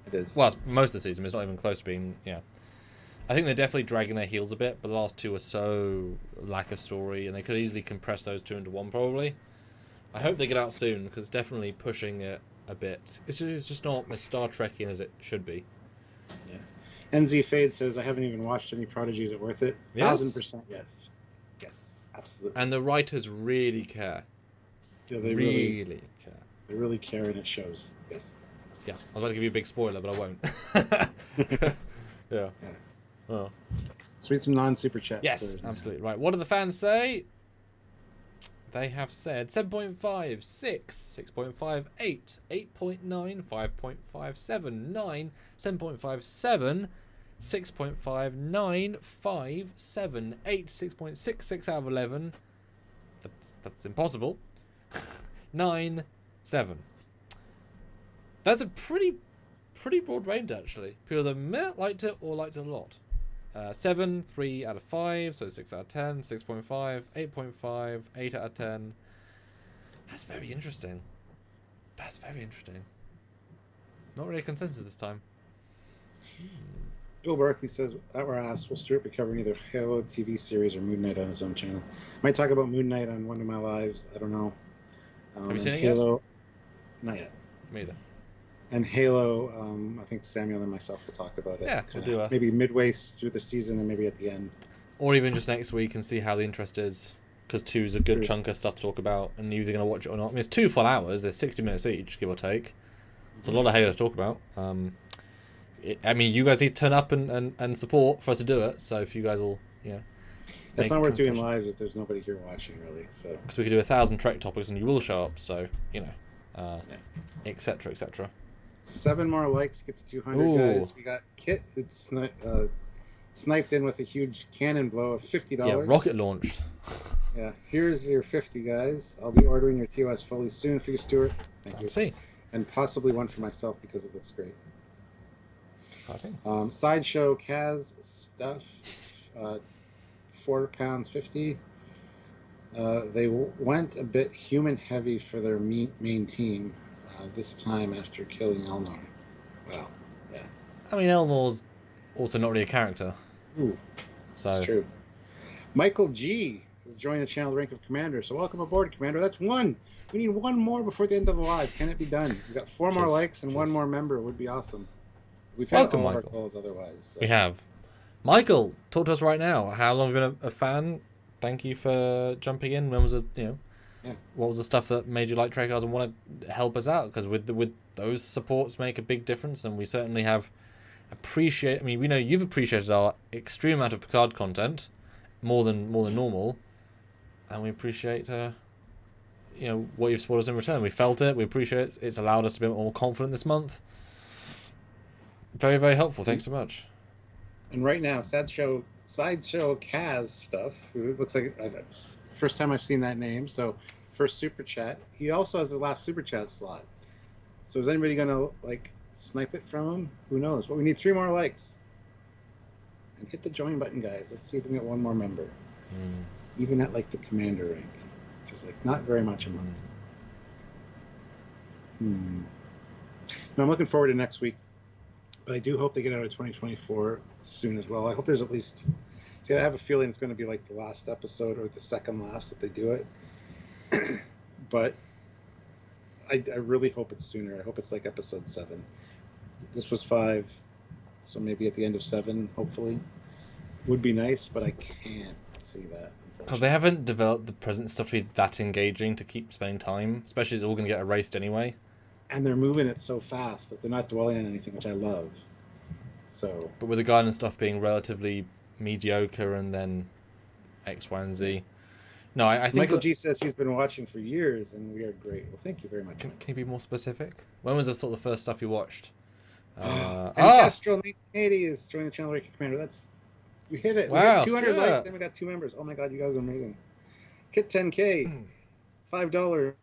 It is. Well, it's most of the season. It's not even close to being, yeah. I think they're definitely dragging their heels a bit, but the last 2 are so lack of story, and they could easily compress those 2 into 1 probably. I hope they get out soon, because it's definitely pushing it a bit. It's just not as Star Trekian as it should be. Yeah. NZ Fade says, I haven't even watched any Prodigy. Is it worth it? Yes. 1,000% yes. Yes. Absolutely. And the writers really care. Yeah, they really care. They really care, and it shows. Yes. Yeah, I was about to give you a big spoiler, but I won't. Yeah. Oh. Let's read some non-super chats. Yes, absolutely. Right, what do the fans say? They have said 7.5, 6, 6.5, 8, 8.9, 5.57, 9, 7.5, 7, 6.5, 9, 5, 7, 8, 6.66 out of 11. That's impossible. 9, 7. That's a pretty broad range, actually. People that liked it or liked it a lot. 7, 3 out of 5, so 6 out of 10, 6.5, 8.5, 8 out of 10. That's very interesting. That's very interesting. Not really a consensus this time. Bill Barkley says, that were asked, will Stuart be covering either Halo TV series or Moon Knight on his own channel? Might talk about Moon Knight on one of my lives. I don't know. Have you seen it Halo, yet? Not yet. Me either. And Halo, I think Samuel and myself will talk about it. Yeah, we'll do maybe midway through the season and maybe at the end. Or even just next week and see how the interest is. Because 2 is a good chunk of stuff to talk about, and you're either going to watch it or not. I mean, it's 2 full hours. They're 60 minutes each, give or take. It's a lot of Halo to talk about. I mean, you guys need to turn up and support for us to do it. So if you guys will, That's not worth doing lives if there's nobody here watching, really. So because we could do 1,000 Trek topics and you will show up. So etc. etc. 7 more likes to get to 200, guys. We got Kit, who sniped in with a huge cannon blow of $50. Yeah, rocket launched. Yeah, here's your 50, guys. I'll be ordering your TOS Foley soon for you, Stuart. Thank you. See. And possibly one for myself because it looks great. Exciting. Sideshow Kaz stuff, £4.50. They went a bit human heavy for their main team this time after killing Elnor. Wow. Yeah. I mean, Elnor's also not really a character. Ooh. So that's true. Michael G has joined the channel, the rank of Commander. So welcome aboard, Commander. That's 1. We need 1 more before the end of the live. Can it be done? We've got 4 more likes and 1 more member. It would be awesome. We've had all our goals otherwise. So. We have. Michael, talk to us right now. How long have you been a fan? Thank you for jumping in. When was it, what was the stuff that made you like Trekyards and want to help us out? Because with those supports make a big difference, and we certainly have appreciate. I mean, we know you've appreciated our extreme amount of Picard content more than normal, and we appreciate what you've supported us in return. We felt it. We appreciate it. It's allowed us to be more confident this month. Very, very helpful. Thanks so much. And right now, Sideshow Kaz stuff. It looks like first time I've seen that name. So first super chat. He also has his last super chat slot. So is anybody gonna snipe it from him? Who knows? But we need 3 more likes. And hit the join button, guys. Let's see if we can get 1 more member. Even at the commander rank, which is not very much a month. I'm looking forward to next week, but I do hope they get out of 2024 soon as well. I hope there's at least. See, I have a feeling it's going to be like the last episode or the second last that they do it. But I really hope it's sooner. I hope it's like episode 7. This was 5, so maybe at the end of 7, hopefully. Would be nice, but I can't see that. Because they haven't developed the present stuff to be that engaging to keep spending time, especially it's all going to get erased anyway. And they're moving it so fast that they're not dwelling on anything, which I love. So. But with the guidance stuff being relatively mediocre and then X, Y, and Z. No, I think Michael G says he's been watching for years, and we are great. Well, thank you very much. Can you be more specific? When was the sort of the first stuff you watched? Astral 1980 is joining the channel, Ricky Commander. We hit it. Wow, we got 200 likes and we got 2 members. Oh my god, you guys are amazing. Kit 10K, $5.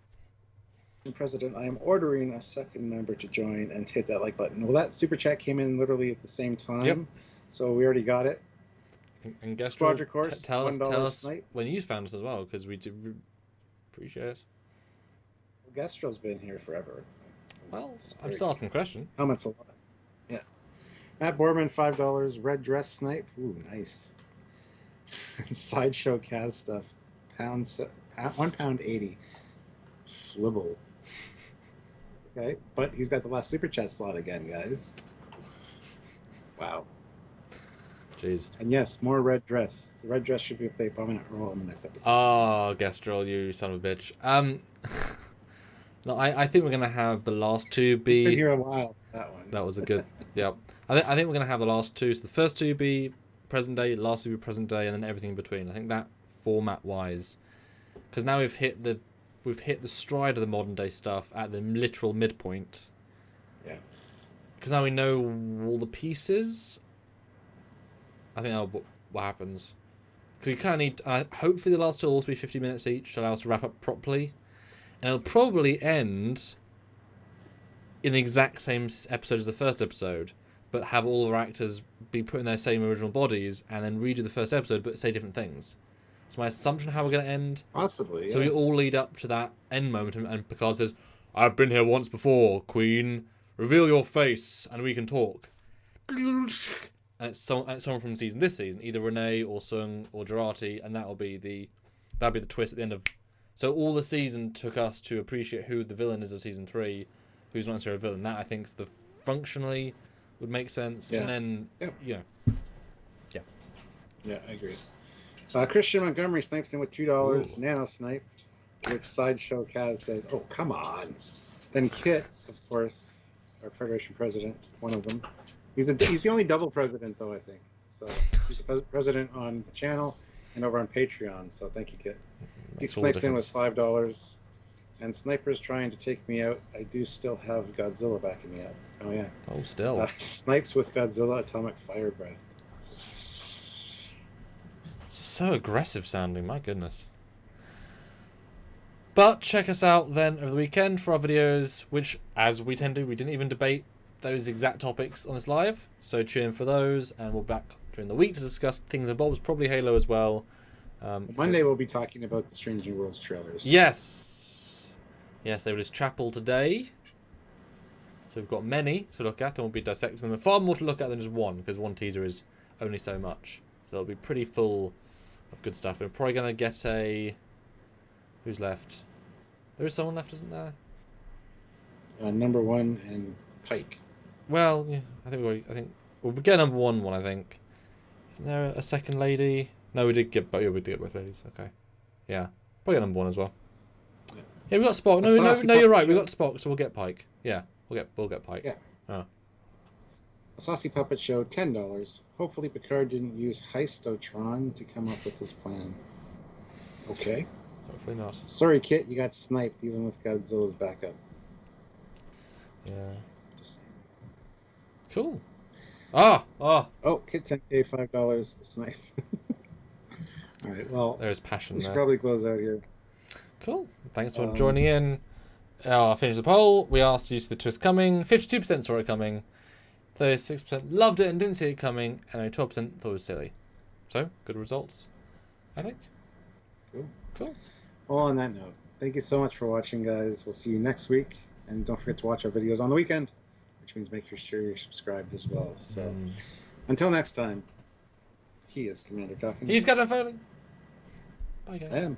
President, I am ordering a second member to join and hit that like button. Well, that super chat came in literally at the same time, yep. So we already got it. And guess Squadra course, tell us snipe. when you found us as well, because we do appreciate it. Well, Gastro's been here forever. Well, I'm still asking a question. Helmets a lot. Yeah. Matt Borman, $5. Red dress snipe. Ooh, nice. Sideshow Kaz stuff. £1.80. Flibble. Okay, but he's got the last super chat slot again, guys. Wow. Jeez. And yes, more red dress. The red dress should be a prominent role in the next episode. Oh, Gastrol, you son of a bitch. No, I think we're gonna have the last 2 be. It's been here a while. That one. That was a good. Yep. I think we're gonna have the last 2. So the first 2 be present day, last 2 be present day, and then everything in between. I think that format wise, because now we've hit the stride of the modern day stuff at the literal midpoint. Yeah. Because now we know all the pieces. I think that's what happens. Because you kind of need. Hopefully, the last 2 will also be 50 minutes each to allow us to wrap up properly, and it'll probably end in the exact same episode as the first episode, but have all of our actors be put in their same original bodies and then redo the first episode, but say different things. It's my assumption how we're going to end. Possibly, yeah. So we all lead up to that end moment, and Picard says, "I've been here once before, Queen. Reveal your face, and we can talk." And it's someone from this season, either Renee or Sung or Jurati, and that'll be the twist at the end of. So all the season took us to appreciate who the villain is of season 3, who's not necessarily a villain. That I think is the functionally would make sense, and then yeah, I agree. Christian Montgomery snipes in with $2. Nano snipe, which Sideshow Kaz says, "Oh come on." Then Kit, of course, our Federation president, one of them. He's the only double president though, I think. So he's the president on the channel and over on Patreon. So thank you, Kit. He snipes in with $5. And Sniper's trying to take me out. I do still have Godzilla backing me up. Oh yeah. Oh, still. Snipes with Godzilla atomic fire breath. So aggressive sounding, my goodness. But check us out then over the weekend for our videos, which, as we tend to, we didn't even debate those exact topics on this live. So tune in for those, and we'll be back during the week to discuss things and bobs, probably Halo as well. Monday we'll be talking about the Strange New Worlds trailers. Yes, there was Chapel today. So we've got many to look at, and we'll be dissecting them. And far more to look at than just one, because one teaser is only so much. So it'll be pretty full of good stuff. We're probably going to get a... Who's left? There is someone left, isn't there? Number 1 and Pike. Well, yeah, I think we'll get number 1, I think. Isn't there a second lady? No, we did get both ladies. Okay. Yeah. Probably get number 1 as well. Yeah, we got Spock. No, you're right. We got Spock, so we'll get Pike. Yeah, we'll get Pike. Yeah. Oh. A Saucy Puppet Show, $10. Hopefully Picard didn't use Heistotron to come up with his plan. Okay. Hopefully not. Sorry, Kit, you got sniped even with Godzilla's backup. Yeah. Just... Cool. Oh, Kit 10K, $5 snipe. All right, well, there is passion we should there. probably close out here. Cool. Thanks for joining in. I'll finish the poll. We asked you to see the twist coming. 52% saw it coming. 36% loved it and didn't see it coming. And only 12% thought it was silly. So, good results, I think. Cool. Well, on that note, thank you so much for watching, guys. We'll see you next week. And don't forget to watch our videos on the weekend, which means make sure you're subscribed as well. So until next time, he is Commander Coffin. He's Captain Foley. Bye, guys. I am.